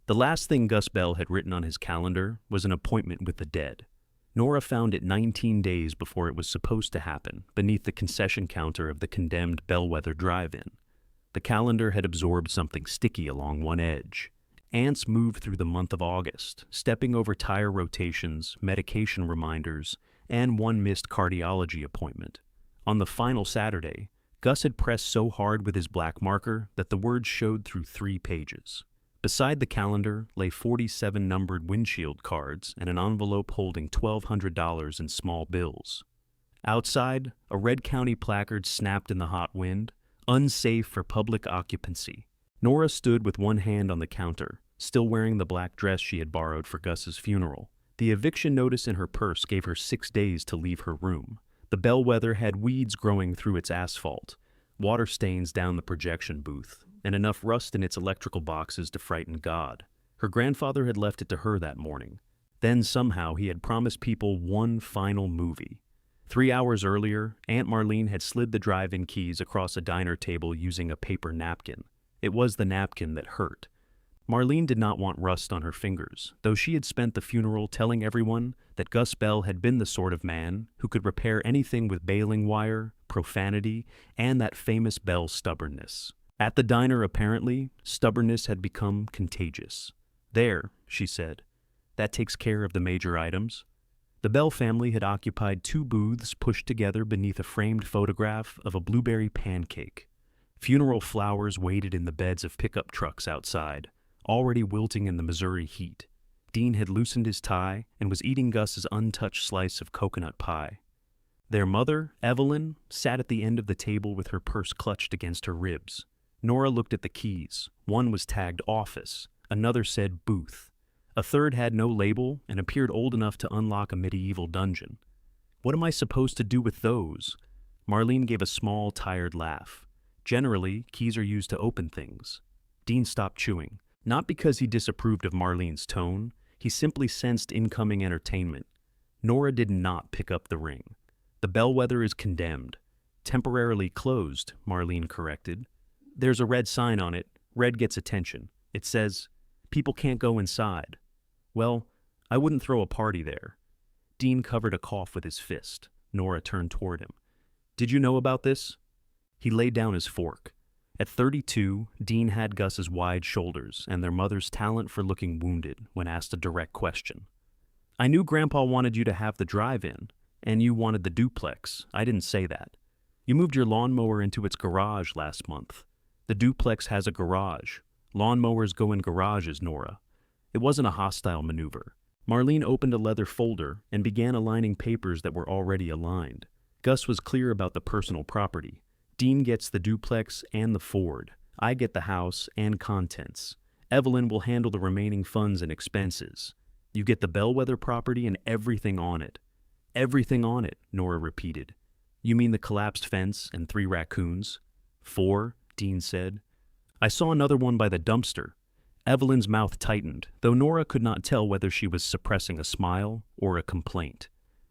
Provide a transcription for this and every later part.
The last thing Gus Bell had written on his calendar was an appointment with the dead. Nora found it 19 days before it was supposed to happen, beneath the concession counter of the condemned Bellwether Drive-In. The calendar had absorbed something sticky along one edge. Ants moved through the month of August, stepping over tire rotations, medication reminders, and one missed cardiology appointment. On the final Saturday, Gus had pressed so hard with his black marker that the words showed through 3 pages. Beside the calendar lay 47 numbered windshield cards and an envelope holding $1,200 in small bills. Outside, a red county placard snapped in the hot wind, "Unsafe for public occupancy." Nora stood with one hand on the counter, still wearing the black dress she had borrowed for Gus's funeral. The eviction notice in her purse gave her 6 days to leave her room. The Bellwether had weeds growing through its asphalt, water stains down the projection booth, and enough rust in its electrical boxes to frighten God. Her grandfather had left it to her that morning. Then somehow he had promised people one final movie. 3 hours earlier, Aunt Marlene had slid the drive-in keys across a diner table using a paper napkin. It was the napkin that hurt. Marlene did not want rust on her fingers, though she had spent the funeral telling everyone that Gus Bell had been the sort of man who could repair anything with baling wire, profanity, and that famous Bell stubbornness. At the diner, apparently, stubbornness had become contagious. "There," she said. "That takes care of the major items." The Bell family had occupied 2 booths pushed together beneath a framed photograph of a blueberry pancake. Funeral flowers waited in the beds of pickup trucks outside, already wilting in the Missouri heat. Dean had loosened his tie and was eating Gus's untouched slice of coconut pie. Their mother, Evelyn, sat at the end of the table with her purse clutched against her ribs. Nora looked at the keys. One was tagged office, another said booth. A third had no label and appeared old enough to unlock a medieval dungeon. "What am I supposed to do with those?" Marlene gave a small, tired laugh. "Generally, keys are used to open things." Dean stopped chewing. Not because he disapproved of Marlene's tone, he simply sensed incoming entertainment. Nora did not pick up the ring. "The Bellwether is condemned." "Temporarily closed," Marlene corrected. "There's a red sign on it. Red gets attention. It says, 'People can't go inside.'" "Well, I wouldn't throw a party there." Dean covered a cough with his fist. Nora turned toward him. "Did you know about this?" He laid down his fork. At 32, Dean had Gus's wide shoulders and their mother's talent for looking wounded when asked a direct question. "I knew Grandpa wanted you to have the drive-in, and you wanted the duplex. I didn't say that. You moved your lawnmower into its garage last month. The duplex has a garage. Lawnmowers go in garages, Nora." It wasn't a hostile maneuver. Marlene opened a leather folder and began aligning papers that were already aligned. Gus was clear about the personal property. "Dean gets the duplex and the Ford. I get the house and contents. Evelyn will handle the remaining funds and expenses. You get the Bellwether property and everything on it." "Everything on it," Nora repeated. "You mean the collapsed fence and 3 raccoons?" "4, Dean said. "I saw another one by the dumpster." Evelyn's mouth tightened, though Nora could not tell whether she was suppressing a smile or a complaint.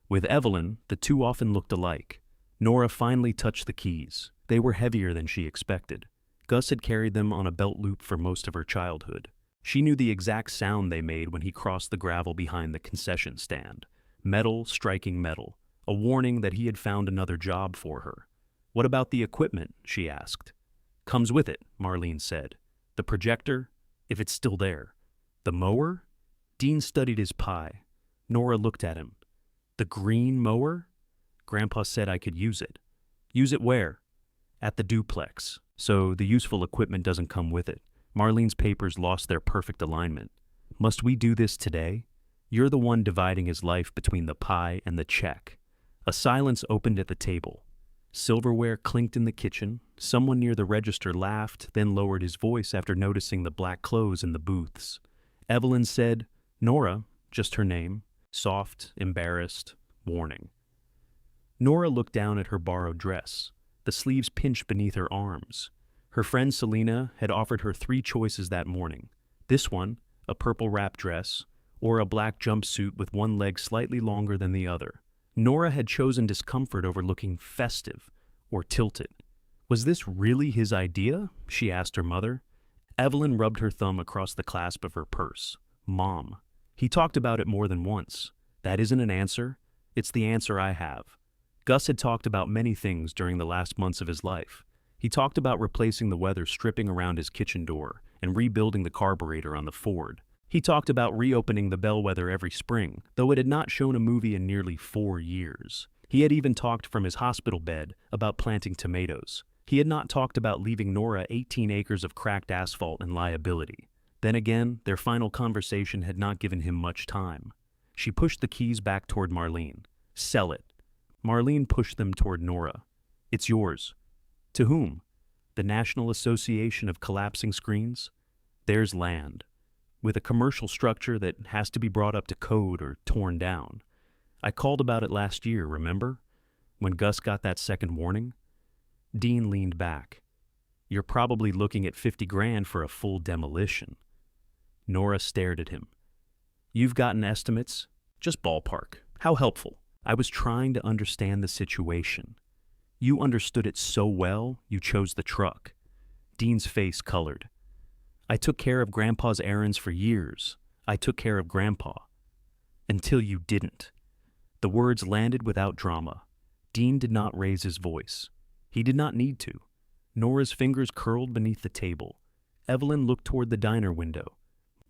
With Evelyn, the two often looked alike. Nora finally touched the keys. They were heavier than she expected. Gus had carried them on a belt loop for most of her childhood. She knew the exact sound they made when he crossed the gravel behind the concession stand. Metal striking metal, a warning that he had found another job for her. "What about the equipment?" she asked. "Comes with it," Marlene said. "The projector, if it's still there. The mower?" Dean studied his pie. Nora looked at him. "The green mower? Grandpa said I could use it." "Use it where?" "At the duplex, so the useful equipment doesn't come with it." Marlene's papers lost their perfect alignment. "Must we do this today? You're the one dividing his life between the pie and the check." A silence opened at the table. Silverware clinked in the kitchen. Someone near the register laughed, then lowered his voice after noticing the black clothes in the booths. Evelyn said, "Nora," just her name, soft, embarrassed, warning. Nora looked down at her borrowed dress. The sleeves pinched beneath her arms. Her friend Selena had offered her 3 choices that morning. This one, a purple wrap dress, or a black jumpsuit with one leg slightly longer than the other. Nora had chosen discomfort over looking festive or tilted. Was this really his idea? She asked her mother. Evelyn rubbed her thumb across the clasp of her purse. Mom. He talked about it more than once. That isn't an answer. It's the answer I have. Gus had talked about many things during the last months of his life. He talked about replacing the weather stripping around his kitchen door and rebuilding the carburetor on the Ford. He talked about reopening the bellwether every spring, though it had not shown a movie in nearly 4 years. He had even talked from his hospital bed about planting tomatoes. He had not talked about leaving Nora 18 acres of cracked asphalt and liability. Then again, their final conversation had not given him much time. She pushed the keys back toward Marlene. Sell it. Marlene pushed them toward Nora. It's yours. To whom? The National Association of Collapsing Screens? There's land. With a commercial structure that has to be brought up to code or torn down. I called about it last year, remember? When Gus got that second warning? Dean leaned back. You're probably looking at 50 grand for a full demolition. Nora stared at him. You've gotten estimates? Just ballpark. How helpful. I was trying to understand the situation. You understood it so well, you chose the truck. Dean's face colored. I took care of Grandpa's errands for years. I took care of Grandpa. Until you didn't. The words landed without drama. Dean did not raise his voice. He did not need to. Nora's fingers curled beneath the table. Evelyn looked toward the diner window.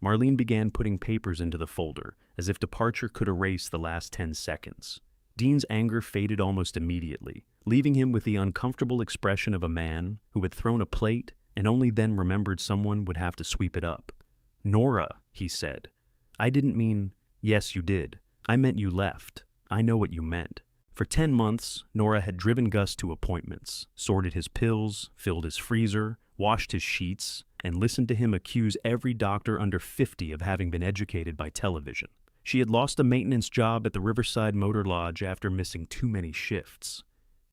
Marlene began putting papers into the folder, as if departure could erase the last 10 seconds. Dean's anger faded almost immediately, leaving him with the uncomfortable expression of a man who had thrown a plate and only then remembered someone would have to sweep it up. Nora, he said. I didn't mean, yes, you did. I meant you left. I know what you meant. For 10 months, Nora had driven Gus to appointments, sorted his pills, filled his freezer, washed his sheets, and listened to him accuse every doctor under 50 of having been educated by television. She had lost a maintenance job at the Riverside Motor Lodge after missing too many shifts.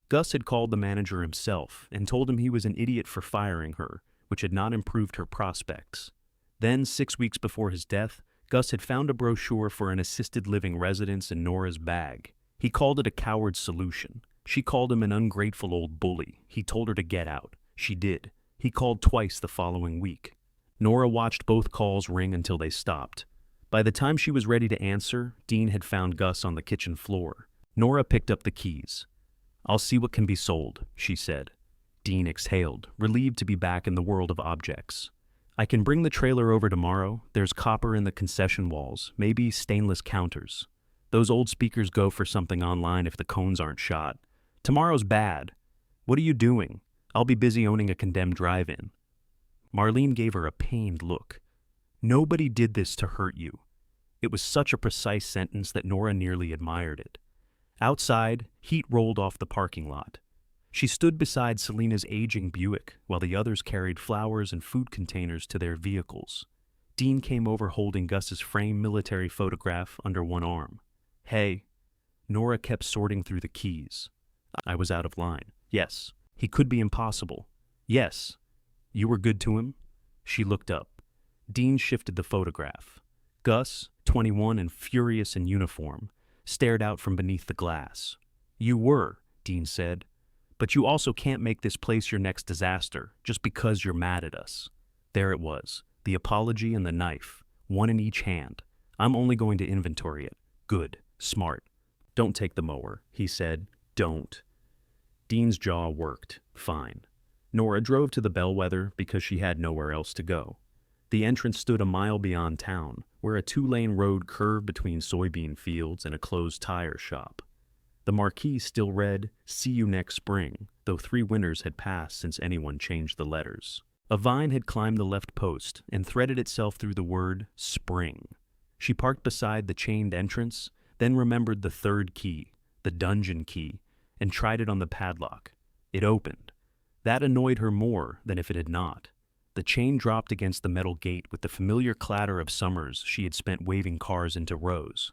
Gus had called the manager himself and told him he was an idiot for firing her, which had not improved her prospects. Then, 6 weeks before his death, Gus had found a brochure for an assisted living residence in Nora's bag. He called it a coward's solution. She called him an ungrateful old bully. He told her to get out. She did. He called twice the following week. Nora watched both calls ring until they stopped. By the time she was ready to answer, Dean had found Gus on the kitchen floor. Nora picked up the keys. I'll see what can be sold, she said. Dean exhaled, relieved to be back in the world of objects. I can bring the trailer over tomorrow. There's copper in the concession walls, maybe stainless counters. Those old speakers go for something online if the cones aren't shot. Tomorrow's bad. What are you doing? I'll be busy owning a condemned drive-in. Marlene gave her a pained look. Nobody did this to hurt you. It was such a precise sentence that Nora nearly admired it. Outside, heat rolled off the parking lot. She stood beside Selena's aging Buick while the others carried flowers and food containers to their vehicles. Dean came over holding Gus's framed military photograph under one arm. Hey. Nora kept sorting through the keys. I was out of line. Yes. He could be impossible. Yes. You were good to him? She looked up. Dean shifted the photograph. Gus, 21 and furious in uniform, stared out from beneath the glass. You were, Dean said. But you also can't make this place your next disaster just because you're mad at us. There it was, the apology and the knife, one in each hand. I'm only going to inventory it. Good. Smart. Don't take the mower, he said. Don't. Dean's jaw worked. Fine. Nora drove to the bellwether because she had nowhere else to go. The entrance stood a mile beyond town, where a 2-lane road curved between soybean fields and a closed tire shop. The marquee still read, See you next spring, though 3 winters had passed since anyone changed the letters. A vine had climbed the left post and threaded itself through the word spring. She parked beside the chained entrance, then remembered the 3rd key, the dungeon key, and tried it on the padlock. It opened. That annoyed her more than if it had not. The chain dropped against the metal gate with the familiar clatter of summers she had spent waving cars into rows.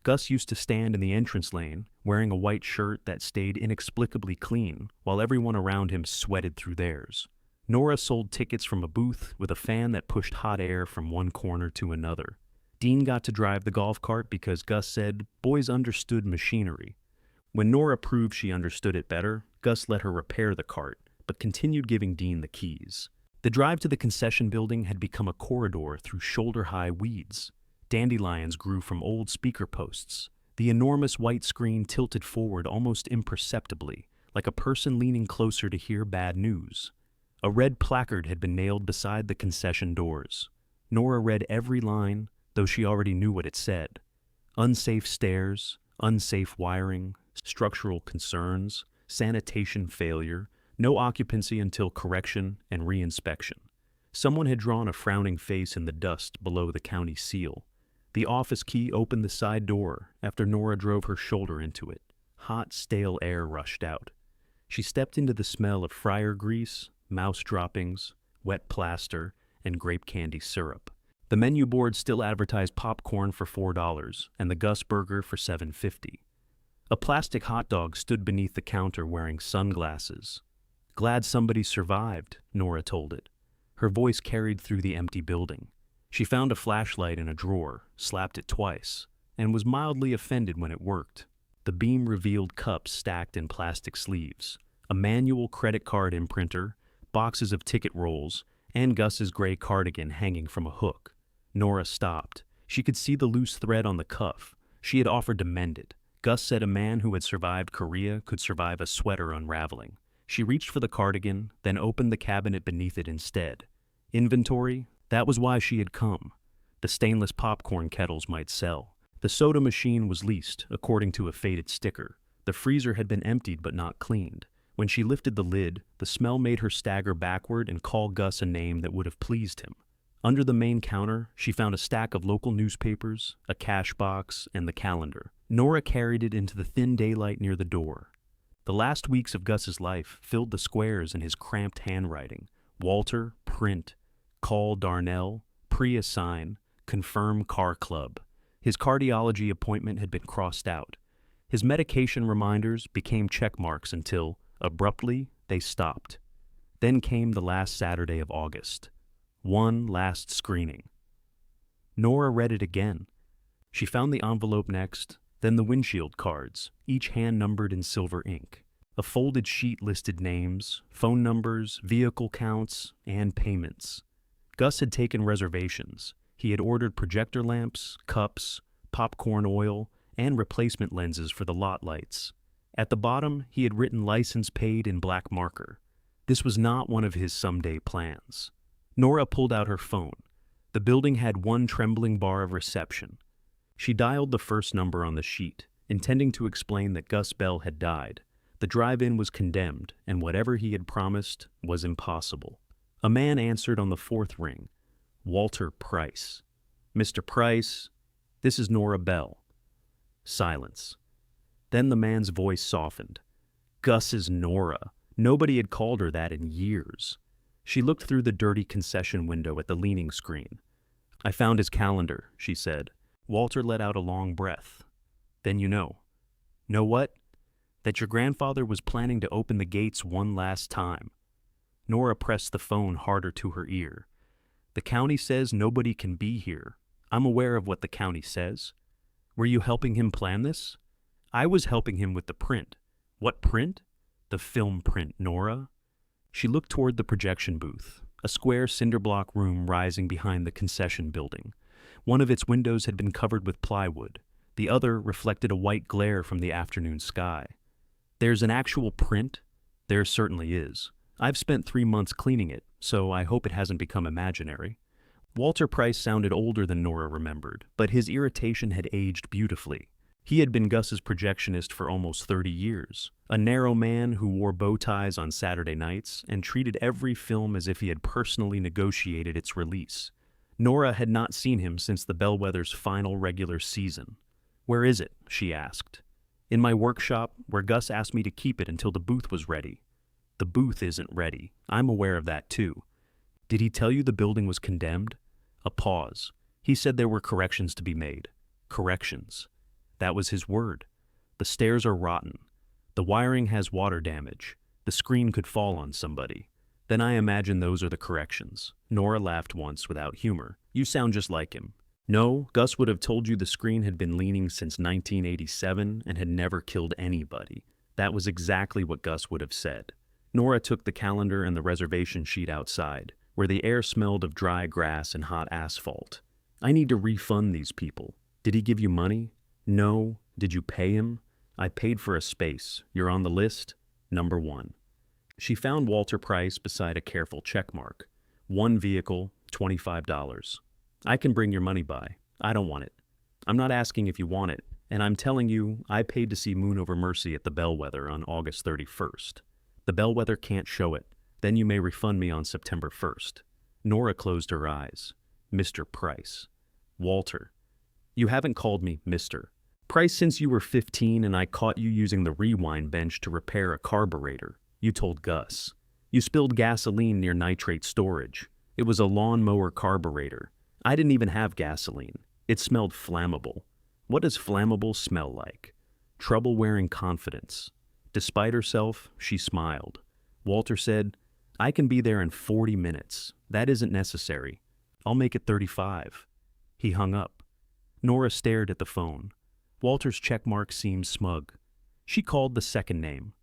Gus used to stand in the entrance lane, wearing a white shirt that stayed inexplicably clean, while everyone around him sweated through theirs. Nora sold tickets from a booth with a fan that pushed hot air from one corner to another. Dean got to drive the golf cart because Gus said boys understood machinery. When Nora proved she understood it better, Gus let her repair the cart, but continued giving Dean the keys. The drive to the concession building had become a corridor through shoulder-high weeds. Dandelions grew from old speaker posts. The enormous white screen tilted forward almost imperceptibly, like a person leaning closer to hear bad news. A red placard had been nailed beside the concession doors. Nora read every line, though she already knew what it said. Unsafe stairs, unsafe wiring, structural concerns, sanitation failure, no occupancy until correction and reinspection. Someone had drawn a frowning face in the dust below the county seal. The office key opened the side door after Nora drove her shoulder into it. Hot, stale air rushed out. She stepped into the smell of fryer grease, mouse droppings, wet plaster, and grape candy syrup. The menu board still advertised popcorn for $4 and the Gus burger for $7.50. A plastic hot dog stood beneath the counter wearing sunglasses. "Glad somebody survived," Nora told it. Her voice carried through the empty building. She found a flashlight in a drawer, slapped it twice, and was mildly offended when it worked. The beam revealed cups stacked in plastic sleeves, a manual credit card imprinter, boxes of ticket rolls, and Gus's gray cardigan hanging from a hook. Nora stopped. She could see the loose thread on the cuff. She had offered to mend it. Gus said a man who had survived Korea could survive a sweater unraveling. She reached for the cardigan, then opened the cabinet beneath it instead. Inventory? That was why she had come. The stainless popcorn kettles might sell. The soda machine was leased, according to a faded sticker. The freezer had been emptied but not cleaned. When she lifted the lid, the smell made her stagger backward and call Gus a name that would have pleased him. Under the main counter, she found a stack of local newspapers, a cash box, and the calendar. Nora carried it into the thin daylight near the door. The last weeks of Gus's life filled the squares in his cramped handwriting. Walter, print, call Darnell, pre-assign, confirm car club. His cardiology appointment had been crossed out. His medication reminders became check marks until, abruptly, they stopped. Then came the last Saturday of August. One last screening. Nora read it again. She found the envelope next, then the windshield cards, each hand-numbered in silver ink. A folded sheet listed names, phone numbers, vehicle counts, and payments. Gus had taken reservations. He had ordered projector lamps, cups, popcorn oil, and replacement lenses for the lot lights. At the bottom, he had written license paid in black marker. This was not one of his someday plans. Nora pulled out her phone. The building had one trembling bar of reception. She dialed the first number on the sheet, intending to explain that Gus Bell had died. The drive-in was condemned, and whatever he had promised was impossible. A man answered on the fourth ring. Walter Price. "Mr. Price, this is Nora Bell." Silence. Then the man's voice softened. Gus's Nora. Nobody had called her that in years. She looked through the dirty concession window at the leaning screen. "I found his calendar," she said. Walter let out a long breath. "Then you know." "Know what?" "That your grandfather was planning to open the gates one last time." Nora pressed the phone harder to her ear. "The county says nobody can be here. I'm aware of what the county says." "Were you helping him plan this?" "I was helping him with the print." "What print?" "The film print, Nora." She looked toward the projection booth, a square cinder-block room rising behind the concession building. One of its windows had been covered with plywood. The other reflected a white glare from the afternoon sky. "There's an actual print?" "There certainly is. I've spent 3 months cleaning it, so I hope it hasn't become imaginary." Walter Price sounded older than Nora remembered, but his irritation had aged beautifully. He had been Gus's projectionist for almost 30 years, a narrow man who wore bow ties on Saturday nights and treated every film as if he had personally negotiated its release. Nora had not seen him since the Bellwether's final regular season. "Where is it?" she asked. "In my workshop, where Gus asked me to keep it until the booth was ready." "The booth isn't ready. I'm aware of that too." "Did he tell you the building was condemned?" A pause. "He said there were corrections to be made." "Corrections." "That was his word. The stairs are rotten. The wiring has water damage. The screen could fall on somebody." "Then I imagine those are the corrections." Nora laughed once without humor. "You sound just like him." "No, Gus would have told you the screen had been leaning since 1987 and had never killed anybody. That was exactly what Gus would have said." Nora took the calendar and the reservation sheet outside. where the air smelled of dry grass and hot asphalt. I need to refund these people. Did he give you money? No. Did you pay him? I paid for a space. You're on the list? Number 1. She found Walter Price beside a careful checkmark. One vehicle, $25. I can bring your money by. I don't want it. I'm not asking if you want it, and I'm telling you, I paid to see Moon Over Mercy at the Bellwether on August 31st. The Bellwether can't show it. Then you may refund me on September 1st. Nora closed her eyes. Mr. Price. Walter. You haven't called me Mr. Price since you were 15 and I caught you using the rewind bench to repair a carburetor. You told Gus. You spilled gasoline near nitrate storage. It was a lawnmower carburetor. I didn't even have gasoline. It smelled flammable. What does flammable smell like? Trouble wearing confidence. Despite herself, she smiled. Walter said, I can be there in 40 minutes. That isn't necessary. I'll make it 35. He hung up. Nora stared at the phone. Walter's checkmark seemed smug. She called the second name.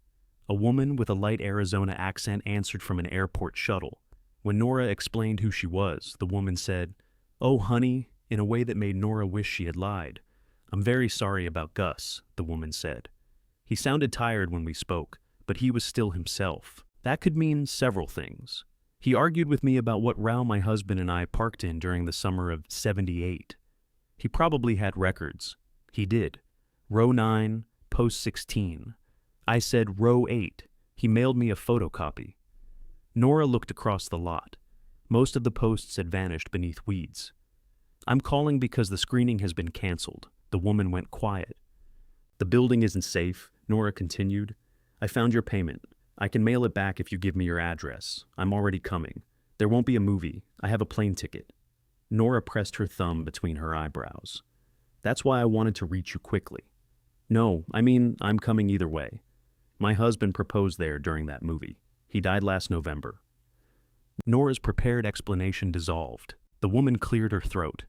A woman with a light Arizona accent answered from an airport shuttle. When Nora explained who she was, the woman said, Oh, honey, in a way that made Nora wish she had lied. I'm very sorry about Gus, the woman said. He sounded tired when we spoke, but he was still himself. That could mean several things. He argued with me about what row my husband and I parked in during the summer of '78. He probably had records. He did. Row 9, post 16. I said row 8. He mailed me a photocopy. Nora looked across the lot. Most of the posts had vanished beneath weeds. I'm calling because the screening has been canceled. The woman went quiet. The building isn't safe, Nora continued. I found your payment. I can mail it back if you give me your address. I'm already coming. There won't be a movie. I have a plane ticket. Nora pressed her thumb between her eyebrows. That's why I wanted to reach you quickly. No, I mean, I'm coming either way. My husband proposed there during that movie. He died last November. Nora's prepared explanation dissolved. The woman cleared her throat.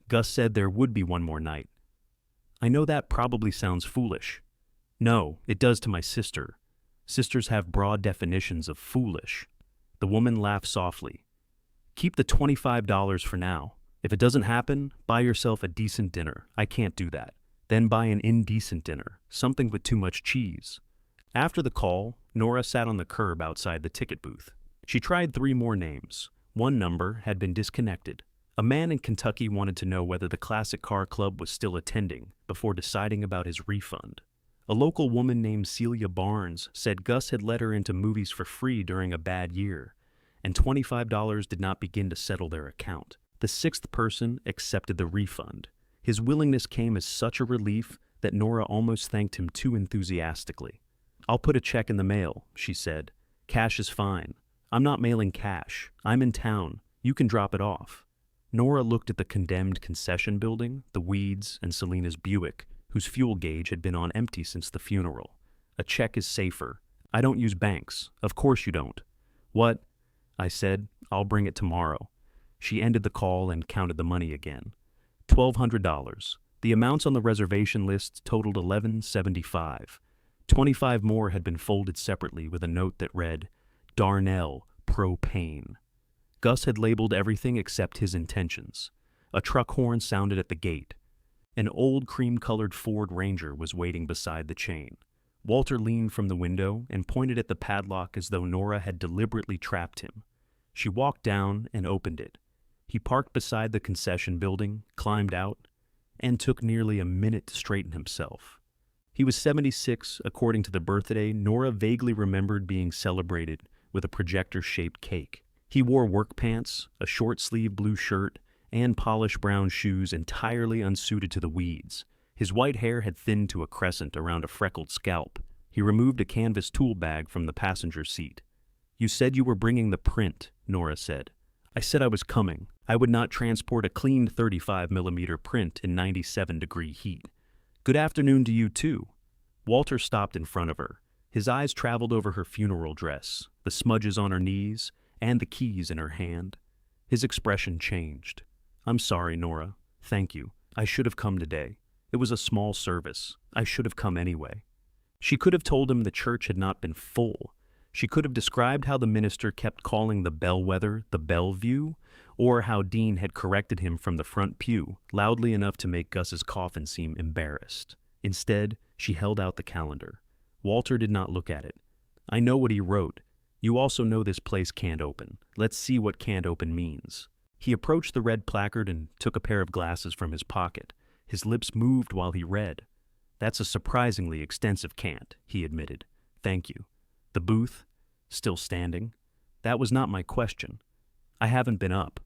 Gus said there would be one more night. I know that probably sounds foolish. No, it does to my sister. Sisters have broad definitions of foolish. The woman laughed softly. Keep the $25 for now. If it doesn't happen, buy yourself a decent dinner. I can't do that. Then buy an indecent dinner, something with too much cheese. After the call, Nora sat on the curb outside the ticket booth. She tried 3 more names. One number had been disconnected. A man in Kentucky wanted to know whether the Classic Car Club was still attending before deciding about his refund. A local woman named Celia Barnes said Gus had let her into movies for free during a bad year, and $25 did not begin to settle their account. The 6th person accepted the refund. His willingness came as such a relief that Nora almost thanked him too enthusiastically. I'll put a check in the mail, she said. Cash is fine. I'm not mailing cash. I'm in town. You can drop it off. Nora looked at the condemned concession building, the weeds, and Selena's Buick, whose fuel gauge had been on empty since the funeral. A check is safer. I don't use banks. Of course you don't. What? I said, I'll bring it tomorrow. She ended the call and counted the money again. $1,200. The amounts on the reservation list totaled $1,175. 25 more had been folded separately with a note that read, Darnell, Propane. Gus had labeled everything except his intentions. A truck horn sounded at the gate. An old cream-colored Ford Ranger was waiting beside the chain. Walter leaned from the window and pointed at the padlock as though Nora had deliberately trapped him. She walked down and opened it. He parked beside the concession building, climbed out, and took nearly a minute to straighten himself. He was 76, according to the birthday Nora vaguely remembered being celebrated with a projector-shaped cake. He wore work pants, a short-sleeved blue shirt, and polished brown shoes entirely unsuited to the weeds. His white hair had thinned to a crescent around a freckled scalp. He removed a canvas tool bag from the passenger seat. You said you were bringing the print, Nora said. I said I was coming. I would not transport a cleaned 35mm print in 97-degree heat. Good afternoon to you, too. Walter stopped in front of her. His eyes traveled over her funeral dress, the smudges on her knees, and the keys in her hand. His expression changed. I'm sorry, Nora. Thank you. I should have come today. It was a small service. I should have come anyway. She could have told him the church had not been full. She could have described how the minister kept calling the bellwether the Bellevue, or how Dean had corrected him from the front pew, loudly enough to make Gus's coffin seem embarrassed. Instead, she held out the calendar. Walter did not look at it. "I know what he wrote. You also know this place can't open. Let's see what can't open means." He approached the red placard and took a pair of glasses from his pocket. His lips moved while he read. "That's a surprisingly extensive can't," he admitted. "Thank you." The booth, still standing. "That was not my question. I haven't been up."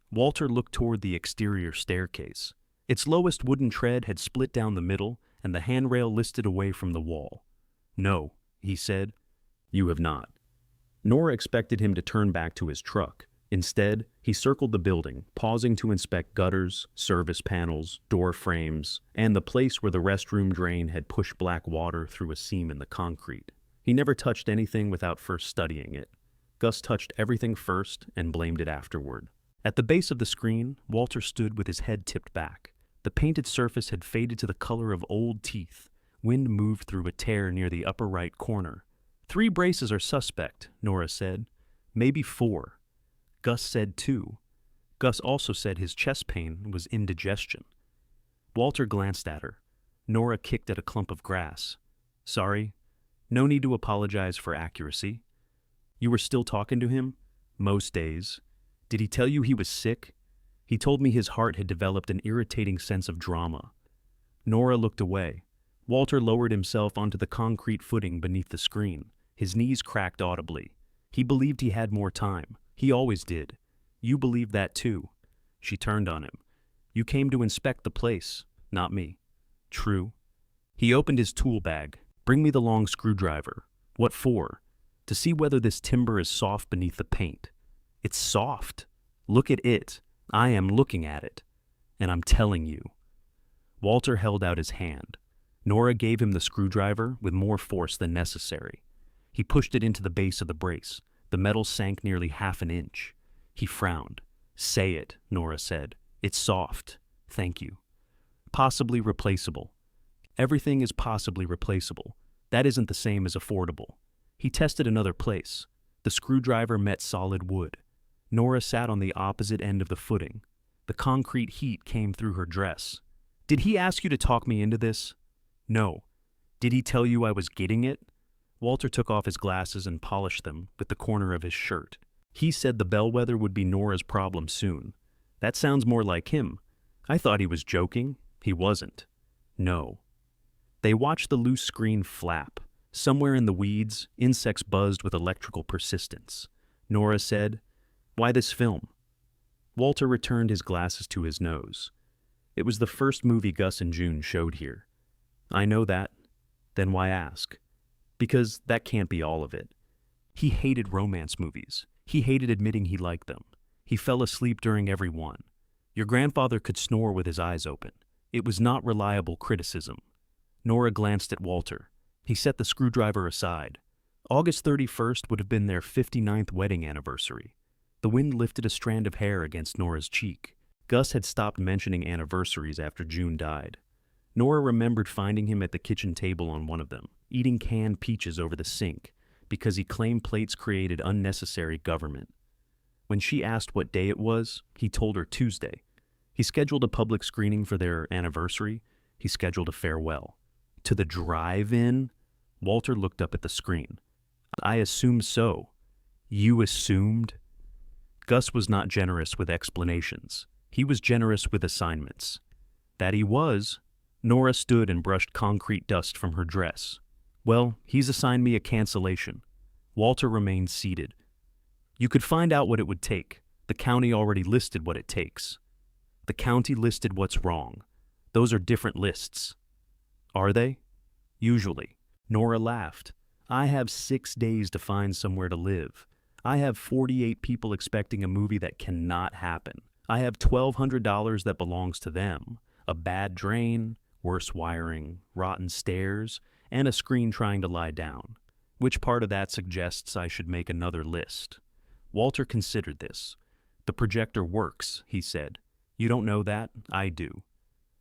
Walter looked toward the exterior staircase. Its lowest wooden tread had split down the middle, and the handrail listed away from the wall. "No," he said. "You have not." Nora expected him to turn back to his truck. Instead, he circled the building, pausing to inspect gutters, service panels, door frames, and the place where the restroom drain had pushed black water through a seam in the concrete. He never touched anything without first studying it. Gus touched everything first and blamed it afterward. At the base of the screen, Walter stood with his head tipped back. The painted surface had faded to the color of old teeth. Wind moved through a tear near the upper right corner. "3 braces are suspect," Nora said. "Maybe 4. Gus said 2. Gus also said his chest pain was indigestion. Walter glanced at her. Nora kicked at a clump of grass. "Sorry. No need to apologize for accuracy." "You were still talking to him?" "Most days." "Did he tell you he was sick?" "He told me his heart had developed an irritating sense of drama." Nora looked away. Walter lowered himself onto the concrete footing beneath the screen. His knees cracked audibly. He believed he had more time. He always did. "You believe that too." She turned on him. "You came to inspect the place, not me." "True." He opened his tool bag. "Bring me the long screwdriver." "What for?" "To see whether this timber is soft beneath the paint." "It's soft. Look at it." "I am looking at it. And I'm telling you." Walter held out his hand. Nora gave him the screwdriver with more force than necessary. He pushed it into the base of the brace. The metal sank nearly half an inch. He frowned. "Say it," Nora said. "It's soft. Thank you." "Possibly replaceable." "Everything is possibly replaceable. That isn't the same as affordable." He tested another place. The screwdriver met solid wood. Nora sat on the opposite end of the footing. The concrete heat came through her dress. "Did he ask you to talk me into this?" "No." "Did he tell you I was getting it?" Walter took off his glasses and polished them with the corner of his shirt. "He said the bellwether would be Nora's problem soon." "That sounds more like him." "I thought he was joking." "He wasn't." "No." They watched the loose screen flap. Somewhere in the weeds, insects buzzed with electrical persistence. Nora said, "Why this film?" Walter returned his glasses to his nose. "It was the first movie Gus and June showed here." "I know that." "Then why ask?" "Because that can't be all of it." He hated romance movies. He hated admitting he liked them. He fell asleep during every one. Your grandfather could snore with his eyes open. It was not reliable criticism. Nora glanced at Walter. He set the screwdriver aside. August 31st would have been their 59th wedding anniversary. The wind lifted a strand of hair against Nora's cheek. Gus had stopped mentioning anniversaries after June died. Nora remembered finding him at the kitchen table on one of them, eating canned peaches over the sink, because he claimed plates created unnecessary government. When she asked what day it was, he told her Tuesday. He scheduled a public screening for their anniversary. He scheduled a farewell. To the drive-in? Walter looked up at the screen. "I assumed so." "You assumed?" Gus was not generous with explanations. He was generous with assignments. That he was. Nora stood and brushed concrete dust from her dress. "Well, he's assigned me a cancellation." Walter remained seated. "You could find out what it would take. The county already listed what it takes." "The county listed what's wrong. Those are different lists." "Are they?" "Usually." Nora laughed. "I have 6 days to find somewhere to live. I have 48 people expecting a movie that cannot happen. I have $1,200 that belongs to them. A bad drain, worse wiring, rotten stairs, and a screen trying to lie down. Which part of that suggests I should make another list?" Walter considered this. "The projector works," he said. "You don't know that? I do."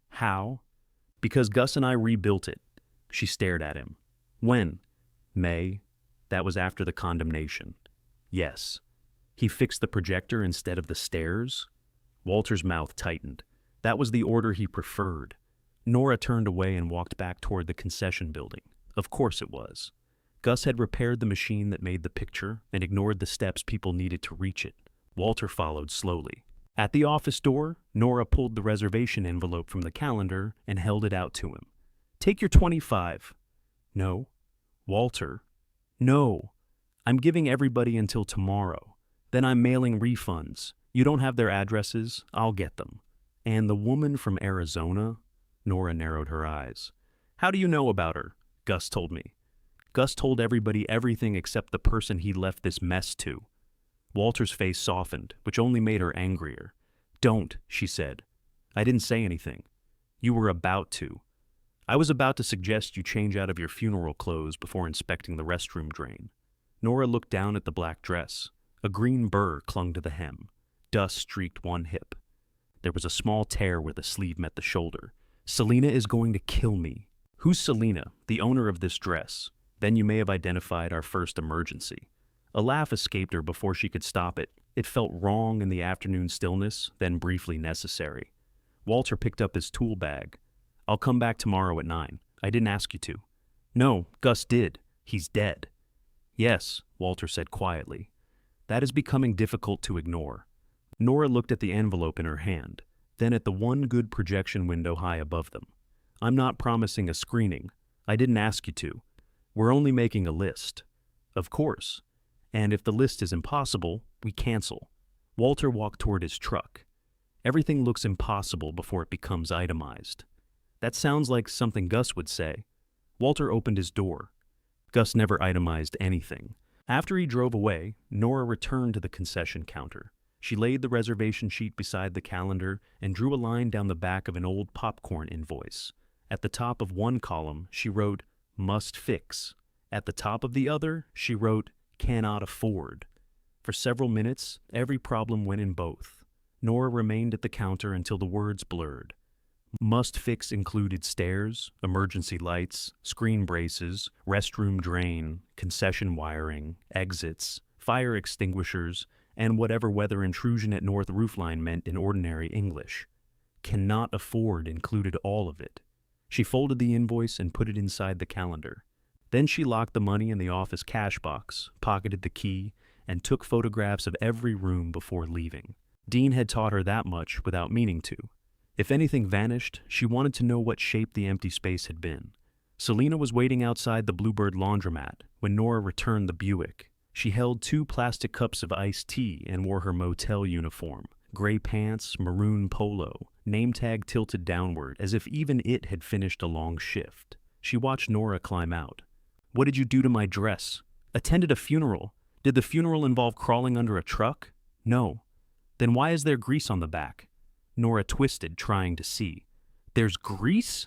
"How?" "Because Gus and I rebuilt it." She stared at him. "When?" "May." That was after the condemnation. Yes. He fixed the projector instead of the stairs? Walter's mouth tightened. That was the order he preferred. Nora turned away and walked back toward the concession building. Of course it was. Gus had repaired the machine that made the picture and ignored the steps people needed to reach it. Walter followed slowly. At the office door, Nora pulled the reservation envelope from the calendar and held it out to him. Take your 25. No. Walter. No. I'm giving everybody until tomorrow. Then I'm mailing refunds. You don't have their addresses? I'll get them. And the woman from Arizona? Nora narrowed her eyes. How do you know about her? Gus told me. Gus told everybody everything except the person he left this mess to. Walter's face softened, which only made her angrier. Don't, she said. I didn't say anything. You were about to. I was about to suggest you change out of your funeral clothes before inspecting the restroom drain. Nora looked down at the black dress. A green burr clung to the hem. Dust streaked one hip. There was a small tear where the sleeve met the shoulder. Selena is going to kill me. Who's Selena, the owner of this dress? Then you may have identified our first emergency. A laugh escaped her before she could stop it. It felt wrong in the afternoon stillness, then briefly necessary. Walter picked up his tool bag. I'll come back tomorrow at 9. I didn't ask you to. No, Gus did. He's dead. Yes, Walter said quietly. That is becoming difficult to ignore. Nora looked at the envelope in her hand, then at the one good projection window high above them. I'm not promising a screening. I didn't ask you to. We're only making a list. Of course. And if the list is impossible, we cancel. Walter walked toward his truck. Everything looks impossible before it becomes itemized. That sounds like something Gus would say. Walter opened his door. Gus never itemized anything. After he drove away, Nora returned to the concession counter. She laid the reservation sheet beside the calendar and drew a line down the back of an old popcorn invoice. At the top of one column, she wrote, "Must fix." At the top of the other, she wrote, "Cannot afford." For several minutes, every problem went in both. Nora remained at the counter until the words blurred. Must fix included stairs, emergency lights, screen braces, restroom drain, concession wiring, exits, fire extinguishers, and whatever weather intrusion at North Roofline meant in ordinary English. Cannot afford included all of it. She folded the invoice and put it inside the calendar. Then she locked the money in the office cash box, pocketed the key, and took photographs of every room before leaving. Dean had taught her that much without meaning to. If anything vanished, she wanted to know what shape the empty space had been. Selena was waiting outside the Bluebird laundromat when Nora returned the Buick. She held 2 plastic cups of iced tea and wore her motel uniform. Gray pants, maroon polo, name tag tilted downward as if even it had finished a long shift. She watched Nora climb out. What did you do to my dress? Attended a funeral. Did the funeral involve crawling under a truck? No. Then why is there grease on the back? Nora twisted, trying to see. There's grease?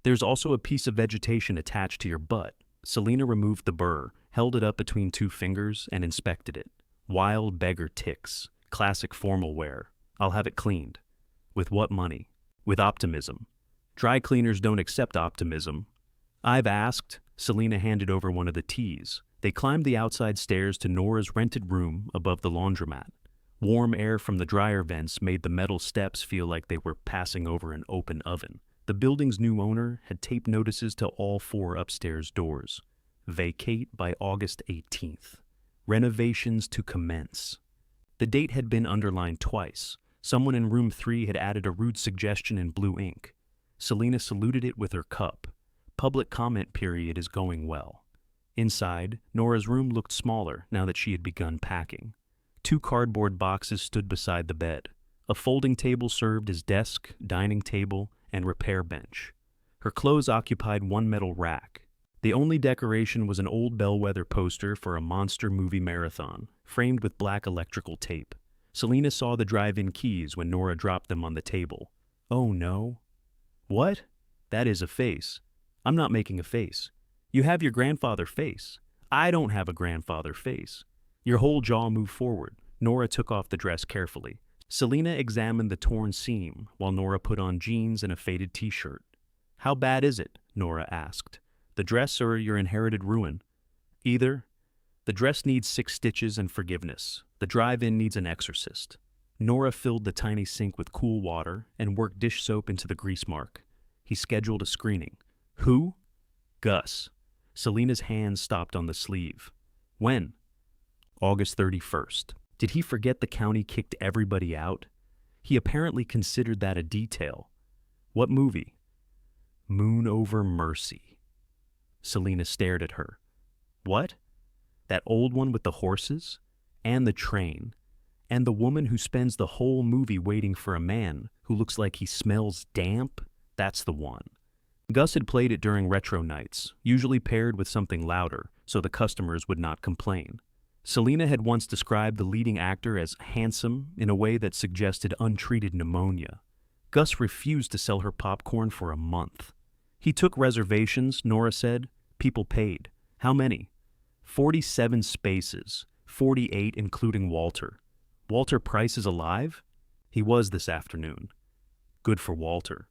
There's also a piece of vegetation attached to your butt. Selena removed the burr, held it up between 2 fingers, and inspected it. Wild beggar ticks. Classic formal wear. I'll have it cleaned. With what money? With optimism. Dry cleaners don't accept optimism. I've asked. Selena handed over one of the teas. They climbed the outside stairs to Nora's rented room above the laundromat. Warm air from the dryer vents made the metal steps feel like they were passing over an open oven. The building's new owner had taped notices to all 4 upstairs doors. Vacate by August 18th. Renovations to commence. The date had been underlined twice. Someone in room 3 had added a rude suggestion in blue ink. Selena saluted it with her cup. Public comment period is going well. Inside, Nora's room looked smaller now that she had begun packing. 2 cardboard boxes stood beside the bed. A folding table served as desk, dining table, and repair bench. Her clothes occupied one metal rack. The only decoration was an old bellwether poster for a monster movie marathon, framed with black electrical tape. Selena saw the drive-in keys when Nora dropped them on the table. Oh no. What? That is a face. I'm not making a face. You have your grandfather face. I don't have a grandfather face. Your whole jaw moved forward. Nora took off the dress carefully. Selena examined the torn seam while Nora put on jeans and a faded t-shirt. How bad is it? Nora asked. The dress or your inherited ruin? Either. The dress needs 6 stitches and forgiveness. The drive-in needs an exorcist. Nora filled the tiny sink with cool water and worked dish soap into the grease mark. He scheduled a screening. Who? Gus. Selena's hand stopped on the sleeve. When? August 31st. Did he forget the county kicked everybody out? He apparently considered that a detail. What movie? Moon Over Mercy. Selena stared at her. What? That old one with the horses? And the train? And the woman who spends the whole movie waiting for a man who looks like he smells damp? That's the one. Gus had played it during retro nights, usually paired with something louder, so the customers would not complain. Selena had once described the leading actor as handsome in a way that suggested untreated pneumonia. Gus refused to sell her popcorn for a month. He took reservations, Nora said. People paid. How many? 47 spaces, 48 including Walter. Walter Price is alive? He was this afternoon. Good for Walter.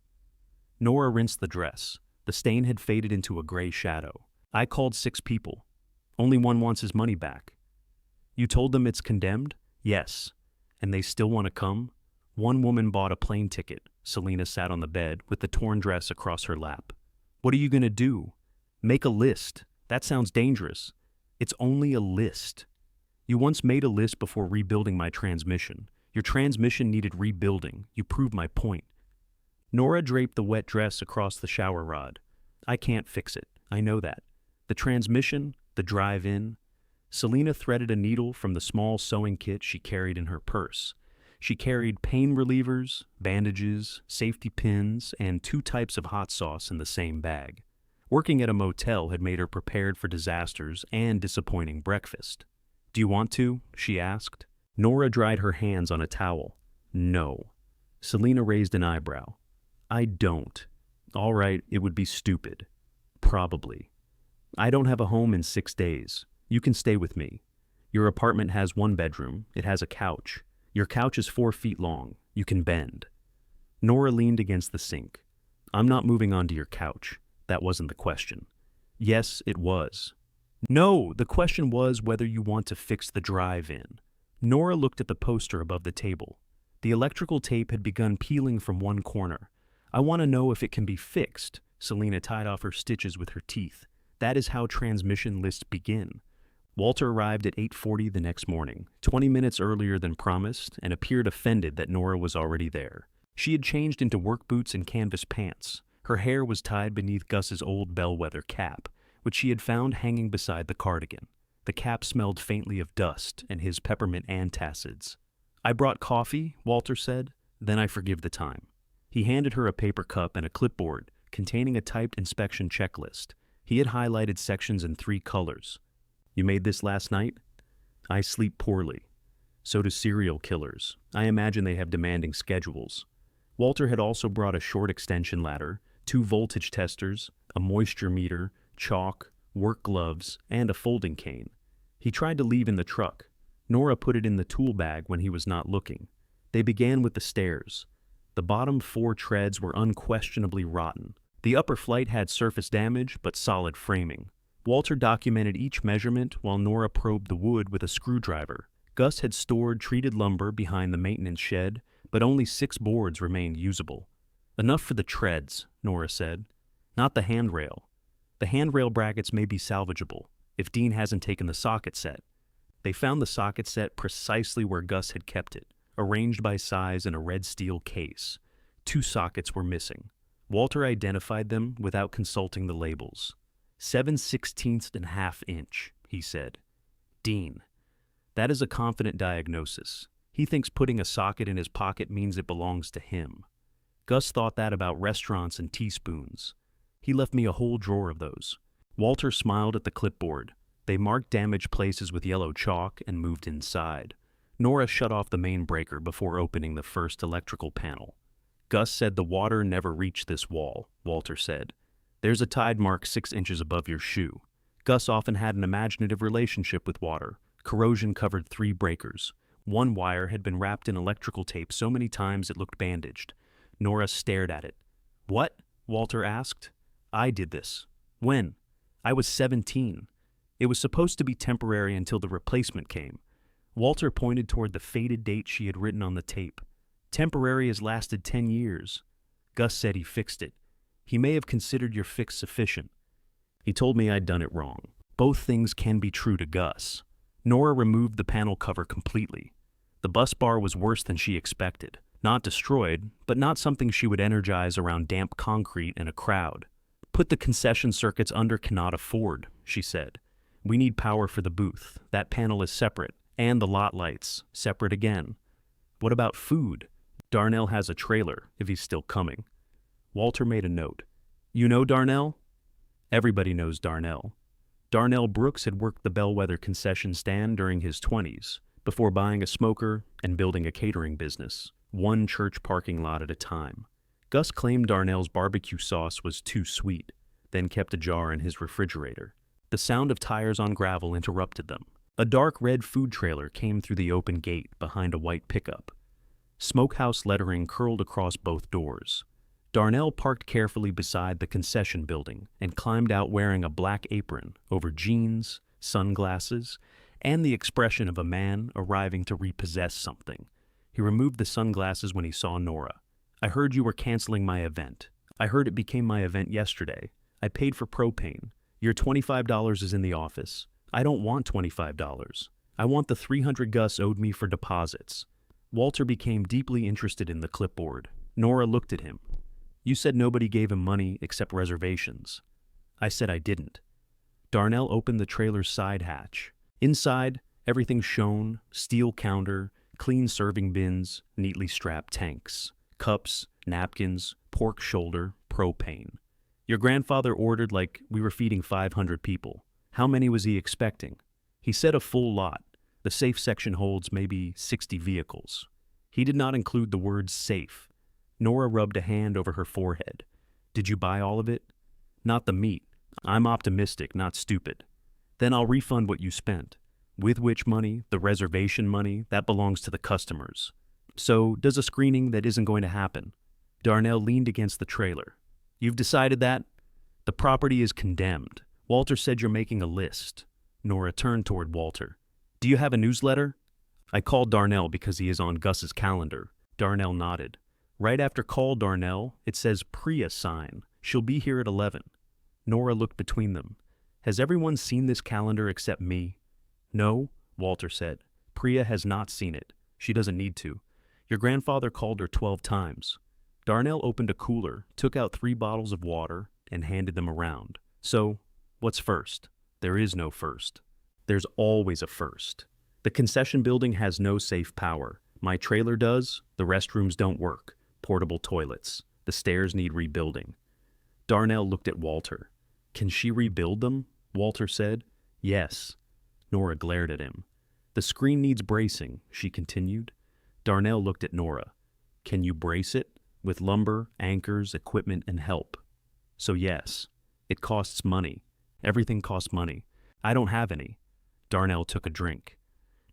Nora rinsed the dress. The stain had faded into a gray shadow. I called 6 people. Only one wants his money back. You told them it's condemned? Yes. And they still want to come? One woman bought a plane ticket. Selena sat on the bed with the torn dress across her lap. What are you going to do? Make a list. That sounds dangerous. It's only a list. You once made a list before rebuilding my transmission. Your transmission needed rebuilding. You proved my point. Nora draped the wet dress across the shower rod. I can't fix it. I know that. The transmission, the drive-in. Selena threaded a needle from the small sewing kit she carried in her purse. She carried pain relievers, bandages, safety pins, and 2 types of hot sauce in the same bag. Working at a motel had made her prepared for disasters and disappointing breakfast. Do you want to? She asked. Nora dried her hands on a towel. No. Selena raised an eyebrow. I don't. All right, it would be stupid. Probably. I don't have a home in 6 days. You can stay with me. Your apartment has 1 bedroom. It has a couch. Your couch is 4 feet long. You can bend. Nora leaned against the sink. I'm not moving onto your couch. That wasn't the question. Yes, it was. No, the question was whether you want to fix the drive-in. Nora looked at the poster above the table. The electrical tape had begun peeling from one corner. I want to know if it can be fixed. Selena tied off her stitches with her teeth. That is how transmission lists begin. Walter arrived at 8:40 the next morning, 20 minutes earlier than promised, and appeared offended that Nora was already there. She had changed into work boots and canvas pants. Her hair was tied beneath Gus's old bellwether cap, which she had found hanging beside the cardigan. The cap smelled faintly of dust and his peppermint antacids. I brought coffee, Walter said. Then I forgive the time. He handed her a paper cup and a clipboard containing a typed inspection checklist. He had highlighted sections in 3 colors. You made this last night? I sleep poorly. So do serial killers. I imagine they have demanding schedules. Walter had also brought a short extension ladder, 2 voltage testers, a moisture meter, chalk, work gloves, and a folding cane. He tried to leave in the truck. Nora put it in the tool bag when he was not looking. They began with the stairs. The bottom 4 treads were unquestionably rotten. The upper flight had surface damage, but solid framing. Walter documented each measurement while Nora probed the wood with a screwdriver. Gus had stored treated lumber behind the maintenance shed, but only 6 boards remained usable. Enough for the treads, Nora said. Not the handrail. The handrail brackets may be salvageable, if Dean hasn't taken the socket set. They found the socket set precisely where Gus had kept it, arranged by size in a red steel case. 2 sockets were missing. Walter identified them without consulting the labels. 7/16 inch, he said. Dean. That is a confident diagnosis. He thinks putting a socket in his pocket means it belongs to him. Gus thought that about restaurants and teaspoons. He left me a whole drawer of those. Walter smiled at the clipboard. They marked damaged places with yellow chalk and moved inside. Nora shut off the main breaker before opening the first electrical panel. Gus said the water never reached this wall, Walter said. There's a tide mark 6 inches above your shoe. Gus often had an imaginative relationship with water. Corrosion covered 3 breakers. 1 wire had been wrapped in electrical tape so many times it looked bandaged. Nora stared at it. What? Walter asked. I did this. When? I was 17. It was supposed to be temporary until the replacement came. Walter pointed toward the faded date she had written on the tape. Temporary has lasted 10 years. Gus said he fixed it. He may have considered your fix sufficient. He told me I'd done it wrong. Both things can be true to Gus. Nora removed the panel cover completely. The bus bar was worse than she expected. Not destroyed, but not something she would energize around damp concrete and a crowd. Put the concession circuits under cannot afford, she said. We need power for the booth. That panel is separate. And the lot lights, separate again. What about food? Darnell has a trailer, if he's still coming. Walter made a note. You know Darnell? Everybody knows Darnell. Darnell Brooks had worked the Bellwether concession stand during his 20s, before buying a smoker and building a catering business, one church parking lot at a time. Gus claimed Darnell's barbecue sauce was too sweet, then kept a jar in his refrigerator. The sound of tires on gravel interrupted them. A dark red food trailer came through the open gate behind a white pickup. Smokehouse lettering curled across both doors. Darnell parked carefully beside the concession building and climbed out wearing a black apron over jeans, sunglasses, and the expression of a man arriving to repossess something. He removed the sunglasses when he saw Nora. I heard you were canceling my event. I heard it became my event yesterday. I paid for propane. Your $25 is in the office. I don't want $25. I want the $300 Gus owed me for deposits. Walter became deeply interested in the clipboard. Nora looked at him. You said nobody gave him money except reservations. I said I didn't. Darnell opened the trailer's side hatch. Inside, everything shone, steel counter, clean serving bins, neatly strapped tanks, cups, napkins, pork shoulder, propane. Your grandfather ordered like we were feeding 500 people. How many was he expecting? He said a full lot. The safe section holds maybe 60 vehicles. He did not include the word safe. Nora rubbed a hand over her forehead. Did you buy all of it? Not the meat. I'm optimistic, not stupid. Then I'll refund what you spent. With which money, the reservation money, that belongs to the customers. So, does a screening that isn't going to happen? Darnell leaned against the trailer. You've decided that? The property is condemned. Walter said you're making a list. Nora turned toward Walter. Do you have a newsletter? I called Darnell because he is on Gus's calendar. Darnell nodded. Right after call Darnell, it says Priya sign. She'll be here at 11. Nora looked between them. Has everyone seen this calendar except me? No, Walter said. Priya has not seen it. She doesn't need to. Your grandfather called her 12 times. Darnell opened a cooler, took out 3 bottles of water, and handed them around. So, what's first? There is no first. There's always a first. The concession building has no safe power. My trailer does. The restrooms don't work. Portable toilets. The stairs need rebuilding. Darnell looked at Walter. Can she rebuild them? Walter said. Yes. Nora glared at him. The screen needs bracing, she continued. Darnell looked at Nora. Can you brace it? With lumber, anchors, equipment, and help. So yes, it costs money. Everything costs money. I don't have any. Darnell took a drink.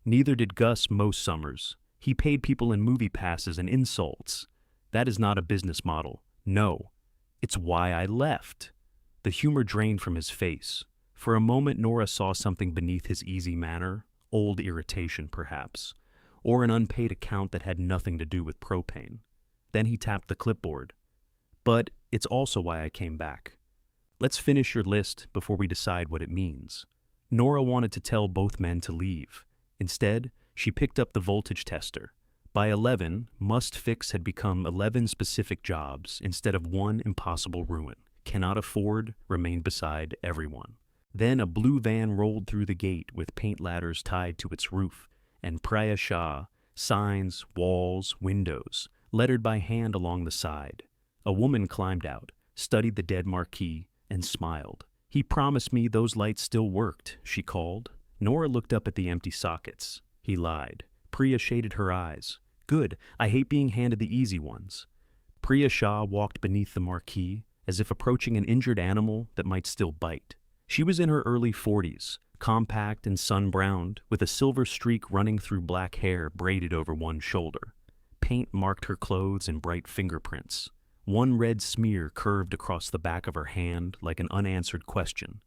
Neither did Gus most summers. He paid people in movie passes and insults. That is not a business model. No. It's why I left. The humor drained from his face. For a moment, Nora saw something beneath his easy manner, old irritation perhaps, or an unpaid account that had nothing to do with propane. Then he tapped the clipboard. But it's also why I came back. Let's finish your list before we decide what it means. Nora wanted to tell both men to leave. Instead, she picked up the voltage tester. By 11, must fix had become 11 specific jobs instead of one impossible ruin. Cannot afford, remained beside everyone. Then a blue van rolled through the gate with paint ladders tied to its roof, and Priya Shah, signs, walls, windows, lettered by hand along the side. A woman climbed out, studied the dead marquee, and smiled. He promised me those lights still worked, she called. Nora looked up at the empty sockets. He lied. Priya shaded her eyes. Good, I hate being handed the easy ones. Priya Shah walked beneath the marquee, as if approaching an injured animal that might still bite. She was in her early 40s, compact and sun-browned, with a silver streak running through black hair braided over one shoulder. Paint marked her clothes in bright fingerprints. One red smear curved across the back of her hand like an unanswered question.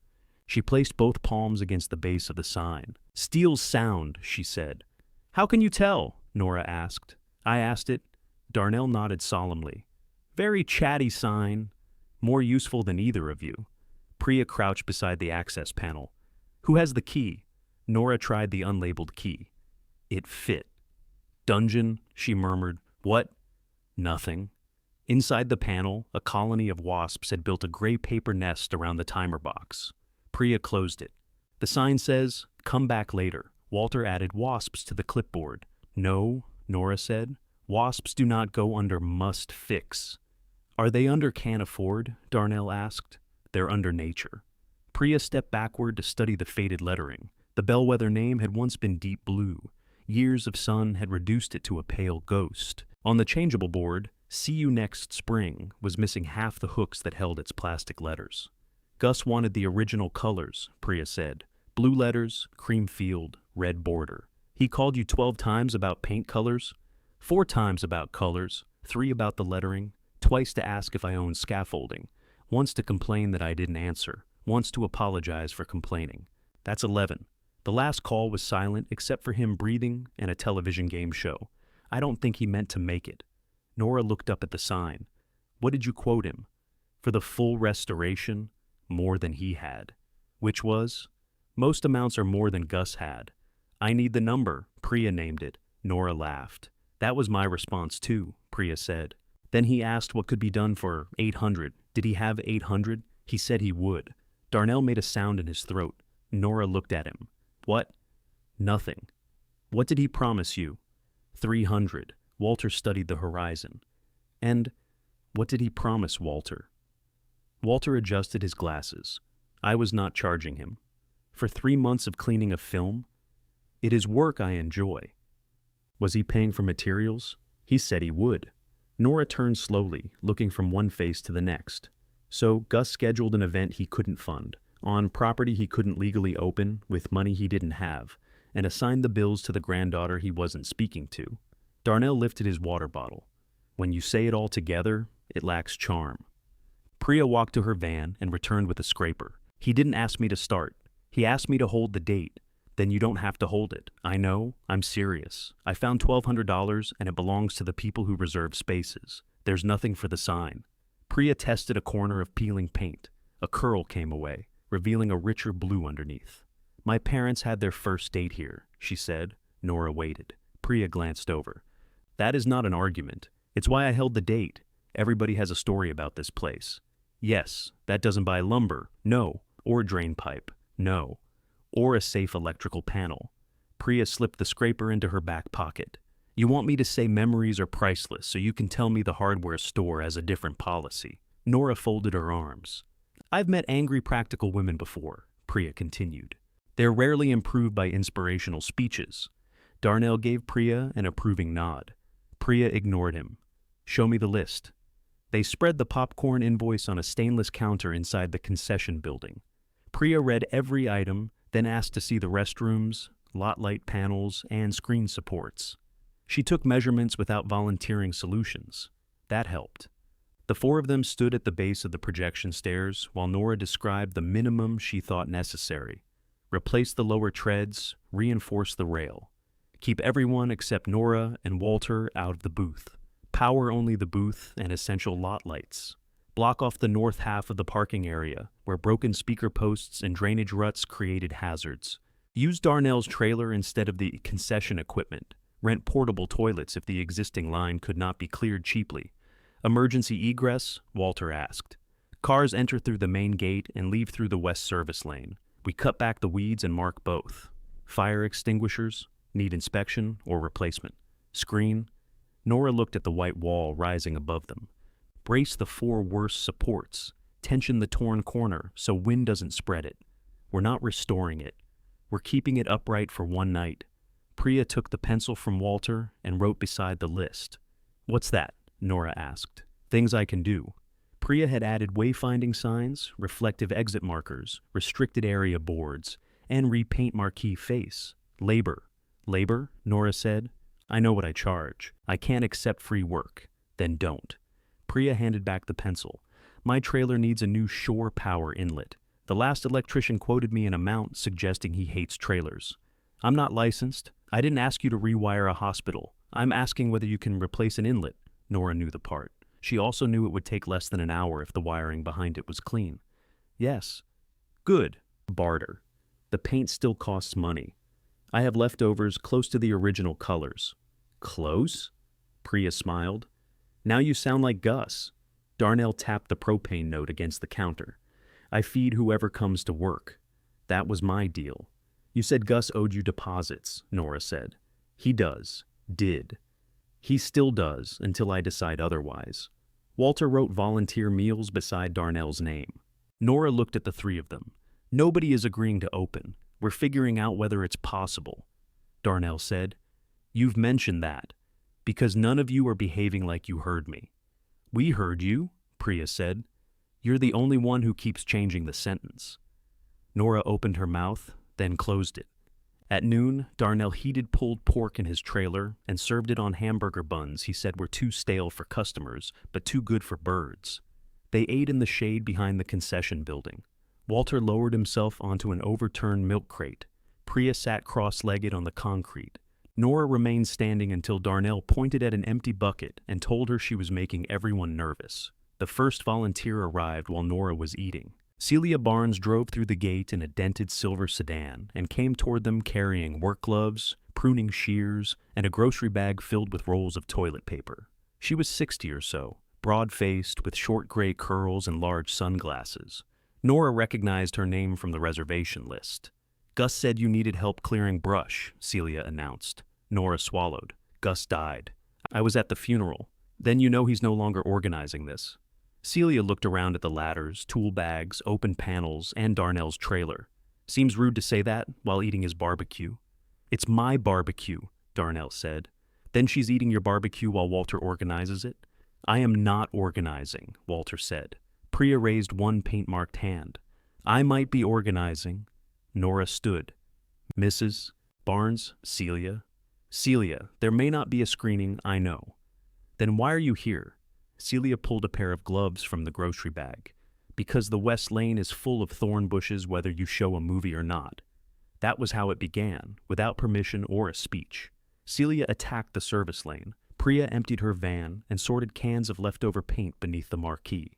She placed both palms against the base of the sign. "Steel sound," she said. "How can you tell?" Nora asked. "I asked it." Darnell nodded solemnly. "Very chatty sign. More useful than either of you." Priya crouched beside the access panel. "Who has the key?" Nora tried the unlabeled key. It fit. "Dungeon," she murmured. "What?" "Nothing." Inside the panel, a colony of wasps had built a gray paper nest around the timer box. Priya closed it. "The sign says, 'Come back later.'" Walter added wasps to the clipboard. "No," Nora said. "Wasps do not go under must fix." "Are they under can't afford?" Darnell asked. "They're under nature." Priya stepped backward to study the faded lettering. The bellwether name had once been deep blue. Years of sun had reduced it to a pale ghost. On the changeable board, "See you next spring," was missing half the hooks that held its plastic letters. "Gus wanted the original colors," Priya said. "Blue letters, cream field, red border. He called you 12 times about paint colors? 4 times about colors, 3 about the lettering, twice to ask if I owned scaffolding, once to complain that I didn't answer, once to apologize for complaining. That's 11. The last call was silent except for him breathing and a television game show. I don't think he meant to make it." Nora looked up at the sign. "What did you quote him?" "For the full restoration, more than he had." "Which was?" "Most amounts are more than Gus had." "I need the number," Priya named it. Nora laughed. "That was my response too," Priya said. "Then he asked what could be done for 800. Did he have 800? He said he would." Darnell made a sound in his throat. Nora looked at him. "What?" "Nothing." "What did he promise you?" 300. Walter studied the horizon. "And what did he promise, Walter?" Walter adjusted his glasses. I was not charging him. For 3 months of cleaning a film? It is work I enjoy. Was he paying for materials? He said he would. Nora turned slowly, looking from one face to the next. So Gus scheduled an event he couldn't fund, on property he couldn't legally open, with money he didn't have, and assigned the bills to the granddaughter he wasn't speaking to. Darnell lifted his water bottle. "When you say it all together, it lacks charm." Priya walked to her van and returned with a scraper. "He didn't ask me to start. He asked me to hold the date. Then you don't have to hold it. I know, I'm serious. I found $1,200 and it belongs to the people who reserve spaces. There's nothing for the sign." Priya tested a corner of peeling paint. A curl came away, revealing a richer blue underneath. "My parents had their first date here," she said. Nora waited. Priya glanced over. "That is not an argument. It's why I held the date. Everybody has a story about this place." "Yes, that doesn't buy lumber. No. Or drain pipe. No. Or a safe electrical panel." Priya slipped the scraper into her back pocket. "You want me to say memories are priceless so you can tell me the hardware store has a different policy." Nora folded her arms. "I've met angry practical women before," Priya continued. "They're rarely improved by inspirational speeches." Darnell gave Priya an approving nod. Priya ignored him. "Show me the list." They spread the popcorn invoice on a stainless counter inside the concession building. Priya read every item, then asked to see the restrooms, lot light panels, and screen supports. She took measurements without volunteering solutions. That helped. The 4 of them stood at the base of the projection stairs while Nora described the minimum she thought necessary. Replace the lower treads, reinforce the rail. Keep everyone except Nora and Walter out of the booth. Power only the booth and essential lot lights. Block off the north half of the parking area, where broken speaker posts and drainage ruts created hazards. Use Darnell's trailer instead of the concession equipment. Rent portable toilets if the existing line could not be cleared cheaply. Emergency egress? Walter asked. Cars enter through the main gate and leave through the west service lane. We cut back the weeds and mark both. Fire extinguishers? Need inspection or replacement. Screen? Nora looked at the white wall rising above them. Brace the 4 worst supports. Tension the torn corner so wind doesn't spread it. We're not restoring it. We're keeping it upright for one night. Priya took the pencil from Walter and wrote beside the list. What's that? Nora asked. Things I can do. Priya had added wayfinding signs, reflective exit markers, restricted area boards, and repaint marquee face. Labor. Labor? Nora said. I know what I charge. I can't accept free work. Then don't. Priya handed back the pencil. My trailer needs a new shore power inlet. The last electrician quoted me an amount suggesting he hates trailers. I'm not licensed. I didn't ask you to rewire a hospital. I'm asking whether you can replace an inlet. Nora knew the part. She also knew it would take less than an hour if the wiring behind it was clean. Yes. Good. Barter. The paint still costs money. I have leftovers close to the original colors. Close? Priya smiled. Now you sound like Gus. Darnell tapped the propane note against the counter. I feed whoever comes to work. That was my deal. You said Gus owed you deposits, Nora said. He does. Did. He still does until I decide otherwise. Walter wrote volunteer meals beside Darnell's name. Nora looked at the three of them. Nobody is agreeing to open. We're figuring out whether it's possible. Darnell said, You've mentioned that, because none of you are behaving like you heard me. We heard you, Priya said. You're the only one who keeps changing the sentence. Nora opened her mouth, then closed it. At noon, Darnell heated pulled pork in his trailer and served it on hamburger buns he said were too stale for customers, but too good for birds. They ate in the shade behind the concession building. Walter lowered himself onto an overturned milk crate. Priya sat cross-legged on the concrete. Nora remained standing until Darnell pointed at an empty bucket and told her she was making everyone nervous. The first volunteer arrived while Nora was eating. Celia Barnes drove through the gate in a dented silver sedan and came toward them carrying work gloves, pruning shears, and a grocery bag filled with rolls of toilet paper. She was 60 or so, broad-faced, with short gray curls and large sunglasses. Nora recognized her name from the reservation list. Gus said you needed help clearing brush, Celia announced. Nora swallowed. Gus died. I was at the funeral. Then you know he's no longer organizing this. Celia looked around at the ladders, tool bags, open panels, and Darnell's trailer. Seems rude to say that while eating his barbecue. It's my barbecue, Darnell said. Then she's eating your barbecue while Walter organizes it? I am not organizing, Walter said. Priya raised one paint-marked hand. I might be organizing. Nora stood. Mrs. Barnes, Celia. Celia, there may not be a screening, I know. Then why are you here? Celia pulled a pair of gloves from the grocery bag. Because the West Lane is full of thorn bushes whether you show a movie or not. That was how it began, without permission or a speech. Celia attacked the service lane. Priya emptied her van and sorted cans of leftover paint beneath the marquee.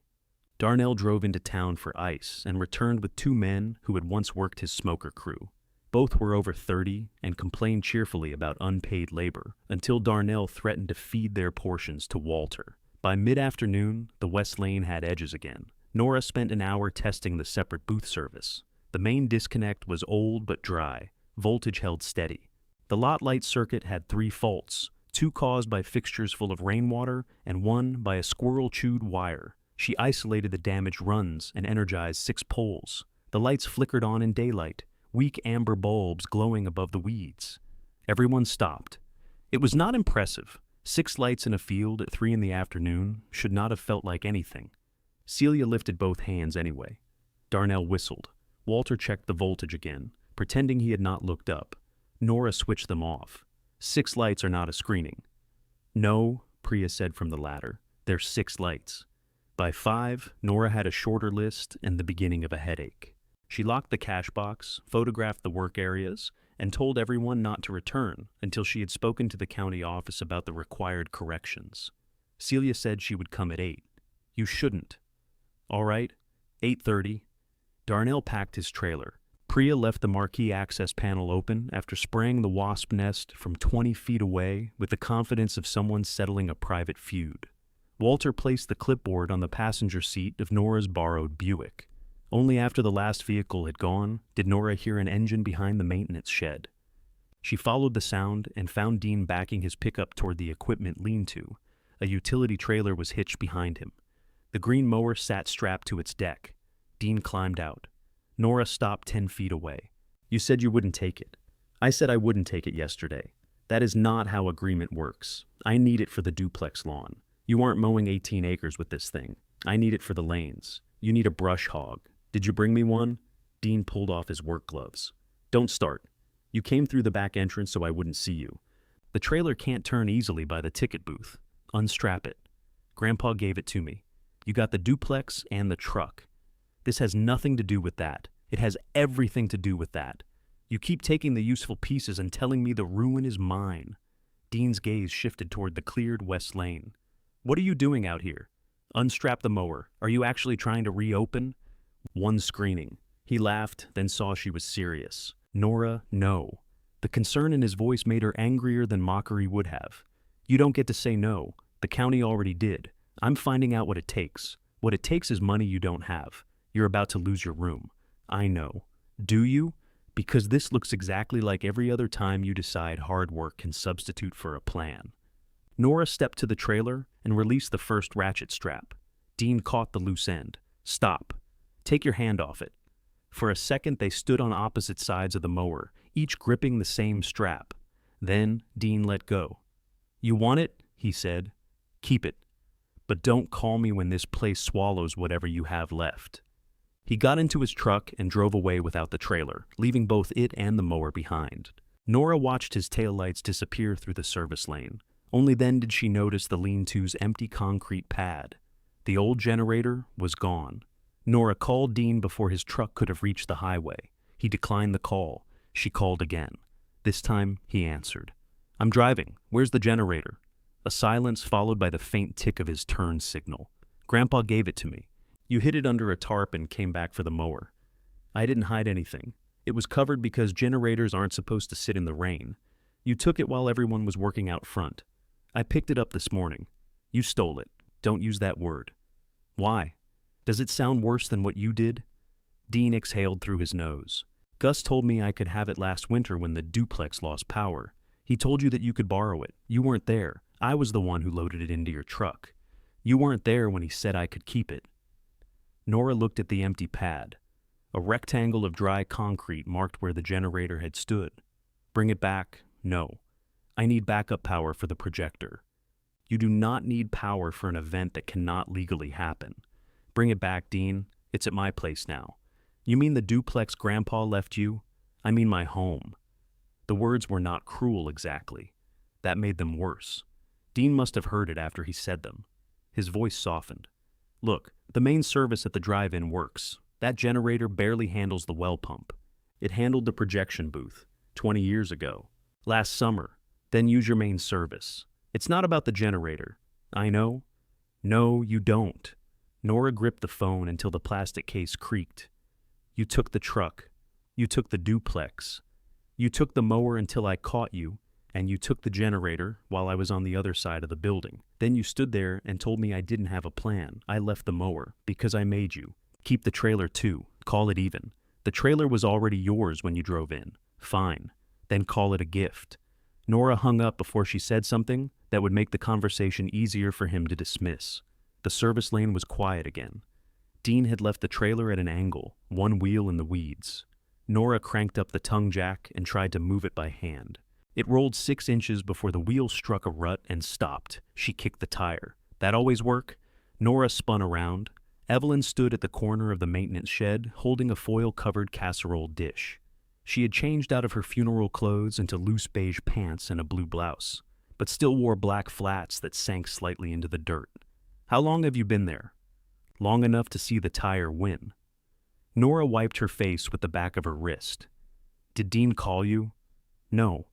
Darnell drove into town for ice and returned with two men who had once worked his smoker crew. Both were over 30 and complained cheerfully about unpaid labor, until Darnell threatened to feed their portions to Walter. By mid-afternoon, the West Lane had edges again. Nora spent an hour testing the separate booth service. The main disconnect was old but dry. Voltage held steady. The lot light circuit had 3 faults, 2 caused by fixtures full of rainwater and 1 by a squirrel-chewed wire. She isolated the damaged runs and energized 6 poles. The lights flickered on in daylight, weak amber bulbs glowing above the weeds. Everyone stopped. It was not impressive. 6 lights in a field at 3 in the afternoon should not have felt like anything. Celia lifted both hands anyway. Darnell whistled. Walter checked the voltage again, pretending he had not looked up. Nora switched them off. 6 lights are not a screening. No, Priya said from the ladder. There's 6 lights. By 5, Nora had a shorter list and the beginning of a headache. She locked the cash box, photographed the work areas, and told everyone not to return until she had spoken to the county office about the required corrections. Celia said she would come at 8. You shouldn't. All right, 8:30. Darnell packed his trailer. Priya left the marquee access panel open after spraying the wasp nest from 20 feet away with the confidence of someone settling a private feud. Walter placed the clipboard on the passenger seat of Nora's borrowed Buick. Only after the last vehicle had gone did Nora hear an engine behind the maintenance shed. She followed the sound and found Dean backing his pickup toward the equipment lean-to. A utility trailer was hitched behind him. The green mower sat strapped to its deck. Dean climbed out. Nora stopped 10 feet away. You said you wouldn't take it. I said I wouldn't take it yesterday. That is not how agreement works. I need it for the duplex lawn. You aren't mowing 18 acres with this thing. I need it for the lanes. You need a brush hog. Did you bring me one? Dean pulled off his work gloves. Don't start. You came through the back entrance so I wouldn't see you. The trailer can't turn easily by the ticket booth. Unstrap it. Grandpa gave it to me. You got the duplex and the truck. This has nothing to do with that. It has everything to do with that. You keep taking the useful pieces and telling me the ruin is mine." Dean's gaze shifted toward the cleared west lane. "What are you doing out here? Unstrap the mower. Are you actually trying to reopen?" "One screening." He laughed, then saw she was serious. "Nora, no." The concern in his voice made her angrier than mockery would have. "You don't get to say no. The county already did. I'm finding out what it takes. What it takes is money you don't have. You're about to lose your room." "I know." "Do you? Because this looks exactly like every other time you decide hard work can substitute for a plan." Nora stepped to the trailer and released the first ratchet strap. Dean caught the loose end. "Stop. Take your hand off it." For a second they stood on opposite sides of the mower, each gripping the same strap. Then Dean let go. "You want it?" he said. "Keep it. But don't call me when this place swallows whatever you have left." He got into his truck and drove away without the trailer, leaving both it and the mower behind. Nora watched his taillights disappear through the service lane. Only then did she notice the lean-to's empty concrete pad. The old generator was gone. Nora called Dean before his truck could have reached the highway. He declined the call. She called again. This time, he answered. "I'm driving. Where's the generator?" A silence followed by the faint tick of his turn signal. "Grandpa gave it to me." "You hid it under a tarp and came back for the mower." "I didn't hide anything. It was covered because generators aren't supposed to sit in the rain. You took it while everyone was working out front. I picked it up this morning." "You stole it. Don't use that word." "Why? Does it sound worse than what you did?" Dean exhaled through his nose. "Gus told me I could have it last winter when the duplex lost power. He told you that you could borrow it. You weren't there. I was the one who loaded it into your truck. You weren't there when he said I could keep it." Nora looked at the empty pad. A rectangle of dry concrete marked where the generator had stood. "Bring it back?" "No. I need backup power for the projector." "You do not need power for an event that cannot legally happen." "Bring it back, Dean. It's at my place now." "You mean the duplex Grandpa left you?" "I mean my home." The words were not cruel exactly. That made them worse. Dean must have heard it after he said them. His voice softened. "Look, the main service at the drive-in works. That generator barely handles the well pump. It handled the projection booth 20 years ago. Last summer. Then use your main service. It's not about the generator." "I know." "No, you don't." Nora gripped the phone until the plastic case creaked. "You took the truck. You took the duplex. You took the mower until I caught you, and you took the generator while I was on the other side of the building. Then you stood there and told me I didn't have a plan. I left the mower because I made you. Keep the trailer too. Call it even. The trailer was already yours when you drove in. Fine. Then call it a gift." Nora hung up before she said something that would make the conversation easier for him to dismiss. The service lane was quiet again. Dean had left the trailer at an angle, one wheel in the weeds. Nora cranked up the tongue jack and tried to move it by hand. It rolled 6 inches before the wheel struck a rut and stopped. She kicked the tire. "That always work?" Nora spun around. Evelyn stood at the corner of the maintenance shed, holding a foil-covered casserole dish. She had changed out of her funeral clothes into loose beige pants and a blue blouse, but still wore black flats that sank slightly into the dirt. "How long have you been there?" "Long enough to see the tire win." Nora wiped her face with the back of her wrist. "Did Dean call you?" "No."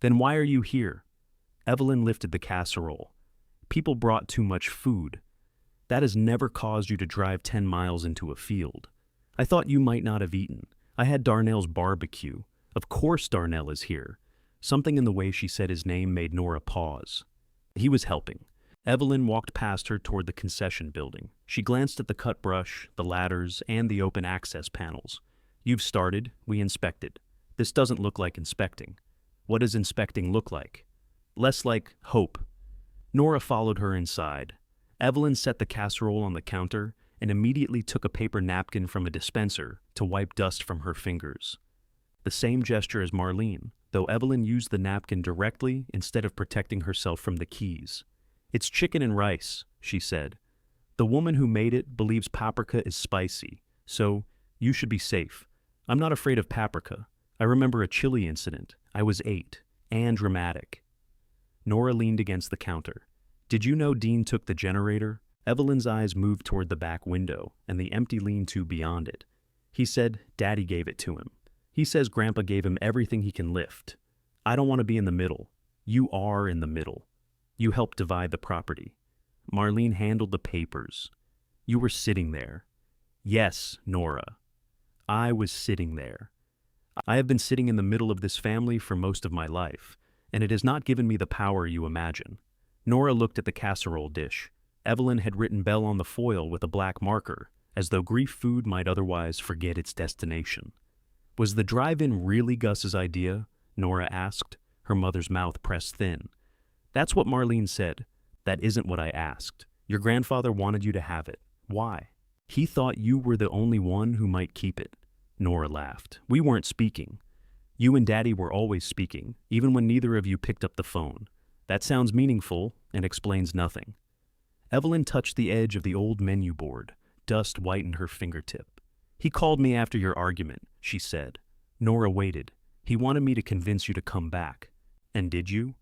"Then why are you here?" Evelyn lifted the casserole. "People brought too much food. That has never caused you to drive 10 miles into a field. I thought you might not have eaten. I had Darnell's barbecue. Of course Darnell is here." Something in the way she said his name made Nora pause. He was helping. Evelyn walked past her toward the concession building. She glanced at the cut brush, the ladders, and the open access panels. "You've started. We inspected. This doesn't look like inspecting." "What does inspecting look like?" "Less like hope." Nora followed her inside. Evelyn set the casserole on the counter and immediately took a paper napkin from a dispenser to wipe dust from her fingers. The same gesture as Marlene, though Evelyn used the napkin directly instead of protecting herself from the keys. "It's chicken and rice," she said. "The woman who made it believes paprika is spicy, so you should be safe. I'm not afraid of paprika. I remember a chili incident. I was 8, and dramatic." Nora leaned against the counter. "Did you know Dean took the generator?" Evelyn's eyes moved toward the back window and the empty lean-to beyond it. He said Daddy gave it to him. He says Grandpa gave him everything he can lift. I don't want to be in the middle. You are in the middle. You helped divide the property. Marlene handled the papers. You were sitting there. Yes, Nora. I was sitting there. I have been sitting in the middle of this family for most of my life, and it has not given me the power you imagine. Nora looked at the casserole dish. Evelyn had written Belle on the foil with a black marker, as though grief food might otherwise forget its destination. Was the drive-in really Gus's idea? Nora asked, her mother's mouth pressed thin. That's what Marlene said. That isn't what I asked. Your grandfather wanted you to have it. Why? He thought you were the only one who might keep it. Nora laughed. We weren't speaking. You and Daddy were always speaking, even when neither of you picked up the phone. That sounds meaningful and explains nothing. Evelyn touched the edge of the old menu board. Dust whitened her fingertip. He called me after your argument, she said. Nora waited. He wanted me to convince you to come back. And did you?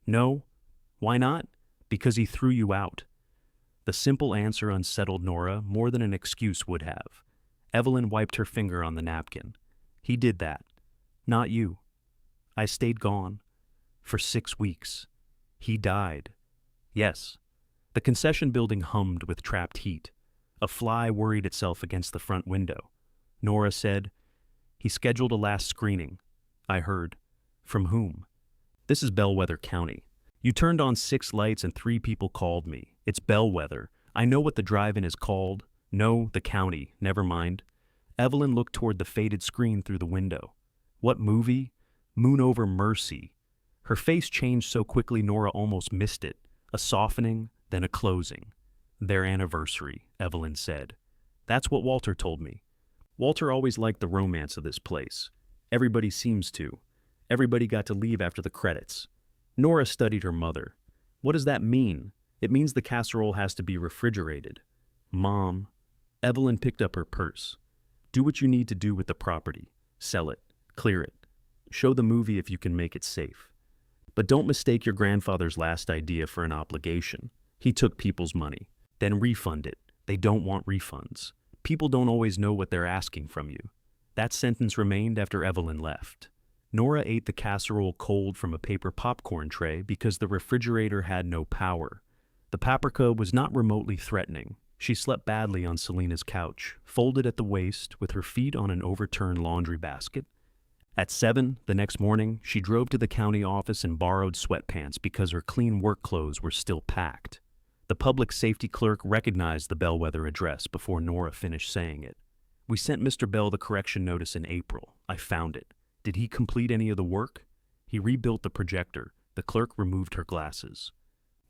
No. Why not? Because he threw you out. The simple answer unsettled Nora more than an excuse would have. Evelyn wiped her finger on the napkin. He did that. Not you. I stayed gone. For 6 weeks. He died. Yes. The concession building hummed with trapped heat. A fly worried itself against the front window. Nora said, He scheduled a last screening. I heard. From whom? This is Bellwether County. You turned on 6 lights and 3 people called me. It's Bellwether. I know what the drive-in is called. No, the county. Never mind. Evelyn looked toward the faded screen through the window. What movie? Moon Over Mercy. Her face changed so quickly Nora almost missed it. A softening, then a closing. Their anniversary, Evelyn said. That's what Walter told me. Walter always liked the romance of this place. Everybody seems to. Everybody got to leave after the credits. Nora studied her mother. What does that mean? It means the casserole has to be refrigerated. Mom. Evelyn picked up her purse. Do what you need to do with the property. Sell it. Clear it. Show the movie if you can make it safe. But don't mistake your grandfather's last idea for an obligation. He took people's money. Then refund it. They don't want refunds. People don't always know what they're asking from you. That sentence remained after Evelyn left. Nora ate the casserole cold from a paper popcorn tray because the refrigerator had no power. The paprika was not remotely threatening. She slept badly on Selena's couch, folded at the waist with her feet on an overturned laundry basket. At 7 the next morning, she drove to the county office and borrowed sweatpants because her clean work clothes were still packed. The public safety clerk recognized the Bellwether address before Nora finished saying it. We sent Mr. Bell the correction notice in April. I found it. Did he complete any of the work? He rebuilt the projector. The clerk removed her glasses.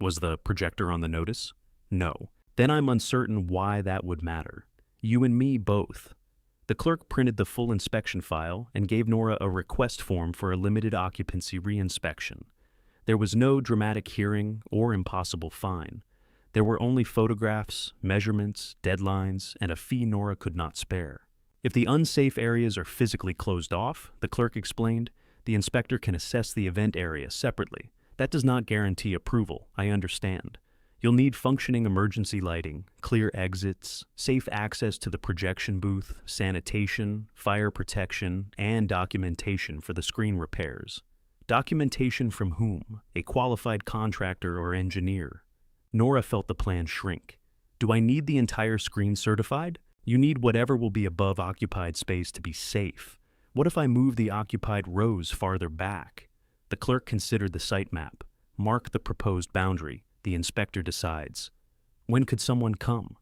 Was the projector on the notice? No. Then I'm uncertain why that would matter. You and me both. The clerk printed the full inspection file and gave Nora a request form for a limited occupancy reinspection. There was no dramatic hearing or impossible fine. There were only photographs, measurements, deadlines, and a fee Nora could not spare. If the unsafe areas are physically closed off, the clerk explained, the inspector can assess the event area separately. That does not guarantee approval, I understand. You'll need functioning emergency lighting, clear exits, safe access to the projection booth, sanitation, fire protection, and documentation for the screen repairs. Documentation from whom? A qualified contractor or engineer? Nora felt the plan shrink. Do I need the entire screen certified? You need whatever will be above occupied space to be safe. What if I move the occupied rows farther back? The clerk considered the site map. Mark the proposed boundary. The inspector decides. When could someone come?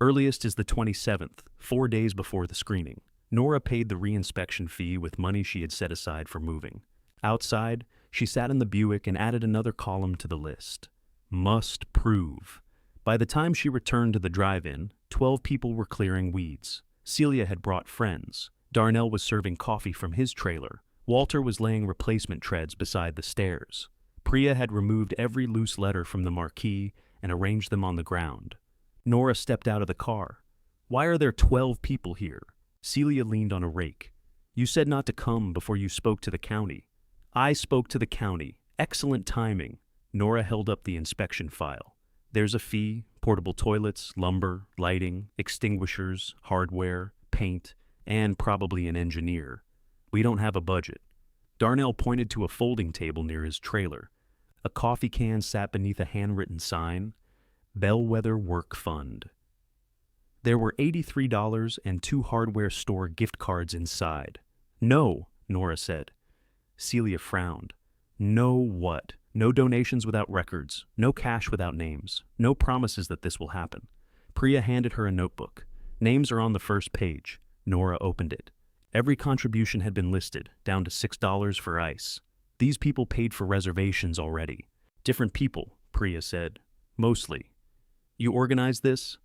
Earliest is the 27th, 4 days before the screening. Nora paid the reinspection fee with money she had set aside for moving. Outside, she sat in the Buick and added another column to the list. Must prove. By the time she returned to the drive-in, 12 people were clearing weeds. Celia had brought friends. Darnell was serving coffee from his trailer. Walter was laying replacement treads beside the stairs. Priya had removed every loose letter from the marquee and arranged them on the ground. Nora stepped out of the car. Why are there 12 people here? Celia leaned on a rake. You said not to come before you spoke to the county. I spoke to the county. Excellent timing. Nora held up the inspection file. There's a fee, portable toilets, lumber, lighting, extinguishers, hardware, paint, and probably an engineer. We don't have a budget. Darnell pointed to a folding table near his trailer. A coffee can sat beneath a handwritten sign, Bellwether Work Fund. There were $83 and 2 hardware store gift cards inside. No, Nora said. Celia frowned. No what? No donations without records, no cash without names, no promises that this will happen. Priya handed her a notebook. Names are on the first page. Nora opened it. Every contribution had been listed, down to $6 for ice. These people paid for reservations already. Different people, Priya said. Mostly. You organized this?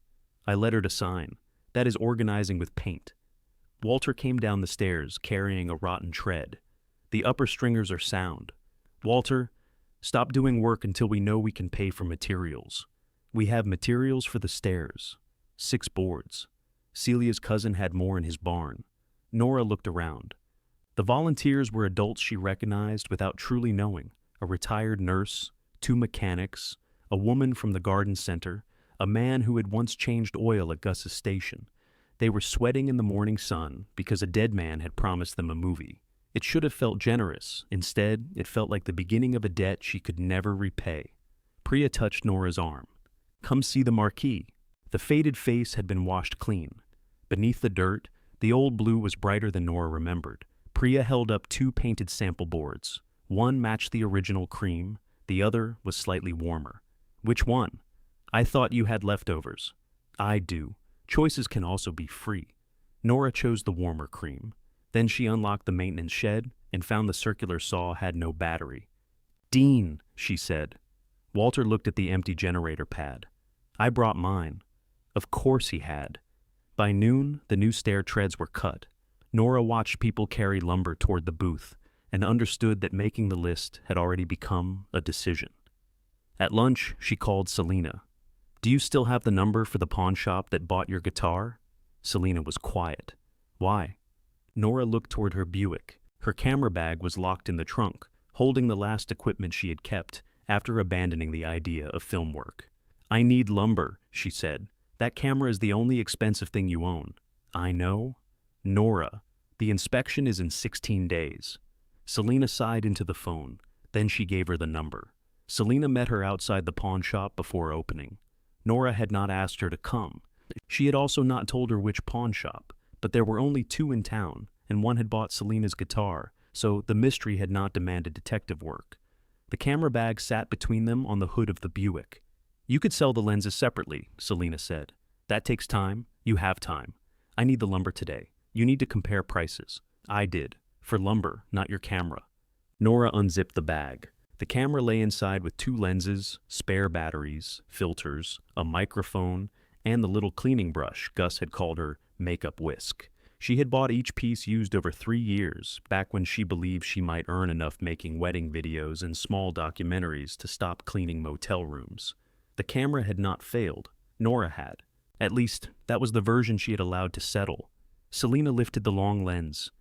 I let her to sign. That is organizing with paint. Walter came down the stairs, carrying a rotten tread. The upper stringers are sound. Walter, stop doing work until we know we can pay for materials. We have materials for the stairs. 6 boards. Celia's cousin had more in his barn. Nora looked around. The volunteers were adults she recognized without truly knowing. A retired nurse, 2 mechanics, a woman from the garden center, a man who had once changed oil at Gus's station. They were sweating in the morning sun because a dead man had promised them a movie. It should have felt generous. Instead, it felt like the beginning of a debt she could never repay. Priya touched Nora's arm. Come see the marquee. The faded face had been washed clean. Beneath the dirt, the old blue was brighter than Nora remembered. Priya held up 2 painted sample boards. One matched the original cream, the other was slightly warmer. Which one? I thought you had leftovers. I do. Choices can also be free. Nora chose the warmer cream. Then she unlocked the maintenance shed and found the circular saw had no battery. Dean, she said. Walter looked at the empty generator pad. I brought mine. Of course he had. By noon, the new stair treads were cut. Nora watched people carry lumber toward the booth and understood that making the list had already become a decision. At lunch, she called Selena. Do you still have the number for the pawn shop that bought your guitar? Selena was quiet. Why? Nora looked toward her Buick. Her camera bag was locked in the trunk, holding the last equipment she had kept after abandoning the idea of film work. I need lumber, she said. That camera is the only expensive thing you own. I know. Nora, the inspection is in 16 days. Selena sighed into the phone. Then she gave her the number. Selena met her outside the pawn shop before opening. Nora had not asked her to come. She had also not told her which pawn shop, but there were only 2 in town, and one had bought Selena's guitar, so the mystery had not demanded detective work. The camera bag sat between them on the hood of the Buick. You could sell the lenses separately, Selena said. That takes time. You have time. I need the lumber today. You need to compare prices. I did. For lumber, not your camera. Nora unzipped the bag. The camera lay inside with 2 lenses, spare batteries, filters, a microphone, and the little cleaning brush Gus had called her makeup whisk. She had bought each piece used over 3 years, back when she believed she might earn enough making wedding videos and small documentaries to stop cleaning motel rooms. The camera had not failed. Nora had. At least, that was the version she had allowed to settle. Selena lifted the long lens.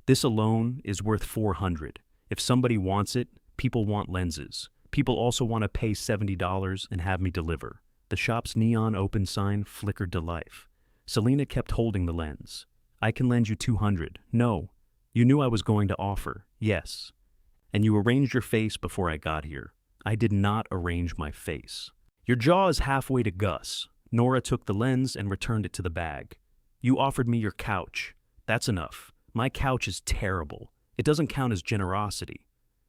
This alone is worth $400. If somebody wants it, people want lenses. People also want to pay $70 and have me deliver. The shop's neon open sign flickered to life. Selena kept holding the lens. I can lend you $200. No. You knew I was going to offer. Yes. And you arranged your face before I got here. I did not arrange my face. Your jaw is halfway to Gus. Nora took the lens and returned it to the bag. You offered me your couch. That's enough. My couch is terrible. It doesn't count as generosity.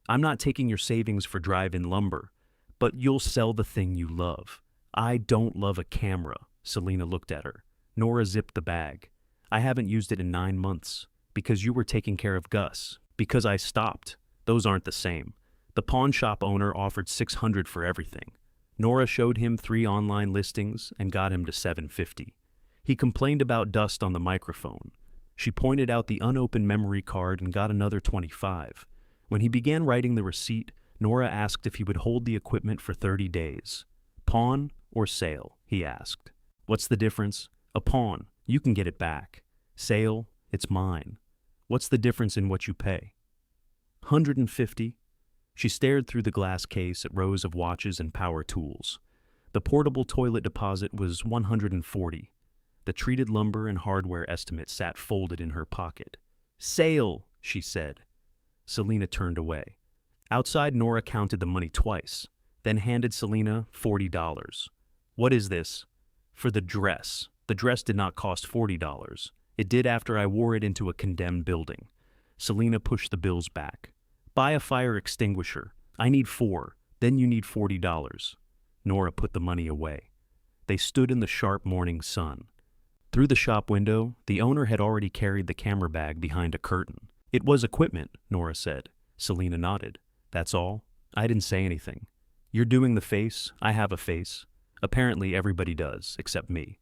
I'm not taking your savings for drive-in lumber, but you'll sell the thing you love. I don't love a camera. Selena looked at her. Nora zipped the bag. I haven't used it in 9 months. Because you were taking care of Gus. Because I stopped. Those aren't the same. The pawn shop owner offered $600 for everything. Nora showed him 3 online listings and got him to $750. He complained about dust on the microphone. She pointed out the unopened memory card and got another $25. When he began writing the receipt, Nora asked if he would hold the equipment for 30 days. Pawn or sale, he asked. What's the difference? A pawn. You can get it back. Sale, it's mine. What's the difference in what you pay? $150. She stared through the glass case at rows of watches and power tools. The portable toilet deposit was 140. The treated lumber and hardware estimate sat folded in her pocket. "Sale," she said. Selena turned away. Outside, Nora counted the money twice, then handed Selena $40. "What is this?" "For the dress. The dress did not cost $40. It did after I wore it into a condemned building." Selena pushed the bills back. "Buy a fire extinguisher. I need 4. Then you need $40. Nora put the money away. They stood in the sharp morning sun. Through the shop window, the owner had already carried the camera bag behind a curtain. "It was equipment," Nora said. Selena nodded. "That's all?" I didn't say anything. "You're doing the face. I have a face. Apparently everybody does, except me."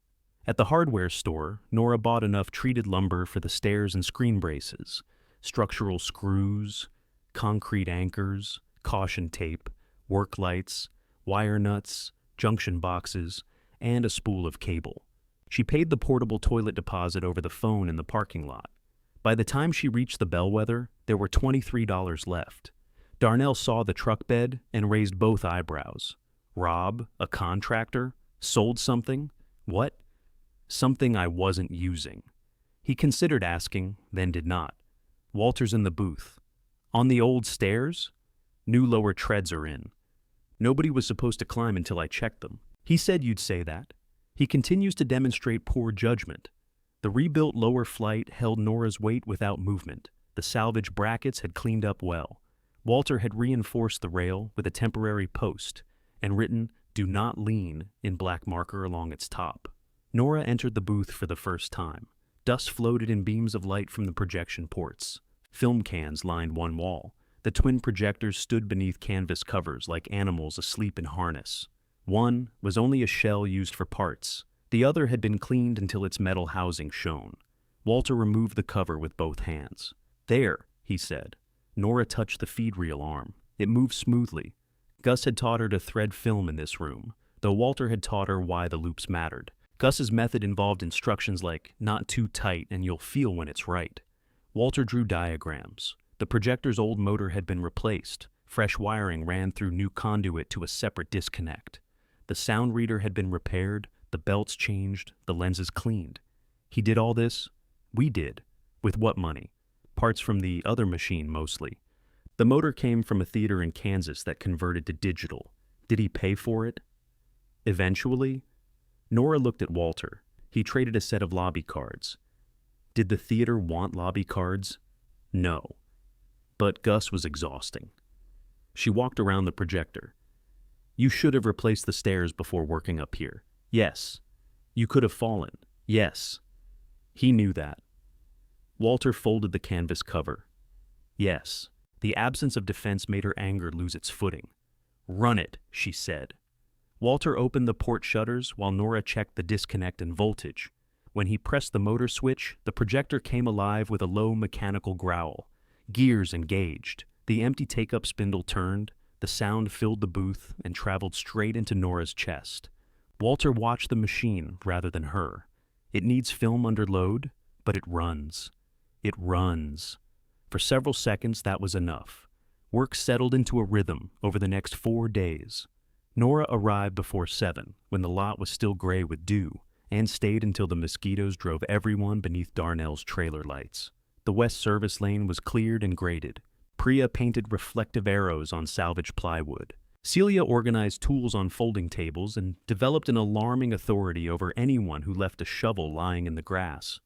At the hardware store, Nora bought enough treated lumber for the stairs and screen braces, structural screws, concrete anchors, caution tape, work lights, wire nuts, junction boxes, and a spool of cable. She paid the portable toilet deposit over the phone in the parking lot. By the time she reached the bellwether, there were $23 left. Darnell saw the truck bed and raised both eyebrows. "Rob, a contractor, sold something? What?" "Something I wasn't using." He considered asking, then did not. "Walter's in the booth." "On the old stairs?" "New lower treads are in. Nobody was supposed to climb until I checked them." "He said you'd say that." He continues to demonstrate poor judgment. The rebuilt lower flight held Nora's weight without movement. The salvage brackets had cleaned up well. Walter had reinforced the rail with a temporary post and written, "Do not lean," in black marker along its top. Nora entered the booth for the first time. Dust floated in beams of light from the projection ports. Film cans lined one wall. The twin projectors stood beneath canvas covers like animals asleep in harness. One was only a shell used for parts. The other had been cleaned until its metal housing shone. Walter removed the cover with both hands. "There," he said. Nora touched the feed reel arm. It moved smoothly. Gus had taught her to thread film in this room, though Walter had taught her why the loops mattered. Gus's method involved instructions like, "Not too tight and you'll feel when it's right." Walter drew diagrams. The projector's old motor had been replaced. Fresh wiring ran through new conduit to a separate disconnect. The sound reader had been repaired, the belts changed, the lenses cleaned. He did all this? We did. With what money? Parts from the other machine, mostly. The motor came from a theater in Kansas that converted to digital. Did he pay for it? Eventually? Nora looked at Walter. He traded a set of lobby cards. Did the theater want lobby cards? No. But Gus was exhausting. She walked around the projector. "You should have replaced the stairs before working up here." "Yes." "You could have fallen." "Yes." He knew that. Walter folded the canvas cover. "Yes." The absence of defense made her anger lose its footing. "Run it," she said. Walter opened the port shutters while Nora checked the disconnect and voltage. When he pressed the motor switch, the projector came alive with a low mechanical growl. Gears engaged. The empty take-up spindle turned. The sound filled the booth and traveled straight into Nora's chest. Walter watched the machine rather than her. It needs film under load, but it runs. It runs. For several seconds, that was enough. Work settled into a rhythm over the next 4 days. Nora arrived before 7, when the lot was still gray with dew, and stayed until the mosquitoes drove everyone beneath Darnell's trailer lights. The west service lane was cleared and graded. Priya painted reflective arrows on salvaged plywood. Celia organized tools on folding tables and developed an alarming authority over anyone who left a shovel lying in the grass.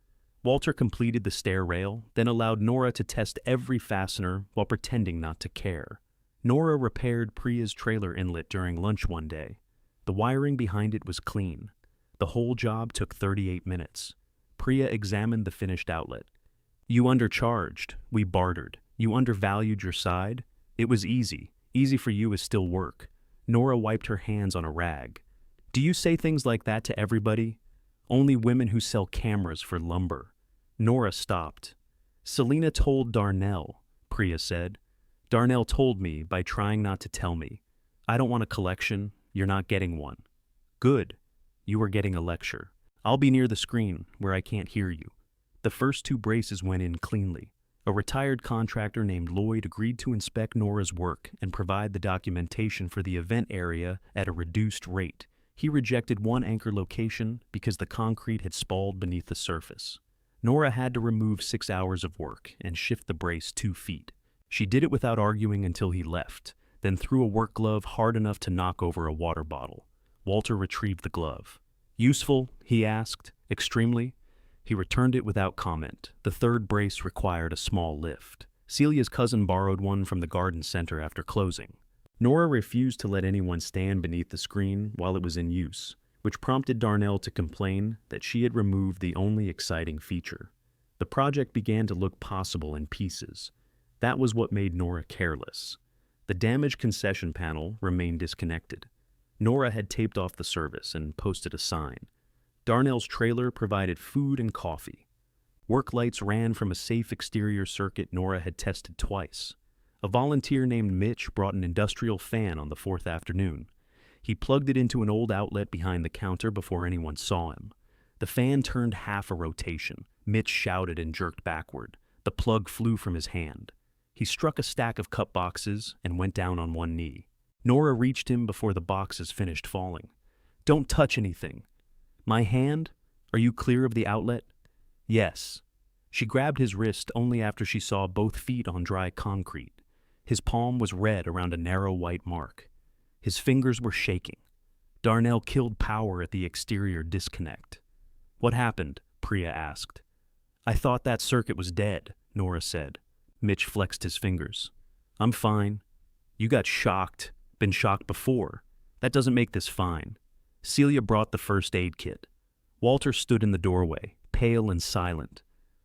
Walter completed the stair rail, then allowed Nora to test every fastener while pretending not to care. Nora repaired Priya's trailer inlet during lunch one day. The wiring behind it was clean. The whole job took 38 minutes. Priya examined the finished outlet. "You undercharged. We bartered. You undervalued your side. It was easy. Easy for you is still work." Nora wiped her hands on a rag. "Do you say things like that to everybody?" "Only women who sell cameras for lumber." Nora stopped. "Selena told Darnell," Priya said. "Darnell told me by trying not to tell me. I don't want a collection. You're not getting one." "Good. You are getting a lecture. I'll be near the screen where I can't hear you." The first 2 braces went in cleanly. A retired contractor named Lloyd agreed to inspect Nora's work and provide the documentation for the event area at a reduced rate. He rejected one anchor location because the concrete had spalled beneath the surface. Nora had to remove 6 hours of work and shift the brace 2 feet. She did it without arguing until he left, then threw a work glove hard enough to knock over a water bottle. Walter retrieved the glove. "Useful?" he asked. "Extremely." He returned it without comment. The third brace required a small lift. Celia's cousin borrowed one from the garden center after closing. Nora refused to let anyone stand beneath the screen while it was in use, which prompted Darnell to complain that she had removed the only exciting feature. The project began to look possible in pieces. That was what made Nora careless. The damaged concession panel remained disconnected. Nora had taped off the service and posted a sign. Darnell's trailer provided food and coffee. Work lights ran from a safe exterior circuit Nora had tested twice. A volunteer named Mitch brought an industrial fan on the 4th afternoon. He plugged it into an old outlet behind the counter before anyone saw him. The fan turned half a rotation. Mitch shouted and jerked backward. The plug flew from his hand. He struck a stack of cup boxes and went down on one knee. Nora reached him before the boxes finished falling. "Don't touch anything." "My hand? Are you clear of the outlet?" "Yes." She grabbed his wrist only after she saw both feet on dry concrete. His palm was red around a narrow white mark. His fingers were shaking. Darnell killed power at the exterior disconnect. "What happened?" Priya asked. "I thought that circuit was dead," Nora said. Mitch flexed his fingers. "I'm fine." "You got shocked. Been shocked before. That doesn't make this fine." Celia brought the first aid kit. Walter stood in the doorway, pale and silent.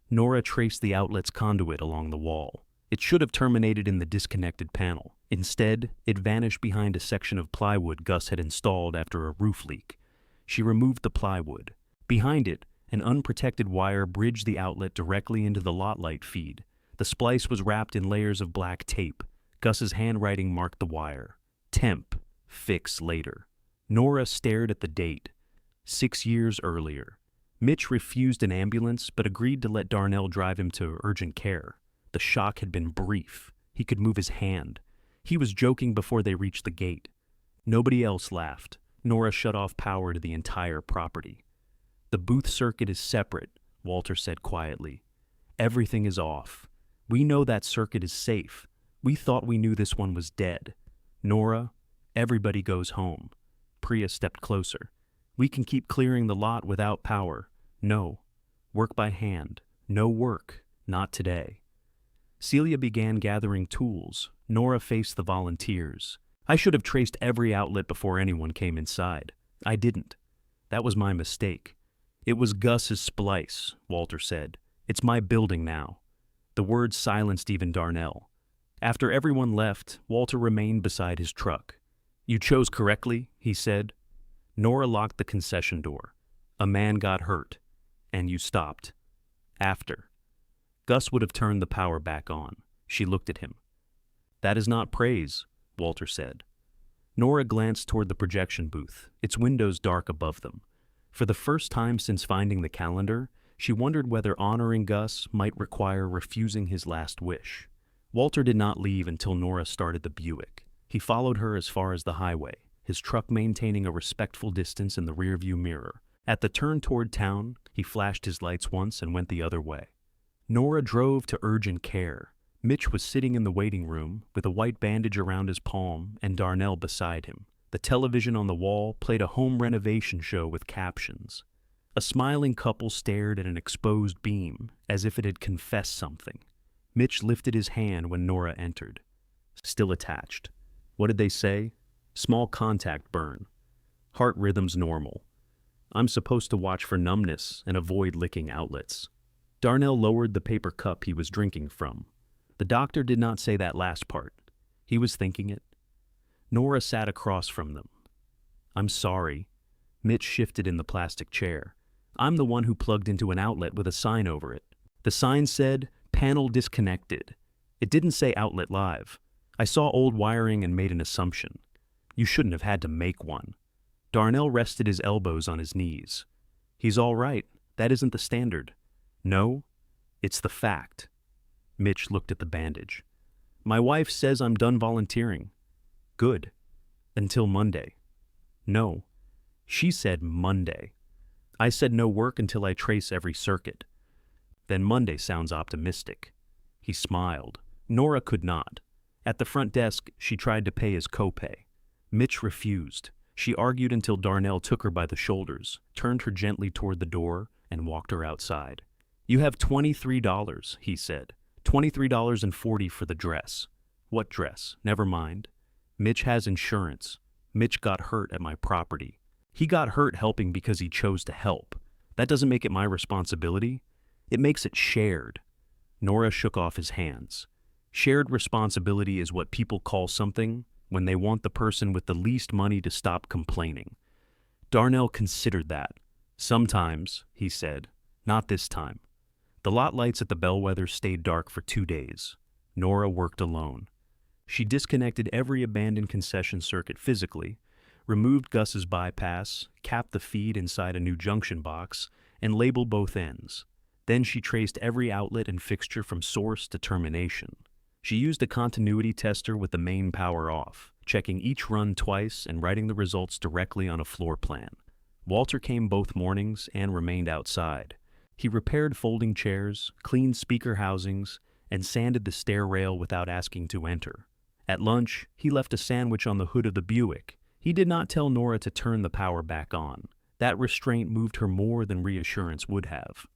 Nora traced the outlet's conduit along the wall. It should have terminated in the disconnected panel. Instead, it vanished behind a section of plywood Gus had installed after a roof leak. She removed the plywood. Behind it, an unprotected wire bridged the outlet directly into the lot light feed. The splice was wrapped in layers of black tape. Gus's handwriting marked the wire. Temp. Fix later. Nora stared at the date. 6 years earlier. Mitch refused an ambulance but agreed to let Darnell drive him to urgent care. The shock had been brief. He could move his hand. He was joking before they reached the gate. Nobody else laughed. Nora shut off power to the entire property. "The booth circuit is separate," Walter said quietly. "Everything is off. We know that circuit is safe. We thought we knew this one was dead. Nora, everybody goes home." Priya stepped closer. "We can keep clearing the lot without power. No. Work by hand. No work. Not today." Celia began gathering tools. Nora faced the volunteers. "I should have traced every outlet before anyone came inside. I didn't. That was my mistake." "It was Gus's splice," Walter said. "It's my building now." The words silenced even Darnell. After everyone left, Walter remained beside his truck. "You chose correctly," he said. Nora locked the concession door. "A man got hurt. And you stopped. After. Gus would have turned the power back on." She looked at him. "That is not praise," Walter said. Nora glanced toward the projection booth, its windows dark above them. For the first time since finding the calendar, she wondered whether honoring Gus might require refusing his last wish. Walter did not leave until Nora started the Buick. He followed her as far as the highway, his truck maintaining a respectful distance in the rearview mirror. At the turn toward town, he flashed his lights once and went the other way. Nora drove to urgent care. Mitch was sitting in the waiting room with a white bandage around his palm and Darnell beside him. The television on the wall played a home renovation show with captions. A smiling couple stared at an exposed beam, as if it had confessed something. Mitch lifted his hand when Nora entered. "Still attached." "What did they say?" "Small contact burn. Heart rhythms normal. I'm supposed to watch for numbness and avoid licking outlets." Darnell lowered the paper cup he was drinking from. The doctor did not say that last part. He was thinking it. Nora sat across from them. "I'm sorry." Mitch shifted in the plastic chair. "I'm the one who plugged into an outlet with a sign over it. The sign said, 'Panel disconnected.' It didn't say outlet live. I saw old wiring and made an assumption. You shouldn't have had to make one." Darnell rested his elbows on his knees. "He's all right. That isn't the standard." "No, it's the fact." Mitch looked at the bandage. "My wife says I'm done volunteering." "Good. Until Monday." "No." She said Monday. I said no work until I trace every circuit. Then Monday sounds optimistic. He smiled. Nora could not. At the front desk, she tried to pay his copay. Mitch refused. She argued until Darnell took her by the shoulders, turned her gently toward the door, and walked her outside. You have $23, he said. $23.40 for the dress. What dress? Never mind. Mitch has insurance. Mitch got hurt at my property. He got hurt helping because he chose to help. That doesn't make it my responsibility. It makes it shared. Nora shook off his hands. Shared responsibility is what people call something when they want the person with the least money to stop complaining. Darnell considered that. Sometimes, he said. Not this time. The lot lights at the bellwether stayed dark for 2 days. Nora worked alone. She disconnected every abandoned concession circuit physically, removed Gus's bypass, capped the feed inside a new junction box, and labeled both ends. Then she traced every outlet and fixture from source to termination. She used a continuity tester with the main power off, checking each run twice and writing the results directly on a floor plan. Walter came both mornings and remained outside. He repaired folding chairs, cleaned speaker housings, and sanded the stair rail without asking to enter. At lunch, he left a sandwich on the hood of the Buick. He did not tell Nora to turn the power back on. That restraint moved her more than reassurance would have.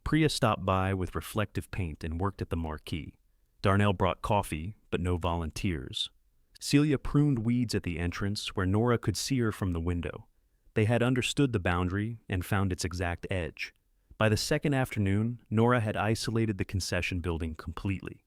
Priya stopped by with reflective paint and worked at the marquee. Darnell brought coffee, but no volunteers. Celia pruned weeds at the entrance where Nora could see her from the window. They had understood the boundary and found its exact edge. By the second afternoon, Nora had isolated the concession building completely.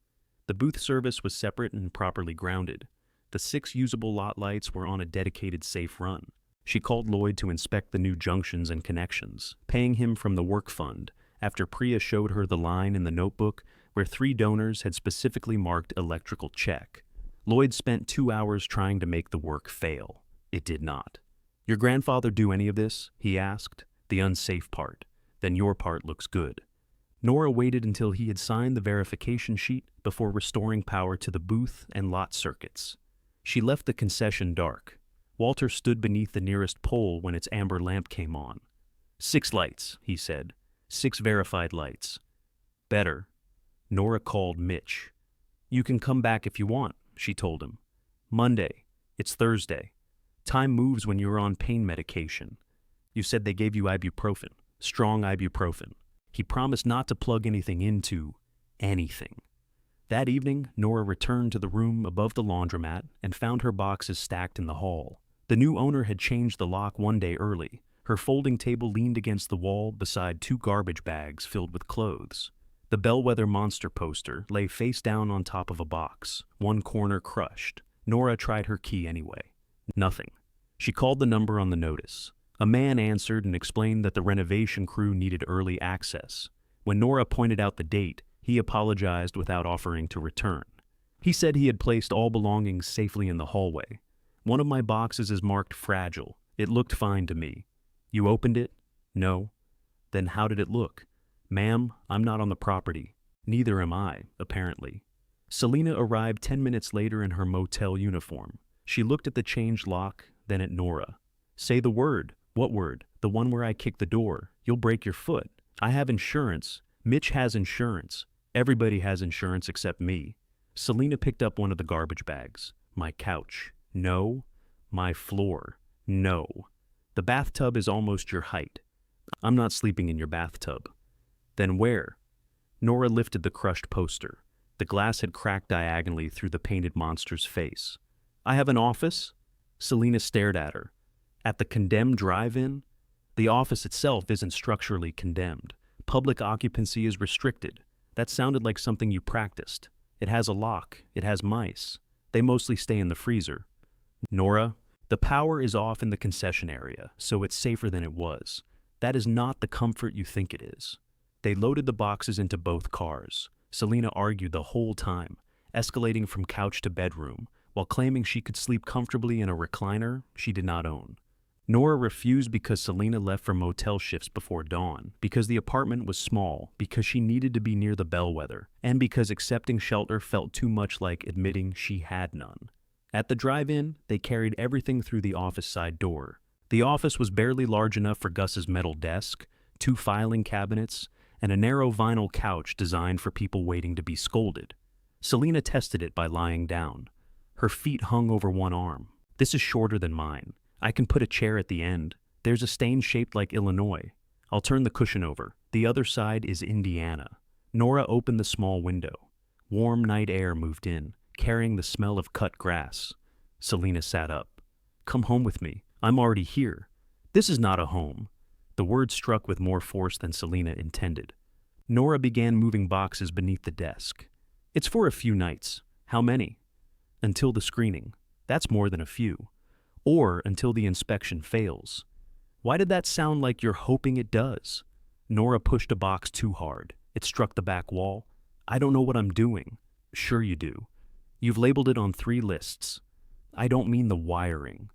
The booth service was separate and properly grounded. The 6 usable lot lights were on a dedicated safe run. She called Lloyd to inspect the new junctions and connections, paying him from the work fund, after Priya showed her the line in the notebook where 3 donors had specifically marked electrical check. Lloyd spent 2 hours trying to make the work fail. It did not. Your grandfather do any of this? He asked. The unsafe part. Then your part looks good. Nora waited until he had signed the verification sheet before restoring power to the booth and lot circuits. She left the concession dark. Walter stood beneath the nearest pole when its amber lamp came on. 6 lights, he said. 6 verified lights. Better. Nora called Mitch. You can come back if you want, she told him. Monday. It's Thursday. Time moves when you're on pain medication. You said they gave you ibuprofen. Strong ibuprofen. He promised not to plug anything into anything. That evening, Nora returned to the room above the laundromat and found her boxes stacked in the hall. The new owner had changed the lock 1 day early. Her folding table leaned against the wall beside 2 garbage bags filled with clothes. The Bellwether Monster poster lay face down on top of a box, one corner crushed. Nora tried her key anyway. Nothing. She called the number on the notice. A man answered and explained that the renovation crew needed early access. When Nora pointed out the date, he apologized without offering to return. He said he had placed all belongings safely in the hallway. One of my boxes is marked fragile. It looked fine to me. You opened it? No. Then how did it look? Ma'am, I'm not on the property. Neither am I, apparently. Selina arrived 10 minutes later in her motel uniform. She looked at the changed lock, then at Nora. Say the word. What word? The one where I kick the door. You'll break your foot. I have insurance. Mitch has insurance. Everybody has insurance except me. Selina picked up one of the garbage bags. My couch. No. My floor. No. The bathtub is almost your height. I'm not sleeping in your bathtub. Then where? Nora lifted the crushed poster. The glass had cracked diagonally through the painted monster's face. I have an office? Selina stared at her. At the condemned drive-in? The office itself isn't structurally condemned. Public occupancy is restricted. That sounded like something you practiced. It has a lock. It has mice. They mostly stay in the freezer. Nora, the power is off in the concession area, so it's safer than it was. That is not the comfort you think it is. They loaded the boxes into both cars. Selina argued the whole time, escalating from couch to bedroom, while claiming she could sleep comfortably in a recliner she did not own. Nora refused because Selina left for motel shifts before dawn, because the apartment was small, because she needed to be near the bellwether, and because accepting shelter felt too much like admitting she had none. At the drive-in, they carried everything through the office side door. The office was barely large enough for Gus's metal desk, 2 filing cabinets, and a narrow vinyl couch designed for people waiting to be scolded. Selena tested it by lying down. Her feet hung over one arm. "This is shorter than mine. I can put a chair at the end. There's a stain shaped like Illinois. I'll turn the cushion over. The other side is Indiana." Nora opened the small window. Warm night air moved in, carrying the smell of cut grass. Selena sat up. "Come home with me. I'm already here." "This is not a home." The word struck with more force than Selena intended. Nora began moving boxes beneath the desk. "It's for a few nights." "How many?" "Until the screening." "That's more than a few." "Or until the inspection fails." "Why did that sound like you're hoping it does?" Nora pushed a box too hard. It struck the back wall. "I don't know what I'm doing." "Sure you do. You've labeled it on 3 lists." "I don't mean the wiring."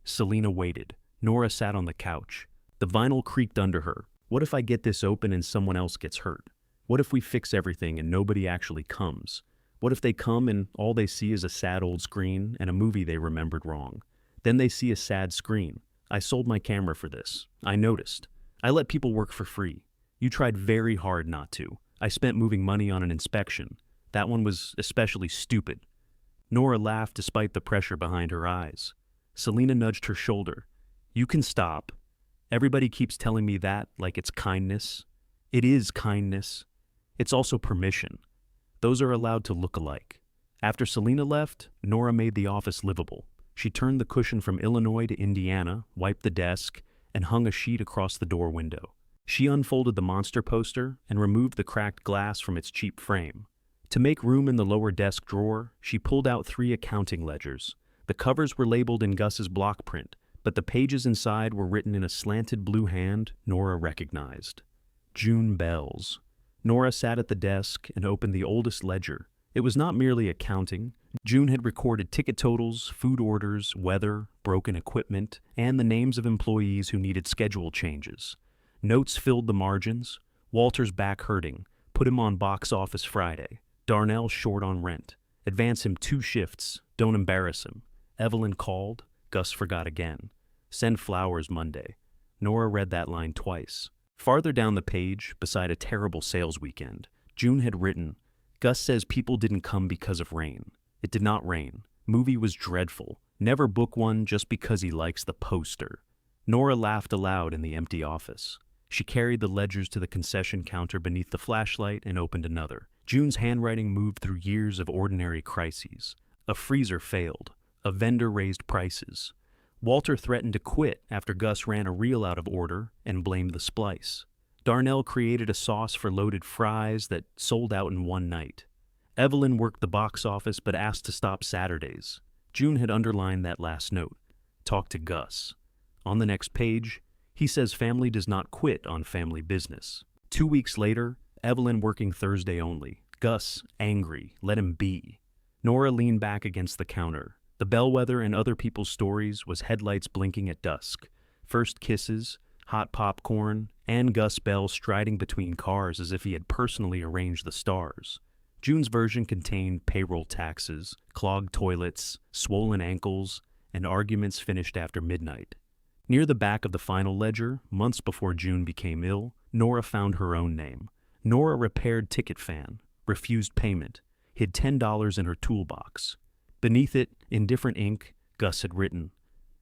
Selena waited. Nora sat on the couch. The vinyl creaked under her. "What if I get this open and someone else gets hurt? What if we fix everything and nobody actually comes? What if they come and all they see is a sad old screen and a movie they remembered wrong? Then they see a sad screen. I sold my camera for this. I noticed. I let people work for free. You tried very hard not to. I spent moving money on an inspection. That one was especially stupid." Nora laughed despite the pressure behind her eyes. Selena nudged her shoulder. "You can stop. Everybody keeps telling me that like it's kindness. It is kindness. It's also permission. Those are allowed to look alike." After Selena left, Nora made the office livable. She turned the cushion from Illinois to Indiana, wiped the desk, and hung a sheet across the door window. She unfolded the monster poster and removed the cracked glass from its cheap frame. To make room in the lower desk drawer, she pulled out 3 accounting ledgers. The covers were labeled in Gus's block print, but the pages inside were written in a slanted blue hand Nora recognized. June Bells. Nora sat at the desk and opened the oldest ledger. It was not merely accounting. June had recorded ticket totals, food orders, weather, broken equipment, and the names of employees who needed schedule changes. Notes filled the margins. Walter's back hurting. Put him on box office Friday. Darnell short on rent. Advance him 2 shifts. Don't embarrass him. Evelyn called. Gus forgot again. Send flowers Monday. Nora read that line twice. Farther down the page, beside a terrible sales weekend, June had written, "Gus says people didn't come because of rain. It did not rain. Movie was dreadful. Never book one just because he likes the poster." Nora laughed aloud in the empty office. She carried the ledgers to the concession counter beneath the flashlight and opened another. June's handwriting moved through years of ordinary crises. A freezer failed. A vendor raised prices. Walter threatened to quit after Gus ran a reel out of order and blamed the splice. Darnell created a sauce for loaded fries that sold out in one night. Evelyn worked the box office but asked to stop Saturdays. June had underlined that last note. Talk to Gus. On the next page, he says family does not quit on family business. 2 weeks later, Evelyn working Thursday only. Gus, angry, let him be. Nora leaned back against the counter. The bellwether and other people's stories was headlights blinking at dusk. First kisses, hot popcorn, and Gus Bell striding between cars as if he had personally arranged the stars. June's version contained payroll taxes, clogged toilets, swollen ankles, and arguments finished after midnight. Near the back of the final ledger, months before June became ill, Nora found her own name. Nora repaired ticket fan, refused payment, hid $10 in her toolbox. Beneath it, in different ink, Gus had written,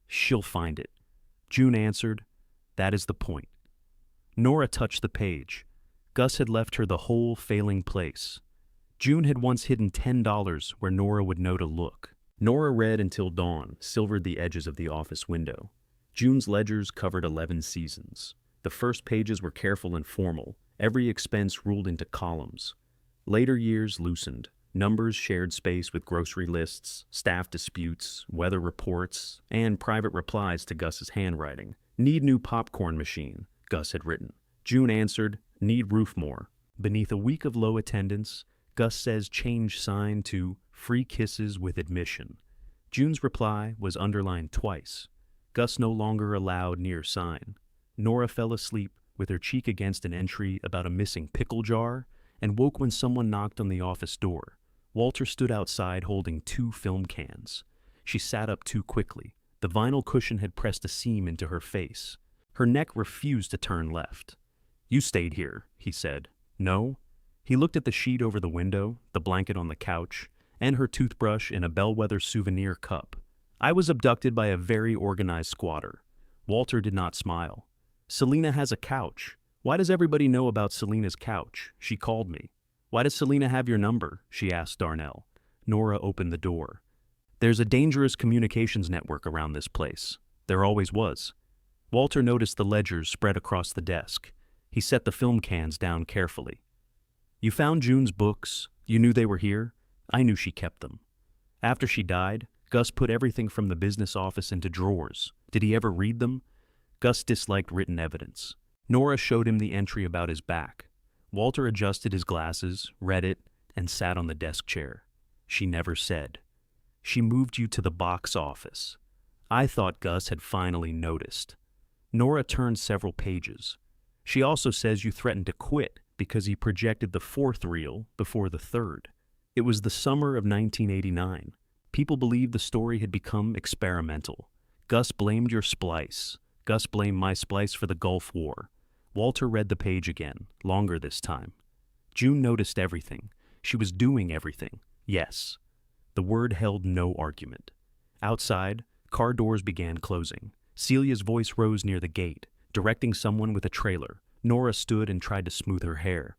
"She'll find it." June answered, "That is the point." Nora touched the page. Gus had left her the whole failing place. June had once hidden $10 where Nora would know to look. Nora read until dawn silvered the edges of the office window. June's ledgers covered 11 seasons. The first pages were careful and formal, every expense ruled into columns. Later years loosened. Numbers shared space with grocery lists, staff disputes, weather reports, and private replies to Gus's handwriting. "Need new popcorn machine," Gus had written. June answered, "Need roof more." Beneath a week of low attendance, Gus says change sign to "free kisses with admission." June's reply was underlined twice. Gus no longer allowed near sign. Nora fell asleep with her cheek against an entry about a missing pickle jar and woke when someone knocked on the office door. Walter stood outside holding 2 film cans. She sat up too quickly. The vinyl cushion had pressed a seam into her face. Her neck refused to turn left. "You stayed here," he said. "No?" He looked at the sheet over the window, the blanket on the couch, and her toothbrush in a bellwether souvenir cup. "I was abducted by a very organized squatter." Walter did not smile. "Selina has a couch. Why does everybody know about Selina's couch? She called me." "Why does Selina have your number?" she asked Darnell. Nora opened the door. "There's a dangerous communications network around this place. There always was." Walter noticed the ledgers spread across the desk. He set the film cans down carefully. "You found June's books? You knew they were here?" "I knew she kept them." "After she died, Gus put everything from the business office into drawers. Did he ever read them?" Gus disliked written evidence. Nora showed him the entry about his back. Walter adjusted his glasses, read it, and sat on the desk chair. "She never said." "She moved you to the box office." "I thought Gus had finally noticed." Nora turned several pages. "She also says you threatened to quit because he projected the fourth reel before the third. It was the summer of 1989. People believed the story had become experimental. Gus blamed your splice. Gus blamed my splice for the Gulf War." Walter read the page again, longer this time. "June noticed everything. She was doing everything. Yes." The word held no argument. Outside, car doors began closing. Celia's voice rose near the gate, directing someone with a trailer. Nora stood and tried to smooth her hair.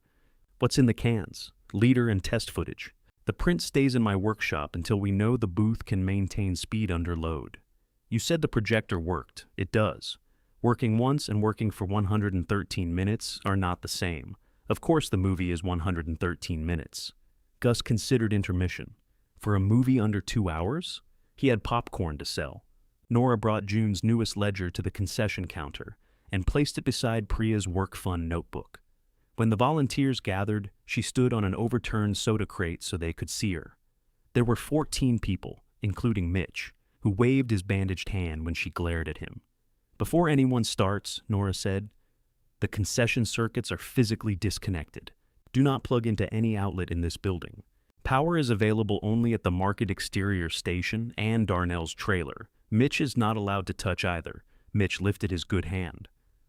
"What's in the cans?" "Leader and test footage. The print stays in my workshop until we know the booth can maintain speed under load." "You said the projector worked. It does. Working once and working for 113 minutes are not the same. Of course the movie is 113 minutes. Gus considered intermission. For a movie under 2 hours? He had popcorn to sell. Nora brought June's newest ledger to the concession counter and placed it beside Priya's work fund notebook. When the volunteers gathered, she stood on an overturned soda crate so they could see her. There were 14 people, including Mitch, who waved his bandaged hand when she glared at him. "Before anyone starts," Nora said, "the concession circuits are physically disconnected. Do not plug into any outlet in this building. Power is available only at the market exterior station and Darnell's trailer. Mitch is not allowed to touch either." Mitch lifted his good hand.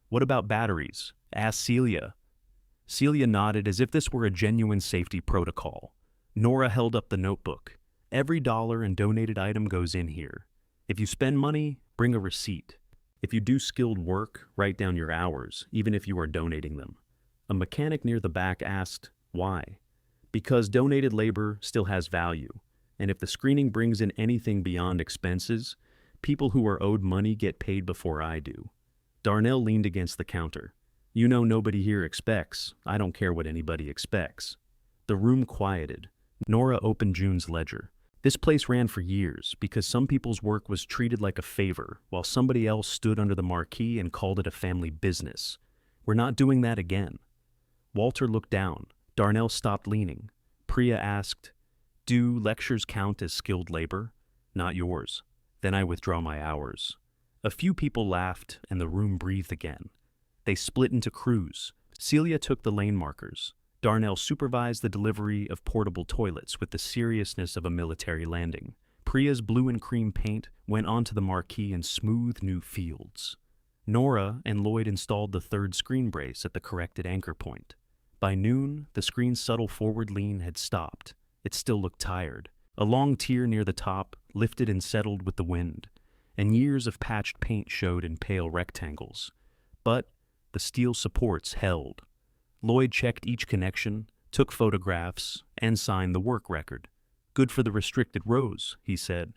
"What about batteries? Ask Celia." Celia nodded as if this were a genuine safety protocol. Nora held up the notebook. "Every dollar and donated item goes in here. If you spend money, bring a receipt. If you do skilled work, write down your hours, even if you are donating them." A mechanic near the back asked, "Why?" "Because donated labor still has value, and if the screening brings in anything beyond expenses, people who are owed money get paid before I do." Darnell leaned against the counter. "You know nobody here expects. I don't care what anybody expects." The room quieted. Nora opened June's ledger. "This place ran for years because some people's work was treated like a favor, while somebody else stood under the marquee and called it a family business. We're not doing that again." Walter looked down. Darnell stopped leaning. Priya asked, "Do lectures count as skilled labor?" "Not yours." "Then I withdraw my hours." A few people laughed, and the room breathed again. They split into crews. Celia took the lane markers. Darnell supervised the delivery of portable toilets with the seriousness of a military landing. Priya's blue and cream paint went onto the marquee in smooth new fields. Nora and Lloyd installed the third screen brace at the corrected anchor point. By noon, the screen's subtle forward lean had stopped. It still looked tired. A long tear near the top lifted and settled with the wind, and years of patched paint showed in pale rectangles. But the steel supports held. Lloyd checked each connection, took photographs, and signed the work record. "Good for the restricted rows," he said.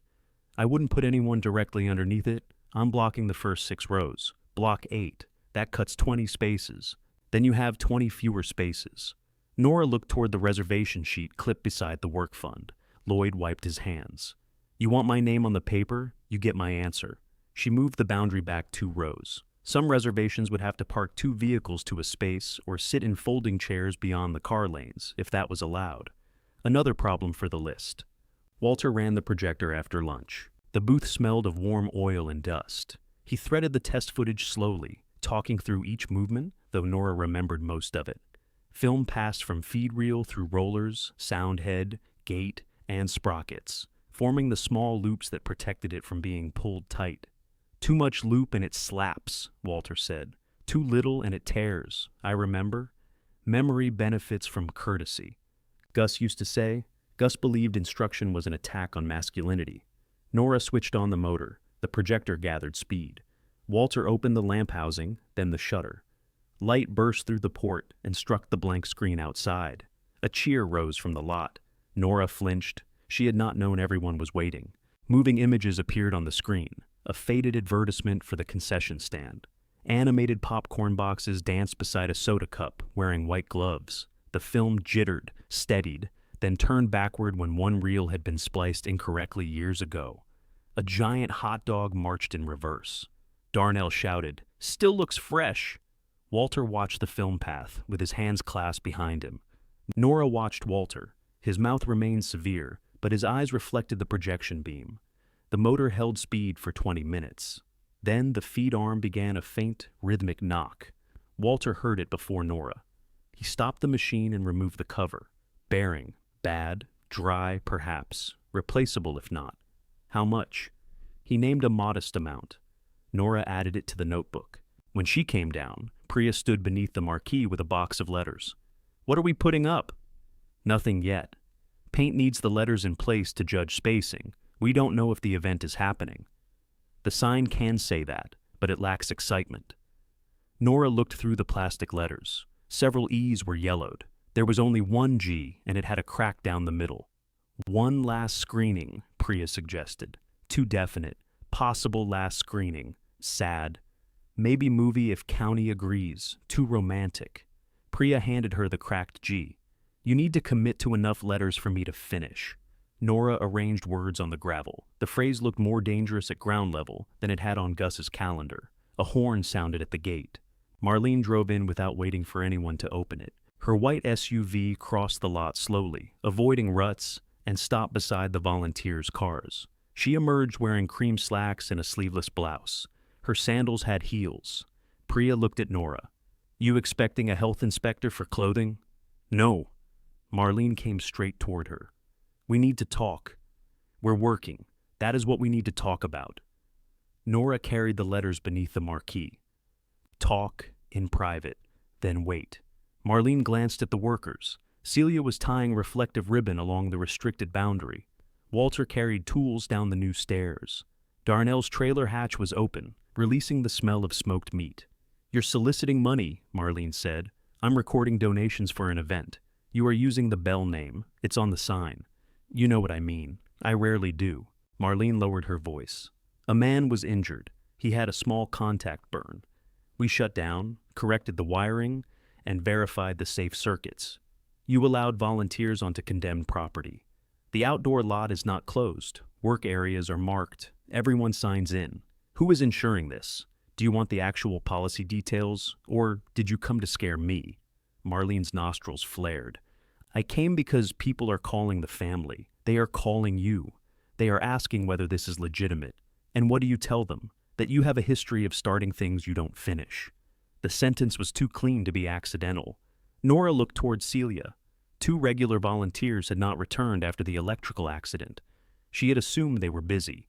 "I wouldn't put anyone directly underneath it. I'm blocking the first 6 rows. Block 8. That cuts 20 spaces. Then you have 20 fewer spaces." Nora looked toward the reservation sheet clipped beside the work fund. Lloyd wiped his hands. "You want my name on the paper? You get my answer." She moved the boundary back 2 rows. Some reservations would have to park 2 vehicles to a space or sit in folding chairs beyond the car lanes, if that was allowed. Another problem for the list. Walter ran the projector after lunch. The booth smelled of warm oil and dust. He threaded the test footage slowly, talking through each movement, though Nora remembered most of it. Film passed from feed reel through rollers, sound head, gate, and sprockets. forming the small loops that protected it from being pulled tight. "Too much loop and it slaps," Walter said. "Too little and it tears. I remember. Memory benefits from courtesy," Gus used to say. Gus believed instruction was an attack on masculinity. Nora switched on the motor. The projector gathered speed. Walter opened the lamp housing, then the shutter. Light burst through the port and struck the blank screen outside. A cheer rose from the lot. Nora flinched. She had not known everyone was waiting. Moving images appeared on the screen. A faded advertisement for the concession stand. Animated popcorn boxes danced beside a soda cup, wearing white gloves. The film jittered, steadied, then turned backward when one reel had been spliced incorrectly years ago. A giant hot dog marched in reverse. Darnell shouted, "Still looks fresh!" Walter watched the film path, with his hands clasped behind him. Nora watched Walter. His mouth remained severe, but his eyes reflected the projection beam. The motor held speed for 20 minutes. Then the feed arm began a faint, rhythmic knock. Walter heard it before Nora. He stopped the machine and removed the cover. Bearing. Bad, dry, perhaps. Replaceable if not. How much? He named a modest amount. Nora added it to the notebook. When she came down, Priya stood beneath the marquee with a box of letters. "What are we putting up?" "Nothing yet. Paint needs the letters in place to judge spacing. We don't know if the event is happening." The sign can say that, but it lacks excitement. Nora looked through the plastic letters. Several E's were yellowed. There was only one G, and it had a crack down the middle. "One last screening," Priya suggested. Too definite. Possible last screening. Sad. Maybe movie if county agrees. Too romantic. Priya handed her the cracked G. "You need to commit to enough letters for me to finish." Nora arranged words on the gravel. The phrase looked more dangerous at ground level than it had on Gus's calendar. A horn sounded at the gate. Marlene drove in without waiting for anyone to open it. Her white SUV crossed the lot slowly, avoiding ruts, and stopped beside the volunteers' cars. She emerged wearing cream slacks and a sleeveless blouse. Her sandals had heels. Priya looked at Nora. "You expecting a health inspector for clothing?" "No." Marlene came straight toward her. "We need to talk. We're working. That is what we need to talk about." Nora carried the letters beneath the marquee. "Talk in private, then wait." Marlene glanced at the workers. Celia was tying reflective ribbon along the restricted boundary. Walter carried tools down the new stairs. Darnell's trailer hatch was open, releasing the smell of smoked meat. "You're soliciting money," Marlene said. "I'm recording donations for an event. You are using the Bell name. It's on the sign." "You know what I mean. I rarely do." Marlene lowered her voice. "A man was injured. He had a small contact burn. We shut down, corrected the wiring, and verified the safe circuits. You allowed volunteers onto condemned property. The outdoor lot is not closed. Work areas are marked. Everyone signs in. Who is insuring this? Do you want the actual policy details, or did you come to scare me?" Marlene's nostrils flared. "I came because people are calling the family. They are calling you. They are asking whether this is legitimate. And what do you tell them? That you have a history of starting things you don't finish." The sentence was too clean to be accidental. Nora looked toward Celia. 2 regular volunteers had not returned after the electrical accident. She had assumed they were busy.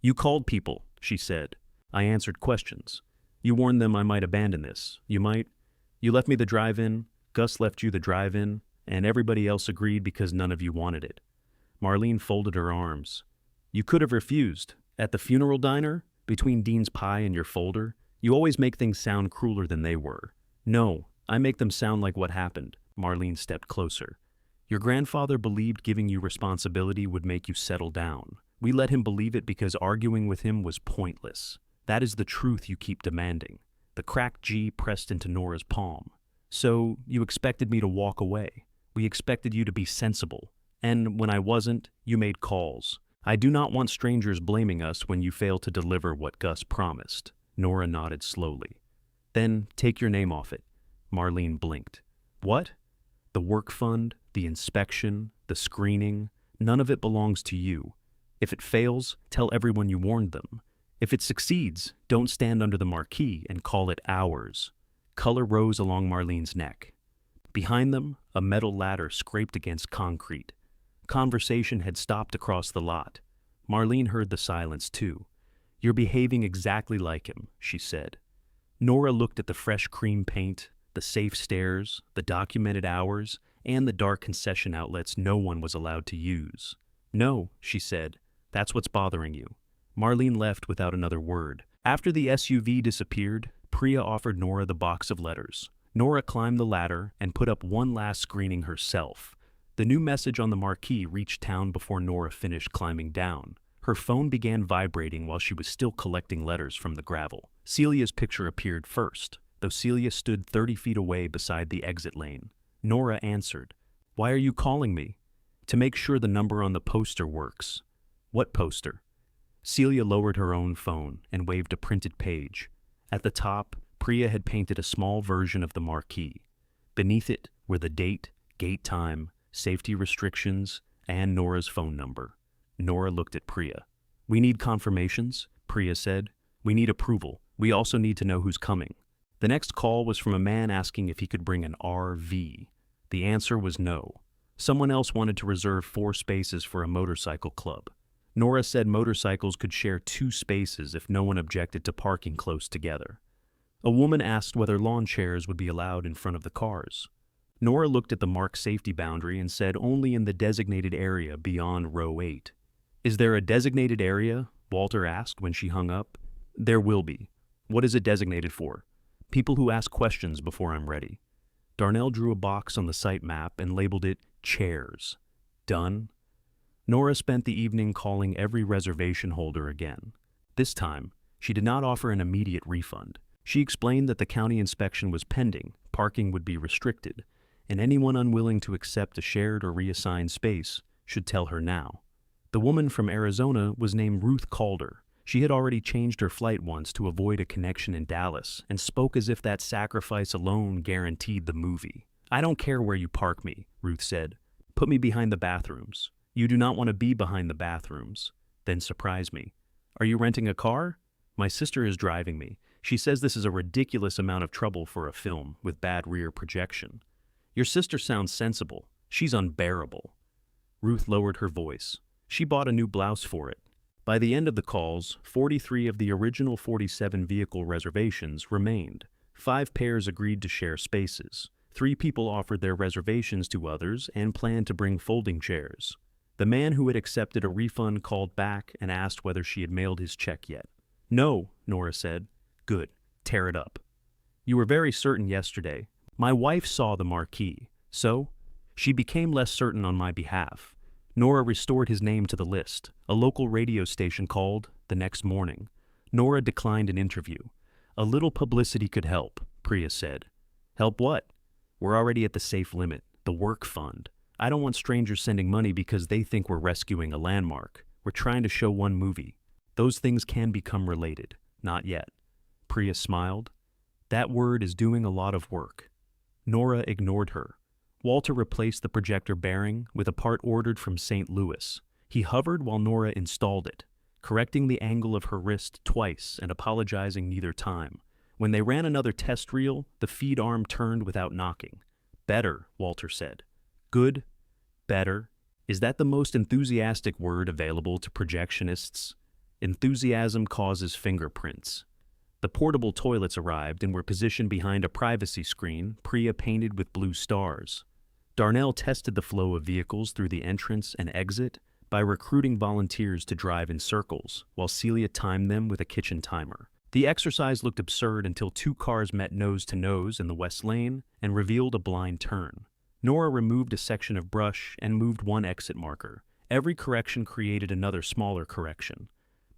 "You called people," she said. "I answered questions. You warned them I might abandon this. You left me the drive-in, Gus left you the drive-in, and everybody else agreed because none of you wanted it." Marlene folded her arms. "You could have refused. At the funeral diner, between Dean's pie and your folder, you always make things sound crueler than they were." "No, I make them sound like what happened." Marlene stepped closer. "Your grandfather believed giving you responsibility would make you settle down. We let him believe it because arguing with him was pointless. That is the truth you keep demanding." The cracked G pressed into Nora's palm. "So you expected me to walk away. We expected you to be sensible. And when I wasn't, you made calls. I do not want strangers blaming us when you fail to deliver what Gus promised." Nora nodded slowly. "Then take your name off it." Marlene blinked. "What?" "The work fund, the inspection, the screening, none of it belongs to you. If it fails, tell everyone you warned them. If it succeeds, don't stand under the marquee and call it ours." Color rose along Marlene's neck. Behind them, a metal ladder scraped against concrete. conversation had stopped across the lot. Marlene heard the silence too. "You're behaving exactly like him," she said. Nora looked at the fresh cream paint, the safe stairs, the documented hours, and the dark concession outlets no one was allowed to use. "No," she said, "that's what's bothering you." Marlene left without another word. After the SUV disappeared, Priya offered Nora the box of letters. Nora climbed the ladder and put up one last screening herself. The new message on the marquee reached town before Nora finished climbing down. Her phone began vibrating while she was still collecting letters from the gravel. Celia's picture appeared first, though Celia stood 30 feet away beside the exit lane. Nora answered. "Why are you calling me?" "To make sure the number on the poster works." "What poster?" Celia lowered her own phone and waved a printed page. At the top, Priya had painted a small version of the marquee. Beneath it were the date, gate time, safety restrictions, and Nora's phone number. Nora looked at Priya. "We need confirmations," Priya said. "We need approval. We also need to know who's coming." The next call was from a man asking if he could bring an RV. The answer was no. Someone else wanted to reserve 4 spaces for a motorcycle club. Nora said motorcycles could share 2 spaces if no one objected to parking close together. A woman asked whether lawn chairs would be allowed in front of the cars. Nora looked at the marked safety boundary and said only in the designated area beyond row 8. "Is there a designated area?" Walter asked when she hung up. "There will be." "What is it designated for?" "People who ask questions before I'm ready." Darnell drew a box on the site map and labeled it chairs. Done. Nora spent the evening calling every reservation holder again. This time, she did not offer an immediate refund. She explained that the county inspection was pending, parking would be restricted, and anyone unwilling to accept a shared or reassigned space should tell her now. The woman from Arizona was named Ruth Calder. She had already changed her flight once to avoid a connection in Dallas and spoke as if that sacrifice alone guaranteed the movie. "I don't care where you park me," Ruth said. "Put me behind the bathrooms." "You do not want to be behind the bathrooms." "Then surprise me." "Are you renting a car?" "My sister is driving me. She says this is a ridiculous amount of trouble for a film with bad rear projection." "Your sister sounds sensible. She's unbearable." Ruth lowered her voice. "She bought a new blouse for it." By the end of the calls, 43 of the original 47 vehicle reservations remained. 5 pairs agreed to share spaces. 3 people offered their reservations to others and planned to bring folding chairs. The man who had accepted a refund called back and asked whether she had mailed his check yet. "No," Nora said. "Good. Tear it up." "You were very certain yesterday. My wife saw the marquee. So?" "She became less certain on my behalf." Nora restored his name to the list. A local radio station called the next morning. Nora declined an interview. "A little publicity could help," Priya said. "Help what?" "We're already at the safe limit, the work fund. I don't want strangers sending money because they think we're rescuing a landmark. We're trying to show one movie. Those things can become related. Not yet." Priya smiled. "That word is doing a lot of work." Nora ignored her. Walter replaced the projector bearing with a part ordered from St. Louis. He hovered while Nora installed it, correcting the angle of her wrist twice and apologizing neither time. When they ran another test reel, the feed arm turned without knocking. "Better," Walter said. "Good. Better. Is that the most enthusiastic word available to projectionists? Enthusiasm causes fingerprints." The portable toilets arrived and were positioned behind a privacy screen, Priya painted with blue stars. Darnell tested the flow of vehicles through the entrance and exit by recruiting volunteers to drive in circles, while Celia timed them with a kitchen timer. The exercise looked absurd until 2 cars met nose to nose in the west lane and revealed a blind turn. Nora removed a section of brush and moved one exit marker. Every correction created another smaller correction.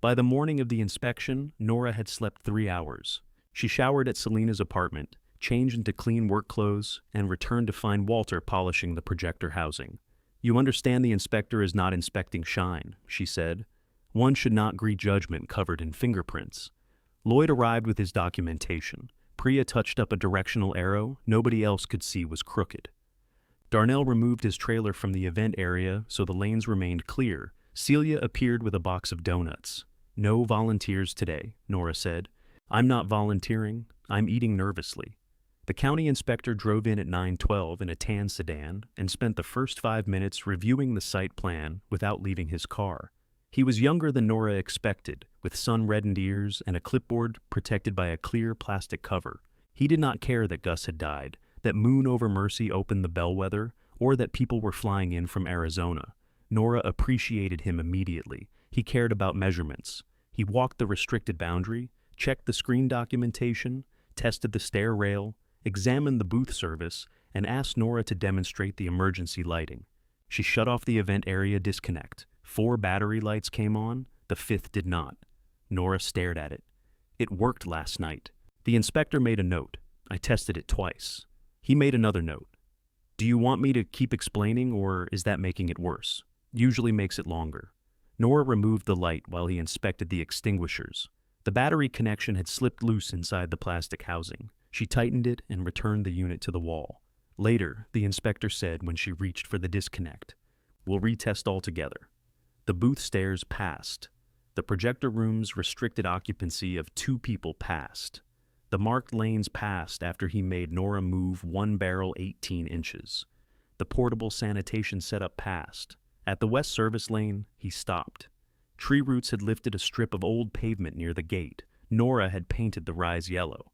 By the morning of the inspection, Nora had slept 3 hours. She showered at Selena's apartment, changed into clean work clothes, and returned to find Walter polishing the projector housing. "You understand the inspector is not inspecting shine," she said. "One should not greet judgment covered in fingerprints." Lloyd arrived with his documentation. Priya touched up a directional arrow nobody else could see was crooked. Darnell removed his trailer from the event area so the lanes remained clear. Celia appeared with a box of donuts. "No volunteers today," Nora said. "I'm not volunteering. I'm eating nervously." The county inspector drove in at 9:12 in a tan sedan and spent the first 5 minutes reviewing the site plan without leaving his car. He was younger than Nora expected, with sun-reddened ears and a clipboard protected by a clear plastic cover. He did not care that Gus had died, that Moon over Mercy opened the bellwether, or that people were flying in from Arizona. Nora appreciated him immediately. He cared about measurements. He walked the restricted boundary, checked the screen documentation, tested the stair rail, examined the booth service, and asked Nora to demonstrate the emergency lighting. She shut off the event area disconnect. 4 battery lights came on, the 5th did not. Nora stared at it. It worked last night. The inspector made a note. I tested it twice. He made another note. Do you want me to keep explaining, or is that making it worse? Usually makes it longer. Nora removed the light while he inspected the extinguishers. The battery connection had slipped loose inside the plastic housing. She tightened it and returned the unit to the wall. Later, the inspector said when she reached for the disconnect, "We'll retest all together." The booth stairs passed. The projector room's restricted occupancy of 2 people passed. The marked lanes passed after he made Nora move 1 barrel 18 inches. The portable sanitation setup passed. At the west service lane, he stopped. Tree roots had lifted a strip of old pavement near the gate. Nora had painted the rise yellow.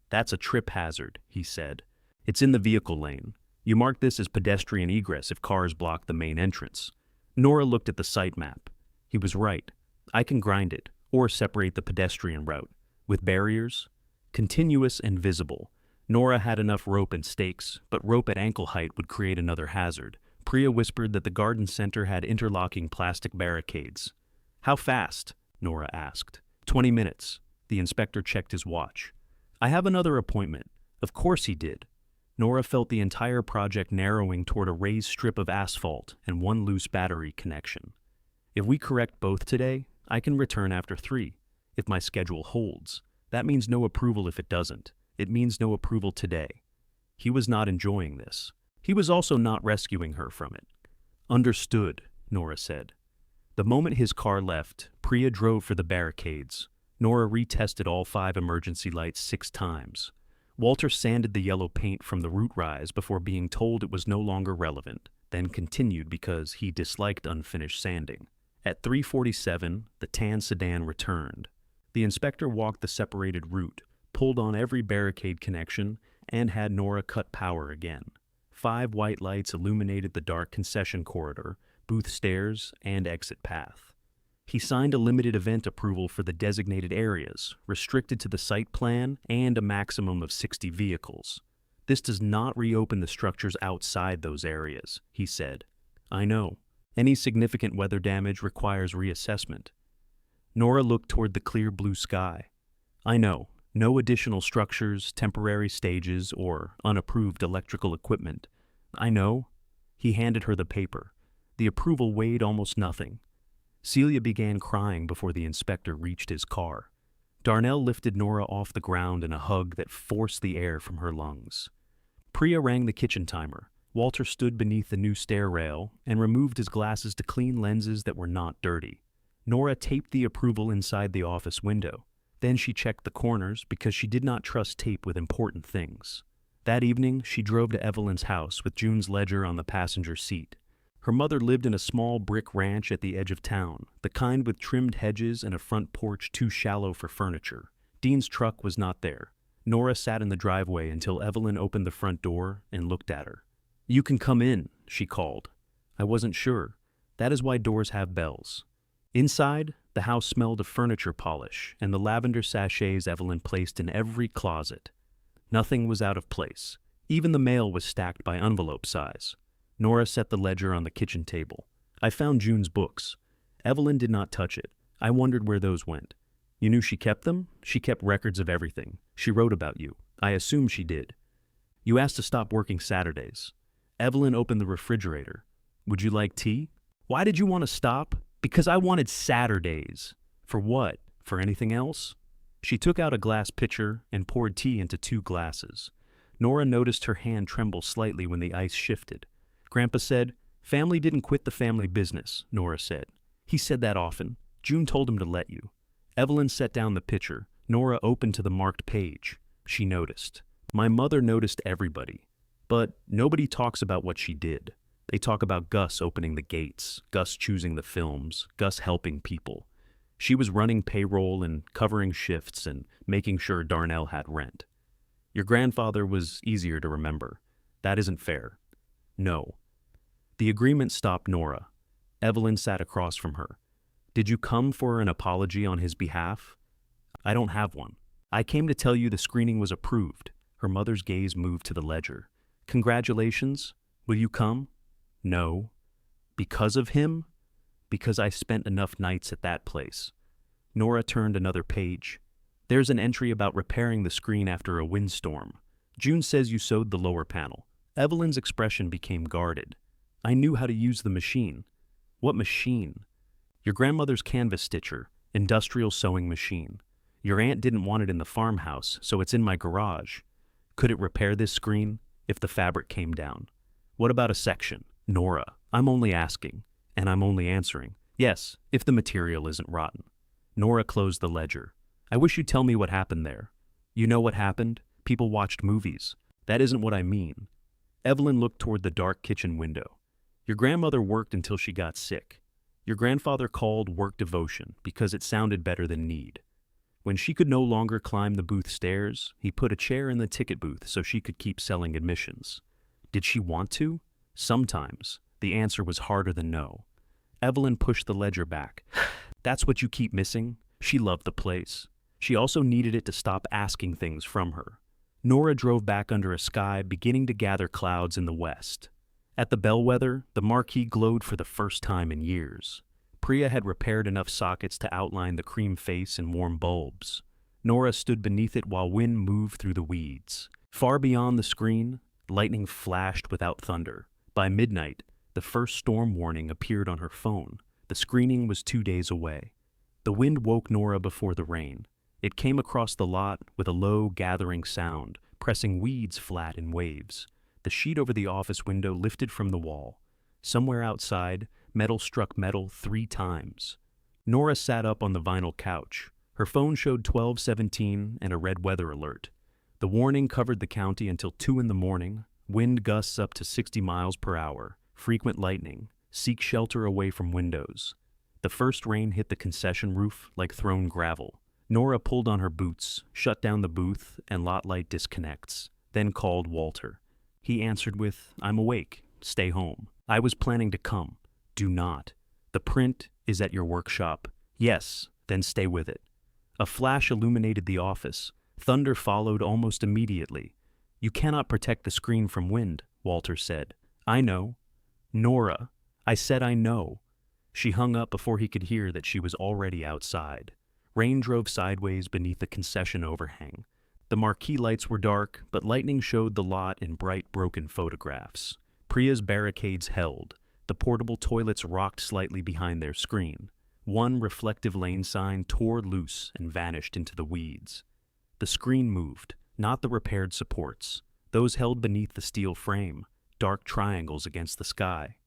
"That's a trip hazard," he said. "It's in the vehicle lane. You mark this as pedestrian egress if cars block the main entrance." Nora looked at the site map. He was right. I can grind it, or separate the pedestrian route. With barriers, continuous and visible. Nora had enough rope and stakes, but rope at ankle height would create another hazard. Priya whispered that the garden center had interlocking plastic barricades. "How fast?" Nora asked. 20 minutes. The inspector checked his watch. "I have another appointment." Of course he did. Nora felt the entire project narrowing toward a raised strip of asphalt and 1 loose battery connection. "If we correct both today, I can return after 3. If my schedule holds. That means no approval if it doesn't. It means no approval today." He was not enjoying this. He was also not rescuing her from it. "Understood," Nora said. The moment his car left, Priya drove for the barricades. Nora retested all 5 emergency lights 6 times. Walter sanded the yellow paint from the root rise before being told it was no longer relevant, then continued because he disliked unfinished sanding. At 3:47, the tan sedan returned. The inspector walked the separated route, pulled on every barricade connection, and had Nora cut power again. 5 white lights illuminated the dark concession corridor, booth stairs, and exit path. He signed a limited event approval for the designated areas, restricted to the site plan and a maximum of 60 vehicles. "This does not reopen the structures outside those areas," he said. "I know. Any significant weather damage requires reassessment." Nora looked toward the clear blue sky. "I know. No additional structures, temporary stages, or unapproved electrical equipment. I know." He handed her the paper. The approval weighed almost nothing. Celia began crying before the inspector reached his car. Darnell lifted Nora off the ground in a hug that forced the air from her lungs. Priya rang the kitchen timer. Walter stood beneath the new stair rail and removed his glasses to clean lenses that were not dirty. Nora taped the approval inside the office window. Then she checked the corners because she did not trust tape with important things. That evening, she drove to Evelyn's house with June's ledger on the passenger seat. Her mother lived in a small brick ranch at the edge of town, the kind with trimmed hedges and a front porch too shallow for furniture. Dean's truck was not there. Nora sat in the driveway until Evelyn opened the front door and looked at her. "You can come in," she called. I wasn't sure. That is why doors have bells. Inside, the house smelled of furniture polish and the lavender sachets Evelyn placed in every closet. Nothing was out of place. Even the mail was stacked by envelope size. Nora set the ledger on the kitchen table. "I found June's books. Evelyn did not touch it. I wondered where those went." "You knew she kept them?" "She kept records of everything. She wrote about you. I assume she did." "You asked to stop working Saturdays." Evelyn opened the refrigerator. "Would you like tea?" "Why did you want to stop?" "Because I wanted Saturdays." "For what? For anything else?" She took out a glass pitcher and poured tea into 2 glasses. Nora noticed her hand tremble slightly when the ice shifted. Grandpa said, "Family didn't quit the family business," Nora said. "He said that often. June told him to let you." Evelyn set down the pitcher. Nora opened to the marked page. She noticed. My mother noticed everybody, but nobody talks about what she did. They talk about Gus opening the gates, Gus choosing the films, Gus helping people. She was running payroll and covering shifts and making sure Darnell had rent. Your grandfather was easier to remember. That isn't fair. No. The agreement stopped Nora. Evelyn sat across from her. Did you come for an apology on his behalf? I don't have one. I came to tell you the screening was approved. Her mother's gaze moved to the ledger. Congratulations. Will you come? No. Because of him? Because I spent enough nights at that place. Nora turned another page. There's an entry about repairing the screen after a windstorm. June says you sewed the lower panel. Evelyn's expression became guarded. I knew how to use the machine. What machine? Your grandmother's canvas stitcher, industrial sewing machine. Your aunt didn't want it in the farmhouse, so it's in my garage. Could it repair this screen if the fabric came down? What about a section? Nora, I'm only asking, and I'm only answering. Yes, if the material isn't rotten. Nora closed the ledger. I wish you'd tell me what happened there. You know what happened? People watched movies. That isn't what I mean. Evelyn looked toward the dark kitchen window. Your grandmother worked until she got sick. Your grandfather called work devotion because it sounded better than need. When she could no longer climb the booth stairs, he put a chair in the ticket booth so she could keep selling admissions. Did she want to? Sometimes. The answer was harder than no. Evelyn pushed the ledger back. That's what you keep missing? She loved the place. She also needed it to stop asking things from her. Nora drove back under a sky beginning to gather clouds in the west. At the bellwether, the marquee glowed for the first time in years. Priya had repaired enough sockets to outline the cream face and warm bulbs. Nora stood beneath it while wind moved through the weeds. Far beyond the screen, lightning flashed without thunder. By midnight, the first storm warning appeared on her phone. The screening was 2 days away. The wind woke Nora before the rain. It came across the lot with a low, gathering sound, pressing weeds flat in waves. The sheet over the office window lifted from the wall. Somewhere outside, metal struck metal 3 times. Nora sat up on the vinyl couch. Her phone showed 12:17 and a red weather alert. The warning covered the county until 2 in the morning. Wind gusts up to 60 miles per hour. Frequent lightning. Seek shelter away from windows. The first rain hit the concession roof like thrown gravel. Nora pulled on her boots, shut down the booth, and lot light disconnects, then called Walter. He answered with, I'm awake. Stay home. I was planning to come. Do not. The print is at your workshop. Yes, then stay with it. A flash illuminated the office. Thunder followed almost immediately. You cannot protect the screen from wind, Walter said. I know. Nora, I said I know. She hung up before he could hear that she was already outside. Rain drove sideways beneath the concession overhang. The marquee lights were dark, but lightning showed the lot in bright, broken photographs. Priya's barricades held. The portable toilets rocked slightly behind their screen. One reflective lane sign tore loose and vanished into the weeds. The screen moved, not the repaired supports. Those held beneath the steel frame, dark triangles against the sky.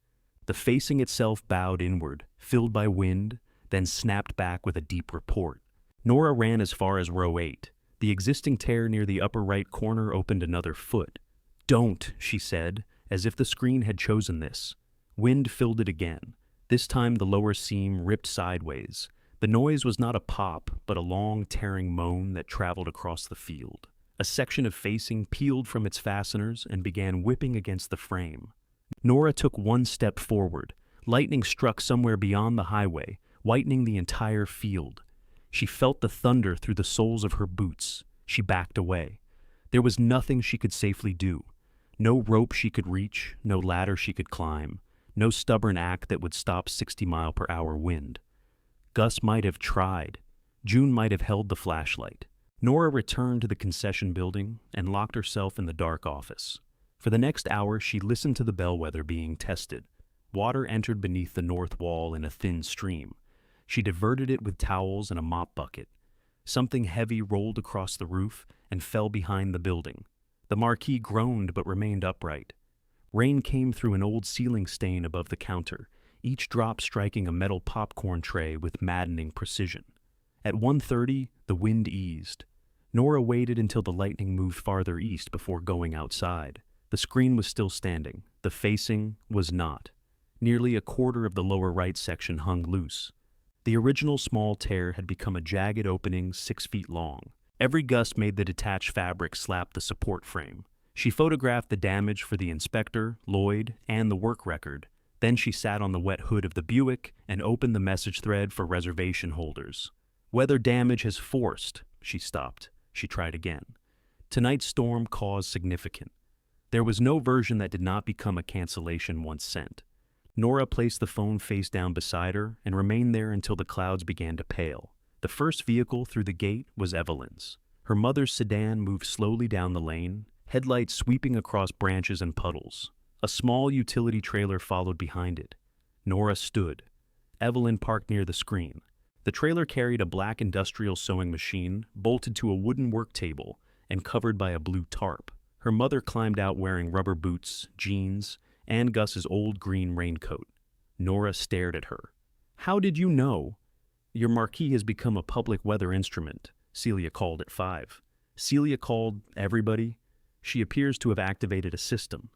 The facing itself bowed inward, filled by wind, then snapped back with a deep report. Nora ran as far as row 8. The existing tear near the upper right corner opened another foot. Don't, she said, as if the screen had chosen this. Wind filled it again. This time the lower seam ripped sideways. The noise was not a pop, but a long, tearing moan that traveled across the field. A section of facing peeled from its fasteners and began whipping against the frame. Nora took 1 step forward. Lightning struck somewhere beyond the highway, whitening the entire field. She felt the thunder through the soles of her boots. She backed away. There was nothing she could safely do. No rope she could reach, no ladder she could climb, no stubborn act that would stop 60-mile-per-hour wind. Gus might have tried. June might have held the flashlight. Nora returned to the concession building and locked herself in the dark office. For the next hour, she listened to the bellwether being tested. Water entered beneath the north wall in a thin stream. She diverted it with towels and a mop bucket. Something heavy rolled across the roof and fell behind the building. The marquee groaned but remained upright. Rain came through an old ceiling stain above the counter, each drop striking a metal popcorn tray with maddening precision. At 1:30, the wind eased. Nora waited until the lightning moved farther east before going outside. The screen was still standing. The facing was not. Nearly a quarter of the lower right section hung loose. The original small tear had become a jagged opening 6 feet long. Every gust made the detached fabric slap the support frame. She photographed the damage for the inspector, Lloyd, and the work record. Then she sat on the wet hood of the Buick and opened the message thread for reservation holders. Weather damage has forced. She stopped. She tried again. Tonight's storm caused significant. There was no version that did not become a cancellation once sent. Nora placed the phone face down beside her and remained there until the clouds began to pale. The first vehicle through the gate was Evelyn's. Her mother's sedan moved slowly down the lane, headlights sweeping across branches and puddles. A small utility trailer followed behind it. Nora stood. Evelyn parked near the screen. The trailer carried a black industrial sewing machine, bolted to a wooden work table, and covered by a blue tarp. Her mother climbed out wearing rubber boots, jeans, and Gus's old green raincoat. Nora stared at her. "How did you know?" "Your marquee has become a public weather instrument," Celia called at 5. Celia called everybody. She appears to have activated a system.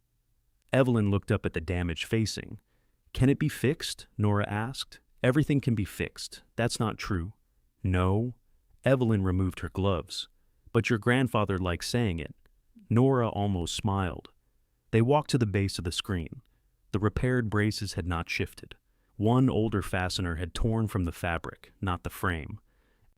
Evelyn looked up at the damaged facing. "Can it be fixed?" Nora asked. "Everything can be fixed. That's not true." "No." Evelyn removed her gloves. "But your grandfather likes saying it." Nora almost smiled. They walked to the base of the screen. The repaired braces had not shifted. One older fastener had torn from the fabric, not the frame.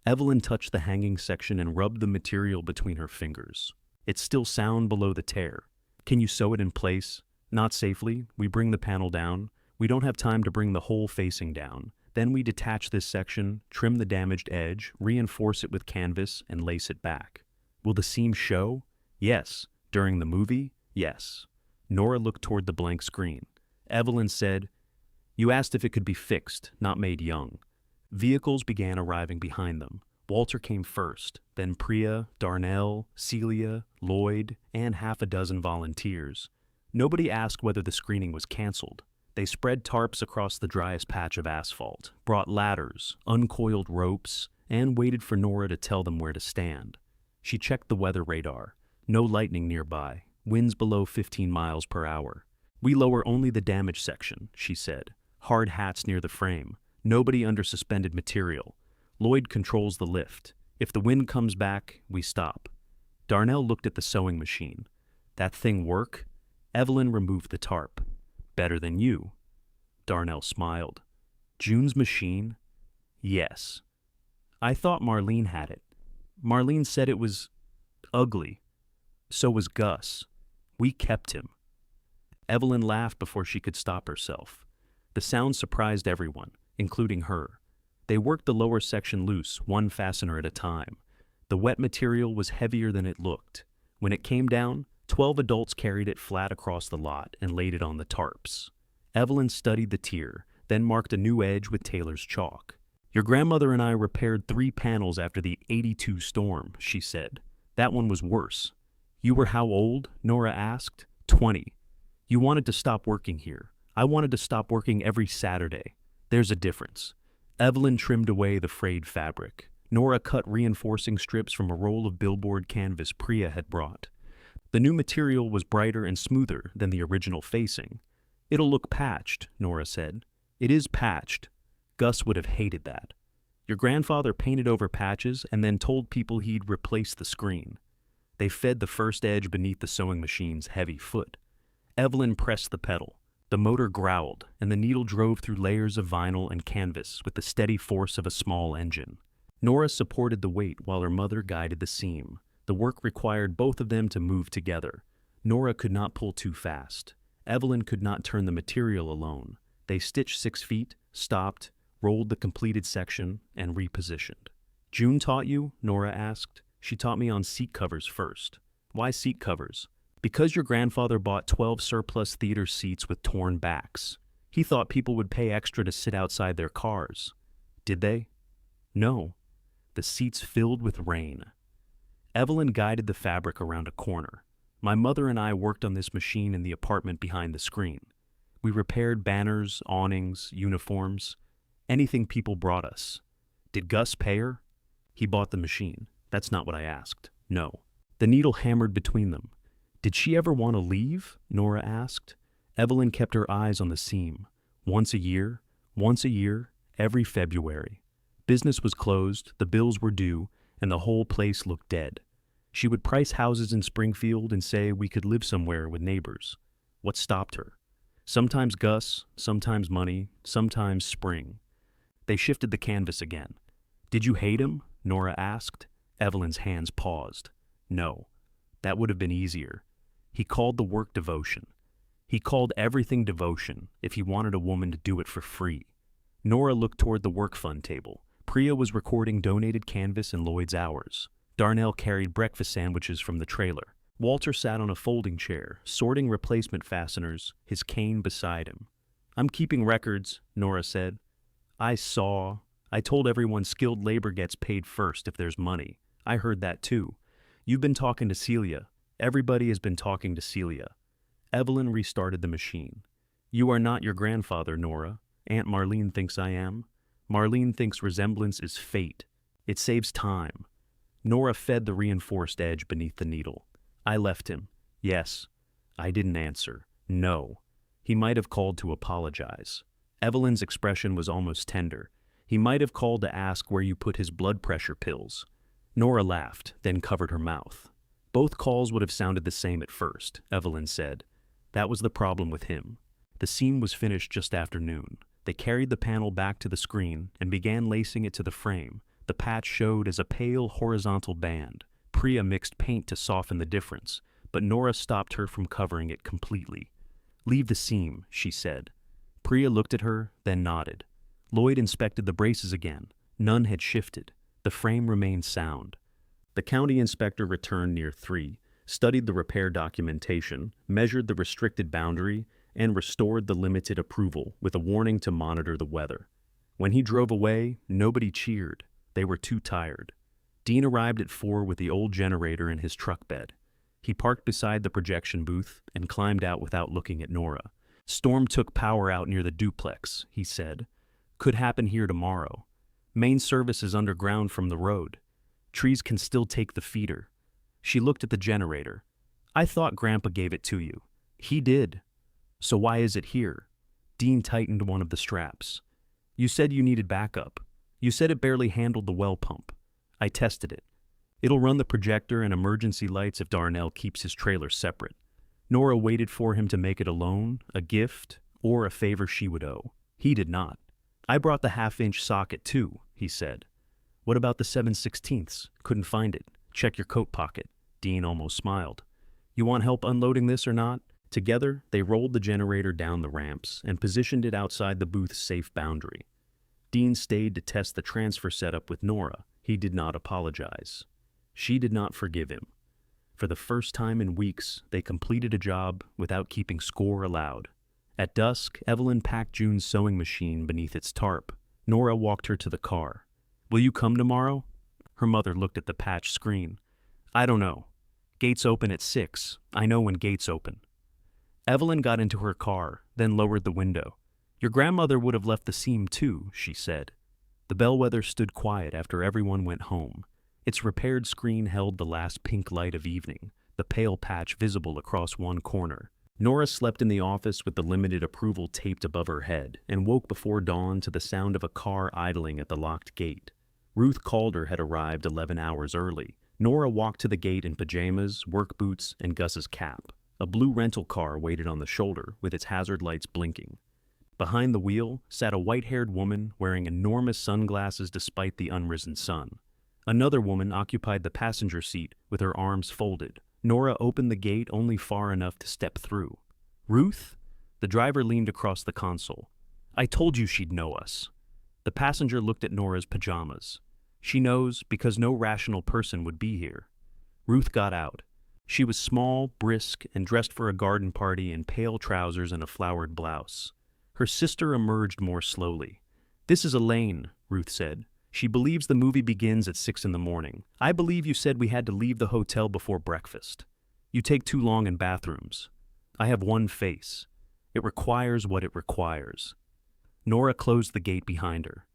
Evelyn touched the hanging section and rubbed the material between her fingers. "It's still sound below the tear. Can you sew it in place?" "Not safely. We bring the panel down. We don't have time to bring the whole facing down. Then we detach this section, trim the damaged edge, reinforce it with canvas, and lace it back." "Will the seam show?" "Yes." "During the movie?" "Yes." Nora looked toward the blank screen. Evelyn said, "You asked if it could be fixed, not made young." Vehicles began arriving behind them. Walter came first, then Priya, Darnell, Celia, Lloyd, and half a dozen volunteers. Nobody asked whether the screening was canceled. They spread tarps across the driest patch of asphalt, brought ladders, uncoiled ropes, and waited for Nora to tell them where to stand. She checked the weather radar. No lightning nearby, winds below 15 miles per hour. "We lower only the damaged section," she said. "Hard hats near the frame. Nobody under suspended material. Lloyd controls the lift. If the wind comes back, we stop." Darnell looked at the sewing machine. "That thing work?" Evelyn removed the tarp. "Better than you." Darnell smiled. "June's machine?" "Yes." "I thought Marlene had it." "Marlene said it was ugly." "So was Gus. We kept him." Evelyn laughed before she could stop herself. The sound surprised everyone, including her. They worked the lower section loose, one fastener at a time. The wet material was heavier than it looked. When it came down, 12 adults carried it flat across the lot and laid it on the tarps. Evelyn studied the tier, then marked a new edge with Taylor's chalk. "Your grandmother and I repaired 3 panels after the '82 storm," she said. "That one was worse." "You were how old?" Nora asked. 20. "You wanted to stop working here. I wanted to stop working every Saturday. There's a difference." Evelyn trimmed away the frayed fabric. Nora cut reinforcing strips from a roll of billboard canvas Priya had brought. The new material was brighter and smoother than the original facing. "It'll look patched," Nora said. "It is patched." Gus would have hated that. "Your grandfather painted over patches and then told people he'd replace the screen." They fed the first edge beneath the sewing machine's heavy foot. Evelyn pressed the pedal. The motor growled, and the needle drove through layers of vinyl and canvas with the steady force of a small engine. Nora supported the weight while her mother guided the seam. The work required both of them to move together. Nora could not pull too fast. Evelyn could not turn the material alone. They stitched 6 feet, stopped, rolled the completed section, and repositioned. "June taught you?" Nora asked. "She taught me on seat covers first." "Why seat covers?" "Because your grandfather bought 12 surplus theater seats with torn backs. He thought people would pay extra to sit outside their cars." "Did they?" "No." The seats filled with rain. Evelyn guided the fabric around a corner. "My mother and I worked on this machine in the apartment behind the screen. We repaired banners, awnings, uniforms, anything people brought us." "Did Gus pay her?" "He bought the machine." That's not what I asked. No. The needle hammered between them. Did she ever want to leave? Nora asked. Evelyn kept her eyes on the seam. Once a year, every February. Business was closed, the bills were due, and the whole place looked dead. She would price houses in Springfield and say we could live somewhere with neighbors. What stopped her? Sometimes Gus, sometimes money, sometimes spring. They shifted the canvas again. Did you hate him? Nora asked. Evelyn's hands paused. No. That would have been easier. He called the work devotion. He called everything devotion if he wanted a woman to do it for free. Nora looked toward the work fund table. Priya was recording donated canvas in Lloyd's hours. Darnell carried breakfast sandwiches from the trailer. Walter sat on a folding chair, sorting replacement fasteners, his cane beside him. I'm keeping records, Nora said. I told everyone skilled labor gets paid first if there's money. I heard that too. You've been talking to Celia. Everybody has been talking to Celia. Evelyn restarted the machine. You are not your grandfather, Nora. Aunt Marlene thinks I am. Marlene thinks resemblance is fate. It saves time. Nora fed the reinforced edge beneath the needle. I left him. Yes. I didn't answer. No. He might have called to apologize. Evelyn's expression was almost tender. He might have called to ask where you put his blood pressure pills. Nora laughed, then covered her mouth. Both calls would have sounded the same at first, Evelyn said. That was the problem with him. The seam was finished just after noon. They carried the panel back to the screen and began lacing it to the frame. The patch showed as a pale horizontal band. Priya mixed paint to soften the difference, but Nora stopped her from covering it completely. Leave the seam, she said. Priya looked at her, then nodded. Lloyd inspected the braces again. None had shifted. The frame remained sound. The county inspector returned near 3, studied the repair documentation, measured the restricted boundary, and restored the limited approval with a warning to monitor the weather. When he drove away, nobody cheered. They were too tired. Dean arrived at 4 with the old generator in his truck bed. He parked beside the projection booth and climbed out without looking at Nora. Storm took power out near the duplex, he said. Could happen here tomorrow. Main service is underground from the road. Trees can still take the feeder. She looked at the generator. I thought Grandpa gave it to you. He did. So why is it here? Dean tightened one of the straps. You said you needed backup. You said it barely handled the well pump. I tested it. It'll run the projector and emergency lights if Darnell keeps his trailer separate. Nora waited for him to make it a loan, a gift, or a favor she would owe. He did not. I brought the half-inch socket too, he said. What about the 7/16? Couldn't find it. Check your coat pocket. Dean almost smiled. You want help unloading this or not? Together, they rolled the generator down the ramps and positioned it outside the booth's safe boundary. Dean stayed to test the transfer setup with Nora. He did not apologize. She did not forgive him. For the first time in weeks, they completed a job without keeping score aloud. At dusk, Evelyn packed June's sewing machine beneath its tarp. Nora walked her to the car. Will you come tomorrow? Her mother looked at the patch screen. I don't know. Gates open at 6. I know when gates open. Evelyn got into her car, then lowered the window. Your grandmother would have left the seam too, she said. The bellwether stood quiet after everyone went home. Its repaired screen held the last pink light of evening, the pale patch visible across one corner. Nora slept in the office with the limited approval taped above her head and woke before dawn to the sound of a car idling at the locked gate. Ruth Calder had arrived 11 hours early. Nora walked to the gate in pajamas, work boots, and Gus's cap. A blue rental car waited on the shoulder with its hazard lights blinking. Behind the wheel sat a white-haired woman wearing enormous sunglasses despite the unrisen sun. Another woman occupied the passenger seat with her arms folded. Nora opened the gate only far enough to step through. Ruth? The driver leaned across the console. I told you she'd know us. The passenger looked at Nora's pajamas. She knows because no rational person would be here. Ruth got out. She was small, brisk, and dressed for a garden party in pale trousers and a flowered blouse. Her sister emerged more slowly. This is Elaine, Ruth said. She believes the movie begins at 6 in the morning. I believe you said we had to leave the hotel before breakfast. You take too long in bathrooms. I have one face. It requires what it requires. Nora closed the gate behind her.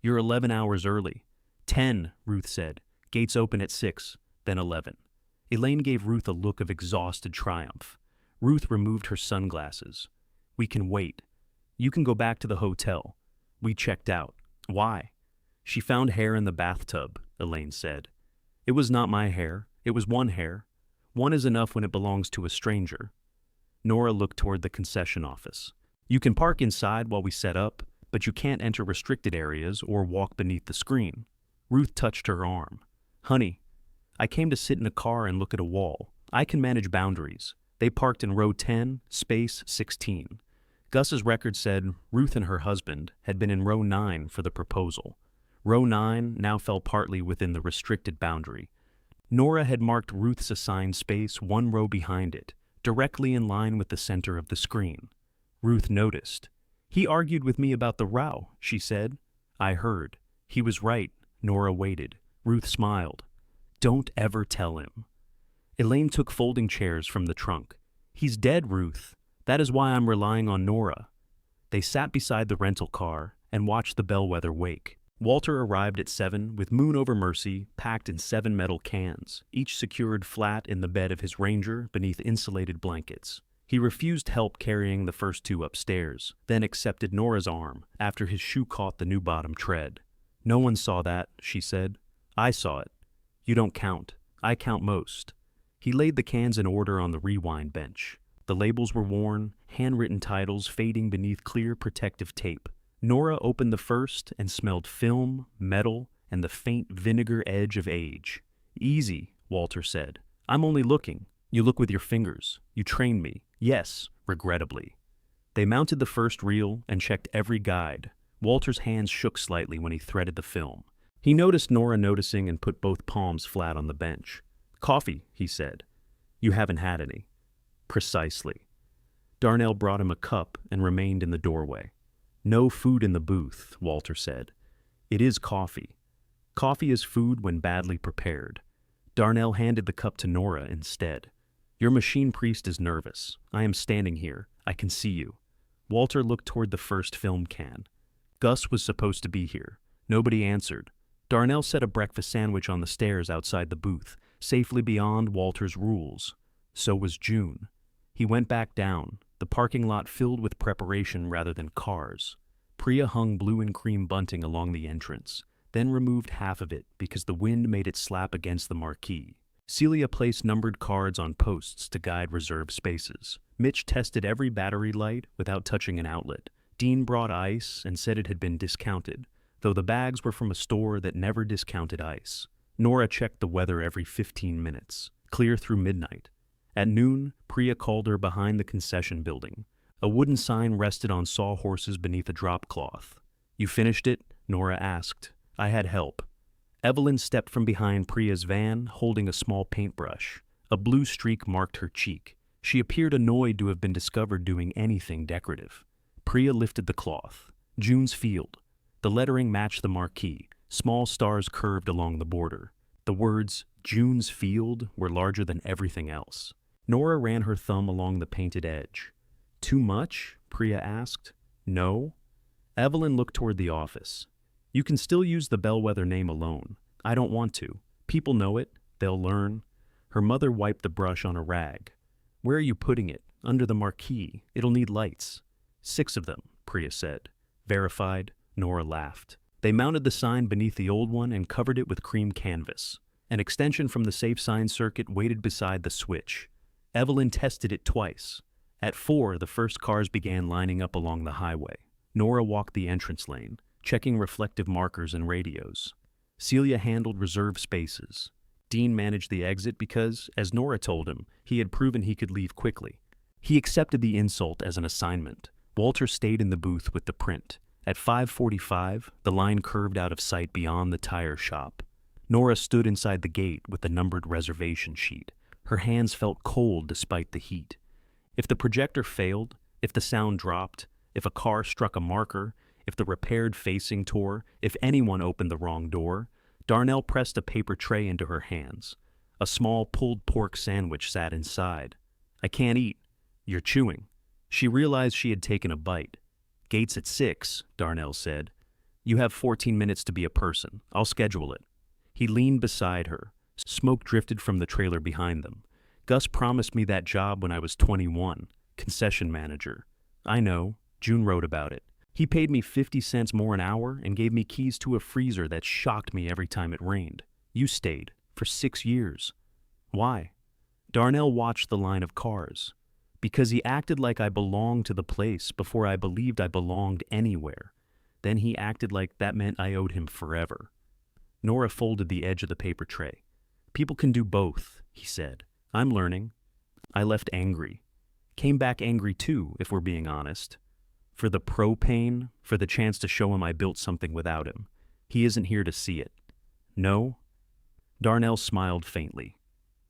You're 11 hours early. 10, Ruth said. Gates open at 6, then 11. Elaine gave Ruth a look of exhausted triumph. Ruth removed her sunglasses. We can wait. You can go back to the hotel. We checked out. Why? She found hair in the bathtub, Elaine said. It was not my hair. It was one hair. One is enough when it belongs to a stranger. Nora looked toward the concession office. You can park inside while we set up, but you can't enter restricted areas or walk beneath the screen. Ruth touched her arm. Honey, I came to sit in a car and look at a wall. I can manage boundaries. They parked in row 10, space 16. Gus's record said Ruth and her husband had been in row 9 for the proposal. Row 9 now fell partly within the restricted boundary. Nora had marked Ruth's assigned space one row behind it, directly in line with the center of the screen. Ruth noticed. He argued with me about the row, she said. I heard. He was right. Nora waited. Ruth smiled. Don't ever tell him. Elaine took folding chairs from the trunk. He's dead, Ruth. That is why I'm relying on Nora. They sat beside the rental car and watched the bellwether wake. Walter arrived at 7 with Moon Over Mercy packed in 7 metal cans, each secured flat in the bed of his Ranger beneath insulated blankets. He refused help carrying the first 2 upstairs, then accepted Nora's arm after his shoe caught the new bottom tread. No one saw that, she said. I saw it. You don't count. I count most. He laid the cans in order on the rewind bench. The labels were worn, handwritten titles fading beneath clear protective tape. Nora opened the first and smelled film, metal, and the faint vinegar edge of age. Easy, Walter said. I'm only looking. You look with your fingers. You train me. Yes, regrettably. They mounted the first reel and checked every guide. Walter's hands shook slightly when he threaded the film. He noticed Nora noticing and put both palms flat on the bench. Coffee, he said. You haven't had any. Precisely. Darnell brought him a cup and remained in the doorway. No food in the booth, Walter said. It is coffee. Coffee is food when badly prepared. Darnell handed the cup to Nora instead. Your machine priest is nervous. I am standing here. I can see you. Walter looked toward the first film can. Gus was supposed to be here. Nobody answered. Darnell set a breakfast sandwich on the stairs outside the booth, safely beyond Walter's rules. So was June. He went back down, the parking lot filled with preparation rather than cars. Priya hung blue and cream bunting along the entrance, then removed half of it because the wind made it slap against the marquee. Celia placed numbered cards on posts to guide reserved spaces. Mitch tested every battery light without touching an outlet. Dean brought ice and said it had been discounted, though the bags were from a store that never discounted ice. Nora checked the weather every 15 minutes, clear through midnight. At noon, Priya called her behind the concession building. A wooden sign rested on sawhorses beneath a drop cloth. You finished it? Nora asked. I had help. Evelyn stepped from behind Priya's van, holding a small paintbrush. A blue streak marked her cheek. She appeared annoyed to have been discovered doing anything decorative. Priya lifted the cloth. June's Field. The lettering matched the marquee. Small stars curved along the border. The words, June's Field, were larger than everything else. Nora ran her thumb along the painted edge. Too much? Priya asked. No. Evelyn looked toward the office. You can still use the bellwether name alone. I don't want to. People know it. They'll learn. Her mother wiped the brush on a rag. Where are you putting it? Under the marquee. It'll need lights. 6 of them, Priya said. Verified. Nora laughed. They mounted the sign beneath the old one and covered it with cream canvas. An extension from the safe sign circuit waited beside the switch. Evelyn tested it twice. At 4, the first cars began lining up along the highway. Nora walked the entrance lane, checking reflective markers and radios. Celia handled reserved spaces. Dean managed the exit because, as Nora told him, he had proven he could leave quickly. He accepted the insult as an assignment. Walter stayed in the booth with the print. At 5:45, the line curved out of sight beyond the tire shop. Nora stood inside the gate with the numbered reservation sheet. Her hands felt cold despite the heat. If the projector failed, if the sound dropped, if a car struck a marker, if the repaired facing tore, if anyone opened the wrong door, Darnell pressed a paper tray into her hands. A small pulled pork sandwich sat inside. I can't eat. You're chewing. She realized she had taken a bite. Gates at 6, Darnell said. You have 14 minutes to be a person. I'll schedule it. He He leaned beside her. Smoke drifted from the trailer behind them. Gus promised me that job when I was 21, concession manager. I know, June wrote about it. He paid me 50 cents more an hour and gave me keys to a freezer that shocked me every time it rained. You stayed, for 6 years. Why? Darnell watched the line of cars. Because he acted like I belonged to the place before I believed I belonged anywhere. Then he acted like that meant I owed him forever. Nora folded the edge of the paper tray. People can do both, he said. I'm learning. I left angry. Came back angry too, if we're being honest. For the propane, for the chance to show him I built something without him. He isn't here to see it. No? Darnell smiled faintly.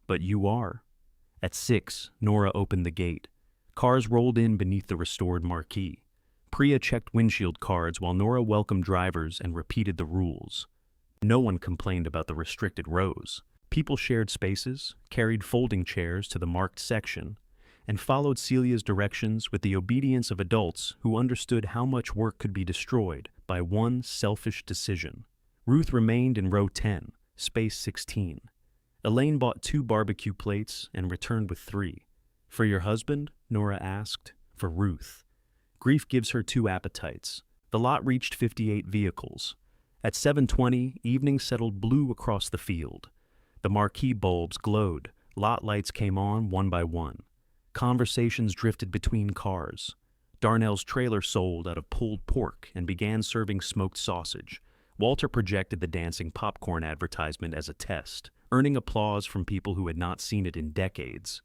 But you are. At 6, Nora opened the gate. Cars rolled in beneath the restored marquee. Priya checked windshield cards while Nora welcomed drivers and repeated the rules. No one complained about the restricted rows. People shared spaces, carried folding chairs to the marked section, and followed Celia's directions with the obedience of adults who understood how much work could be destroyed by one selfish decision. Ruth remained in row 10, space 16. Elaine bought 2 barbecue plates and returned with 3. For your husband? Nora asked. For Ruth. Grief gives her 2 appetites. The lot reached 58 vehicles. At 7:20, evening settled blue across the field. The marquee bulbs glowed. Lot lights came on one by one. Conversations drifted between cars. Darnell's trailer sold out of pulled pork and began serving smoked sausage. Walter projected the dancing popcorn advertisement as a test, earning applause from people who had not seen it in decades.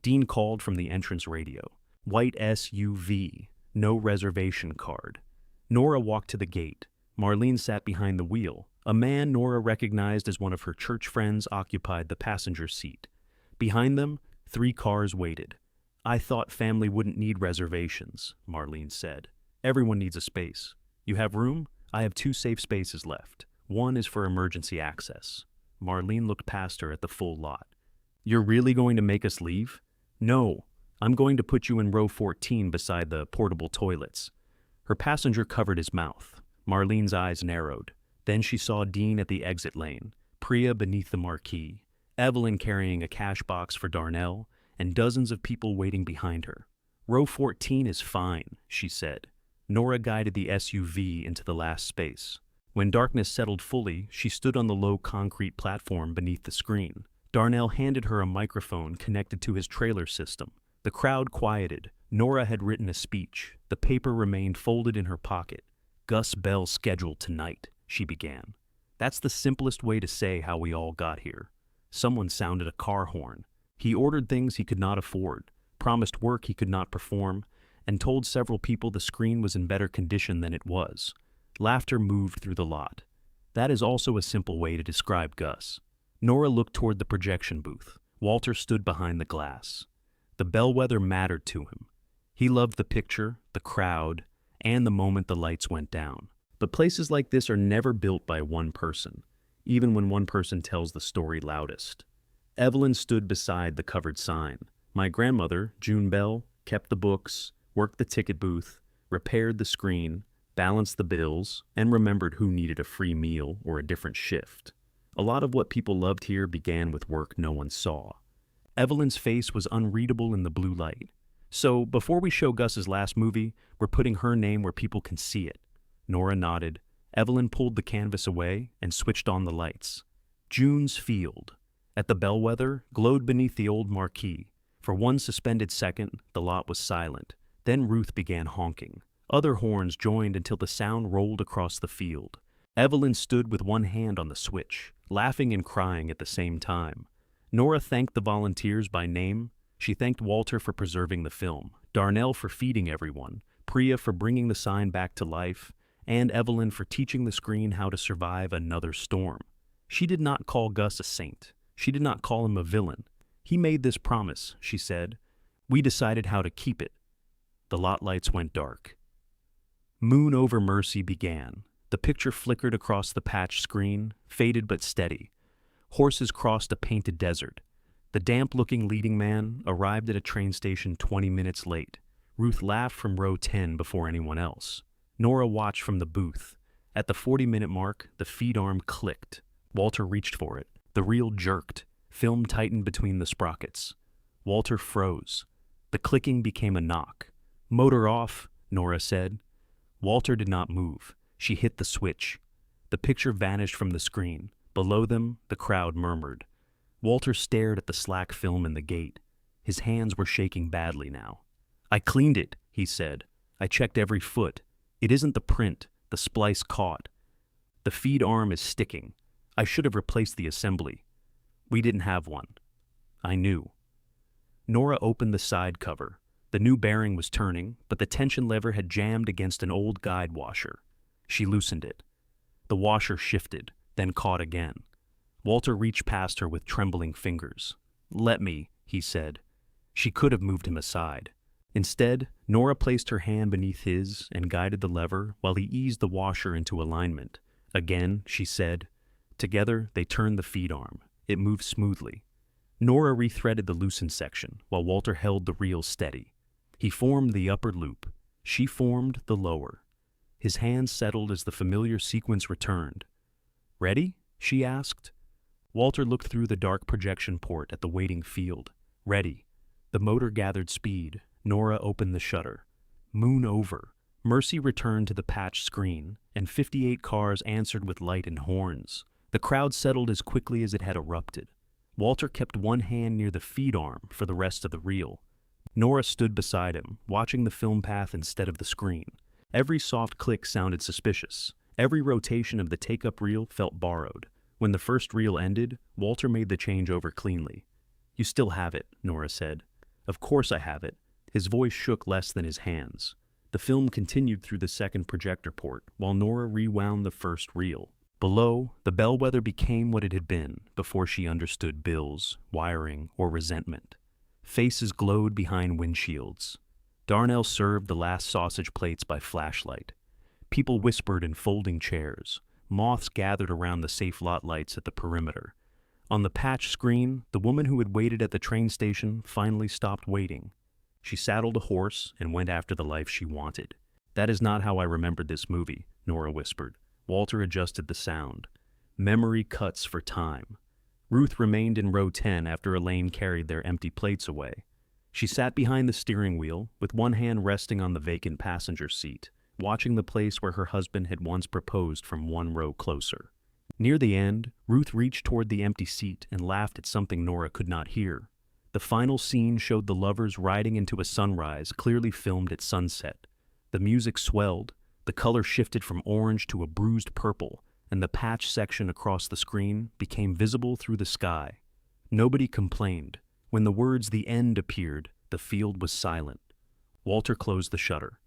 Dean called from the entrance radio. White SUV, no reservation card. Nora walked to the gate. Marlene sat behind the wheel. A man Nora recognized as one of her church friends occupied the passenger seat. Behind them, 3 cars waited. I thought family wouldn't need reservations, Marlene said. Everyone needs a space. You have room? I have 2 safe spaces left. One is for emergency access. Marlene looked past her at the full lot. You're really going to make us leave? No, I'm going to put you in row 14 beside the portable toilets. Her passenger covered his mouth. Marlene's eyes narrowed. Then she saw Dean at the exit lane, Priya beneath the marquee, Evelyn carrying a cash box for Darnell, and dozens of people waiting behind her. Row 14 is fine, she said. Nora guided the SUV into the last space. When darkness settled fully, she stood on the low concrete platform beneath the screen. Darnell handed her a microphone connected to his trailer system. The crowd quieted. Nora had written a speech. The paper remained folded in her pocket. Gus Bell's scheduled tonight, she began. That's the simplest way to say how we all got here. Someone sounded a car horn. He ordered things he could not afford, promised work he could not perform, and told several people the screen was in better condition than it was. Laughter moved through the lot. That is also a simple way to describe Gus. Nora looked toward the projection booth. Walter stood behind the glass. The bellwether mattered to him. He loved the picture, the crowd, and the moment the lights went down. But places like this are never built by one person, even when one person tells the story loudest. Evelyn stood beside the covered sign. My grandmother, June Bell, kept the books, worked the ticket booth, repaired the screen, balanced the bills, and remembered who needed a free meal or a different shift. A lot of what people loved here began with work no one saw. Evelyn's face was unreadable in the blue light. So, before we show Gus's last movie, we're putting her name where people can see it. Nora nodded. Evelyn pulled the canvas away and switched on the lights. June's Field, at the bellwether, glowed beneath the old marquee. For one suspended second, the lot was silent. Then Ruth began honking. Other horns joined until the sound rolled across the field. Evelyn stood with one hand on the switch, laughing and crying at the same time. Nora thanked the volunteers by name. She thanked Walter for preserving the film, Darnell for feeding everyone, Priya for bringing the sign back to life, and Evelyn for teaching the screen how to survive another storm. She did not call Gus a saint. She did not call him a villain. He made this promise, she said. We decided how to keep it. The lot lights went dark. Moon Over Mercy began. The picture flickered across the patch screen, faded but steady. Horses crossed a painted desert. The damp-looking leading man arrived at a train station 20 minutes late. Ruth laughed from row 10 before anyone else. Nora watched from the booth. At the 40-minute mark, the feed arm clicked. Walter reached for it. The reel jerked. Film tightened between the sprockets. Walter froze. The clicking became a knock. "Motor off," Nora said. Walter did not move. She hit the switch. The picture vanished from the screen. Below them, the crowd murmured. Walter stared at the slack film in the gate. His hands were shaking badly now. "I cleaned it," he said. "I checked every foot. It isn't the print. The splice caught. The feed arm is sticking. I should have replaced the assembly. We didn't have one. I knew." Nora opened the side cover. The new bearing was turning, but the tension lever had jammed against an old guide washer. She loosened it. The washer shifted, then caught again. Walter reached past her with trembling fingers. "Let me," he said. She could have moved him aside. Instead, Nora placed her hand beneath his and guided the lever while he eased the washer into alignment. Again, she said. Together, they turned the feed arm. It moved smoothly. Nora rethreaded the loosened section while Walter held the reel steady. He formed the upper loop. She formed the lower. His hands settled as the familiar sequence returned. "Ready?" she asked. Walter looked through the dark projection port at the waiting field. "Ready." The motor gathered speed. Nora opened the shutter. Moon over. Mercy returned to the patch screen, and 58 cars answered with light and horns. The crowd settled as quickly as it had erupted. Walter kept one hand near the feed arm for the rest of the reel. Nora stood beside him, watching the film path instead of the screen. Every soft click sounded suspicious. Every rotation of the take-up reel felt borrowed. When the first reel ended, Walter made the changeover cleanly. "You still have it," Nora said. "Of course I have it." His voice shook less than his hands. The film continued through the second projector port, while Nora rewound the first reel. Below, the bellwether became what it had been before she understood bills, wiring, or resentment. Faces glowed behind windshields. Darnell served the last sausage plates by flashlight. People whispered in folding chairs. Moths gathered around the safe lot lights at the perimeter. On the patch screen, the woman who had waited at the train station finally stopped waiting. She saddled a horse and went after the life she wanted. "That is not how I remembered this movie," Nora whispered. Walter adjusted the sound. Memory cuts for time. Ruth remained in row 10 after Elaine carried their empty plates away. She sat behind the steering wheel, with one hand resting on the vacant passenger seat, watching the place where her husband had once proposed from one row closer. Near the end, Ruth reached toward the empty seat and laughed at something Nora could not hear. The final scene showed the lovers riding into a sunrise clearly filmed at sunset. The music swelled, the color shifted from orange to a bruised purple, and the patch section across the screen became visible through the sky. Nobody complained. When the words "the end" appeared, the field was silent. Walter closed the shutter.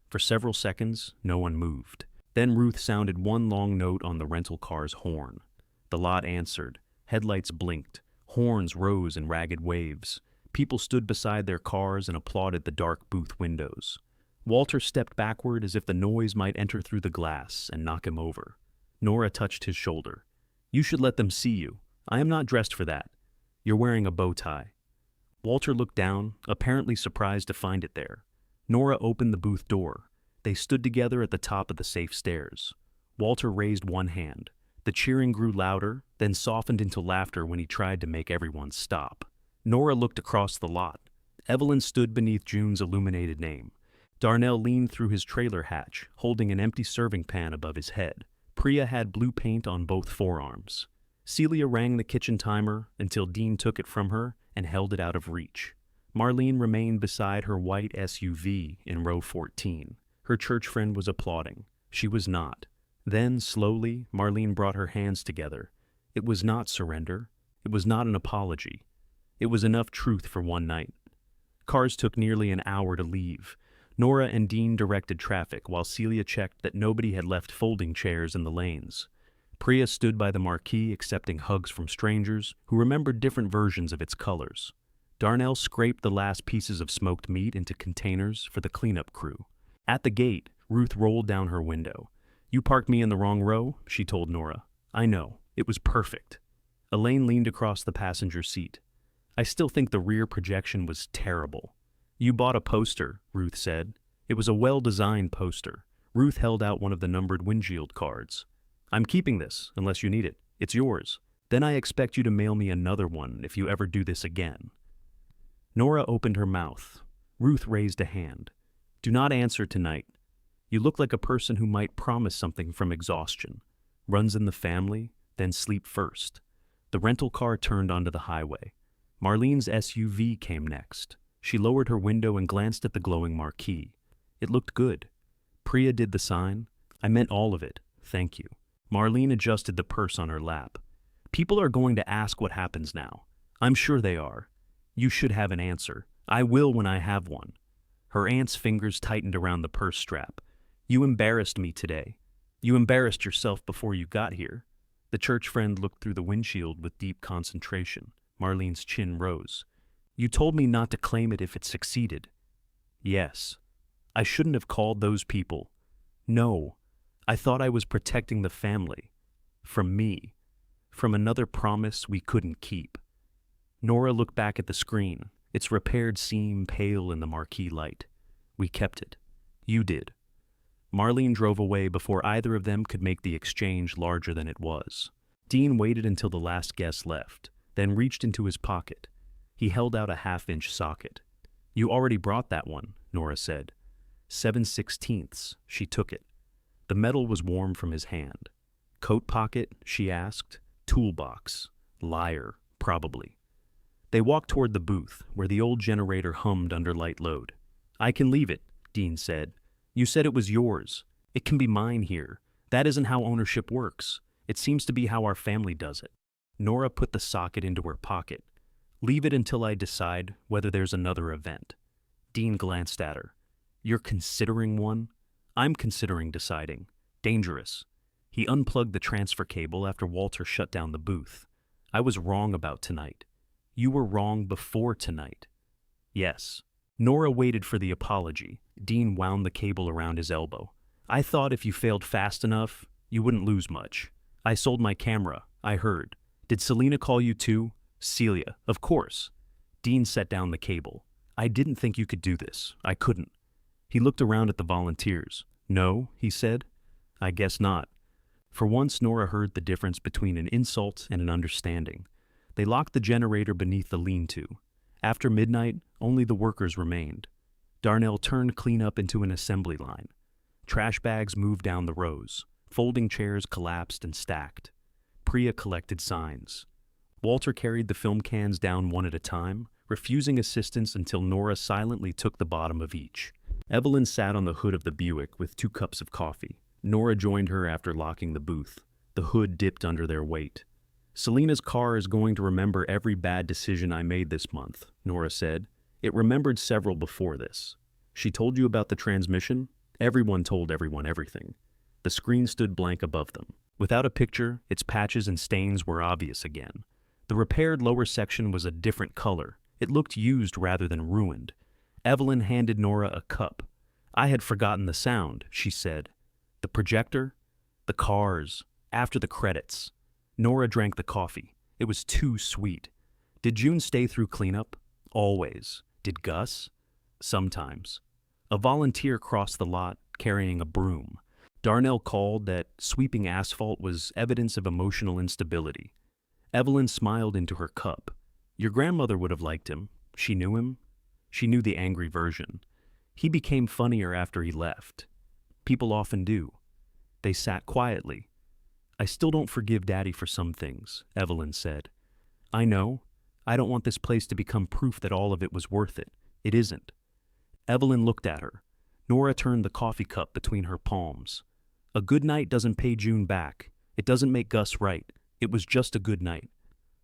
For several seconds, no one moved. Then Ruth sounded one long note on the rental car's horn. The lot answered. Headlights blinked. Horns rose in ragged waves. People stood beside their cars and applauded the dark booth windows. Walter stepped backward as if the noise might enter through the glass and knock him over. Nora touched his shoulder. "You should let them see you. I am not dressed for that. You're wearing a bow tie." Walter looked down, apparently surprised to find it there. Nora opened the booth door. They stood together at the top of the safe stairs. Walter raised one hand. The cheering grew louder, then softened into laughter when he tried to make everyone stop. Nora looked across the lot. Evelyn stood beneath June's illuminated name. Darnell leaned through his trailer hatch, holding an empty serving pan above his head. Priya had blue paint on both forearms. Celia rang the kitchen timer until Dean took it from her and held it out of reach. Marlene remained beside her white SUV in row 14. Her church friend was applauding. She was not. Then, slowly, Marlene brought her hands together. It was not surrender. It was not an apology. It was enough truth for one night. Cars took nearly an hour to leave. Nora and Dean directed traffic while Celia checked that nobody had left folding chairs in the lanes. Priya stood by the marquee accepting hugs from strangers who remembered different versions of its colors. Darnell scraped the last pieces of smoked meat into containers for the cleanup crew. At the gate, Ruth rolled down her window. "You parked me in the wrong row," she told Nora. "I know. It was perfect." Elaine leaned across the passenger seat. "I still think the rear projection was terrible." "You bought a poster," Ruth said. It was a well-designed poster. Ruth held out one of the numbered windshield cards. "I'm keeping this, unless you need it." It's yours. Then I expect you to mail me another one if you ever do this again." Nora opened her mouth. Ruth raised a hand. "Do not answer tonight. You look like a person who might promise something from exhaustion. Runs in the family, then sleep first." The rental car turned onto the highway. Marlene's SUV came next. She lowered her window and glanced at the glowing marquee. It looked good. "Priya did the sign? I meant all of it. Thank you." Marlene adjusted the purse on her lap. "People are going to ask what happens now. I'm sure they are. You should have an answer. I will when I have one." Her aunt's fingers tightened around the purse strap. "You embarrassed me today. You embarrassed yourself before you got here." The church friend looked through the windshield with deep concentration. Marlene's chin rose. "You told me not to claim it if it succeeded." "Yes. I shouldn't have called those people. No. I thought I was protecting the family. From me. From another promise we couldn't keep." Nora looked back at the screen, its repaired seam pale in the marquee light. "We kept it. You did." Marlene drove away before either of them could make the exchange larger than it was. Dean waited until the last guest left, then reached into his pocket. He held out a half-inch socket. "You already brought that one," Nora said. 7/16. She took it. The metal was warm from his hand. "Coat pocket?" she asked. "Toolbox. Liar, probably." They walked toward the booth, where the old generator hummed under light load. "I can leave it," Dean said. "You said it was yours. It can be mine here. That isn't how ownership works. It seems to be how our family does it." Nora put the socket into her pocket. "Leave it until I decide whether there's another event." Dean glanced at her. "You're considering one? I'm considering deciding. Dangerous." He unplugged the transfer cable after Walter shut down the booth. "I was wrong about tonight. You were wrong before tonight." "Yes." Nora waited for the apology. Dean wound the cable around his elbow. "I thought if you failed fast enough, you wouldn't lose much. I sold my camera, I heard. Did Selena call you too?" "Celia, of course." Dean set down the cable. "I didn't think you could do this. I couldn't." He looked around at the volunteers. "No," he said. "I guess not." For once, Nora heard the difference between an insult and an understanding. They locked the generator beneath the lean-to. After midnight, only the workers remained. Darnell turned cleanup into an assembly line. Trash bags moved down the rows. Folding chairs collapsed and stacked. Priya collected signs. Walter carried the film cans down one at a time, refusing assistance until Nora silently took the bottom of each. Evelyn sat on the hood of the Buick with 2 cups of coffee. Nora joined her after locking the booth. The hood dipped under their weight. "Selena's car is going to remember every bad decision I made this month," Nora said. "It remembered several before this." "She told you about the transmission?" Everyone told everyone everything. The screen stood blank above them. Without a picture, its patches and stains were obvious again. The repaired lower section was a different color. It looked used rather than ruined. Evelyn handed Nora a cup. "I had forgotten the sound," she said. "The projector? The cars. After the credits." Nora drank the coffee. It was too sweet. "Did June stay through cleanup?" "Always." "Did Gus?" "Sometimes." A volunteer crossed the lot, carrying a broom. Darnell called that sweeping asphalt was evidence of emotional instability. Evelyn smiled into her cup. "Your grandmother would have liked him. She knew him." She knew the angry version. "He became funnier after he left." "People often do." They sat quietly. "I still don't forgive Daddy for some things," Evelyn said. "I know. I don't want this place to become proof that all of it was worth it. It isn't." Evelyn looked at her. Nora turned the coffee cup between her palms. "A good night doesn't pay June back. It doesn't make Gus right. It was just a good night."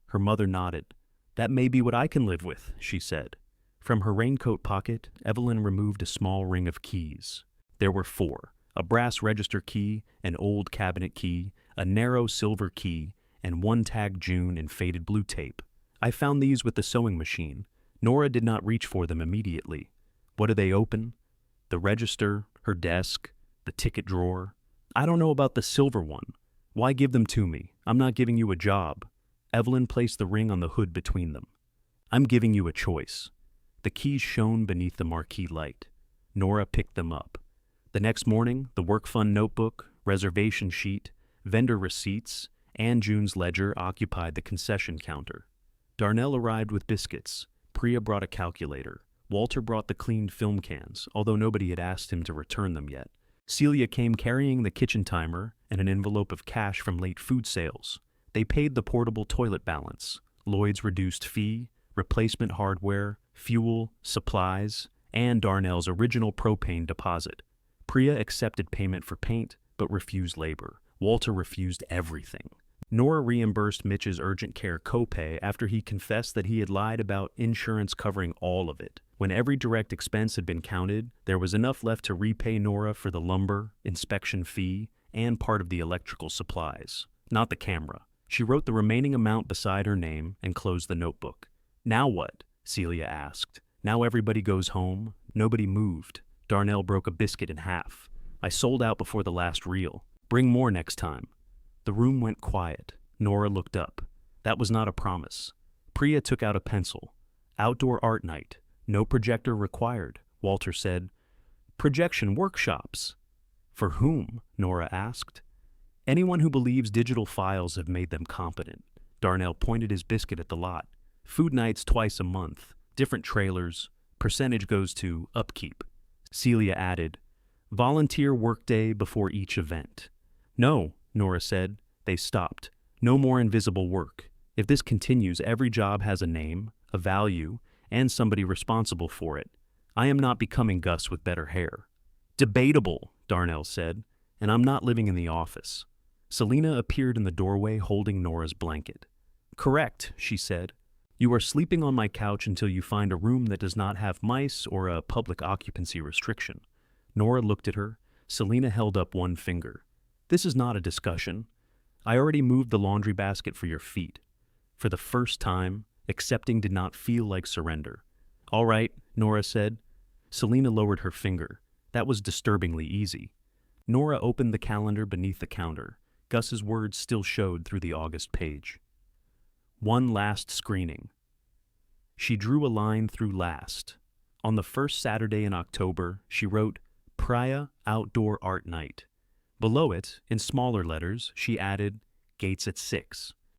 Her mother nodded. "That may be what I can live with," she said. From her raincoat pocket, Evelyn removed a small ring of keys. There were 4. A brass register key, an old cabinet key, a narrow silver key, and 1 tagged June in faded blue tape. "I found these with the sewing machine." Nora did not reach for them immediately. "What do they open?" "The register, her desk, the ticket drawer." "I don't know about the silver one. Why give them to me? I'm not giving you a job." Evelyn placed the ring on the hood between them. "I'm giving you a choice." The keys shone beneath the marquee light. Nora picked them up. The next morning, the work fund notebook, reservation sheet, vendor receipts, and June's ledger occupied the concession counter. Darnell arrived with biscuits. Priya brought a calculator. Walter brought the cleaned film cans, although nobody had asked him to return them yet. Celia came carrying the kitchen timer and an envelope of cash from late food sales. They paid the portable toilet balance, Lloyd's reduced fee, replacement hardware, fuel, supplies, and Darnell's original propane deposit. Priya accepted payment for paint, but refused labor. Walter refused everything. Nora reimbursed Mitch's urgent care copay after he confessed that he had lied about insurance covering all of it. When every direct expense had been counted, there was enough left to repay Nora for the lumber, inspection fee, and part of the electrical supplies. Not the camera. She wrote the remaining amount beside her name and closed the notebook. Now what? Celia asked. Now everybody goes home. Nobody moved. Darnell broke a biscuit in half. I sold out before the last reel. Bring more next time. The room went quiet. Nora looked up. That was not a promise. Priya took out a pencil. Outdoor art night. No projector required, Walter said. Projection workshops. For whom? Nora asked. Anyone who believes digital files have made them competent. Darnell pointed his biscuit at the lot. Food nights twice a month. Different trailers. Percentage goes to upkeep. Celia added, volunteer workday before each event. No, Nora said. They stopped. No more invisible work. If this continues, every job has a name, a value, and somebody responsible for it. I am not becoming Gus with better hair. Debatable, Darnell said, and I'm not living in the office. Selina appeared in the doorway holding Nora's blanket. Correct, she said. You are sleeping on my couch until you find a room that does not have mice or a public occupancy restriction. Nora looked at her. Selina held up one finger. This is not a discussion. I already moved the laundry basket for your feet. For the first time, accepting did not feel like surrender. All right, Nora said. Selina lowered her finger. That was disturbingly easy. Nora opened the calendar beneath the counter. Gus's words still showed through the August page. One last screening. She drew a line through last. On the first Saturday in October, she wrote, Priya Outdoor Art Night. Below it, in smaller letters, she added, Gates at 6.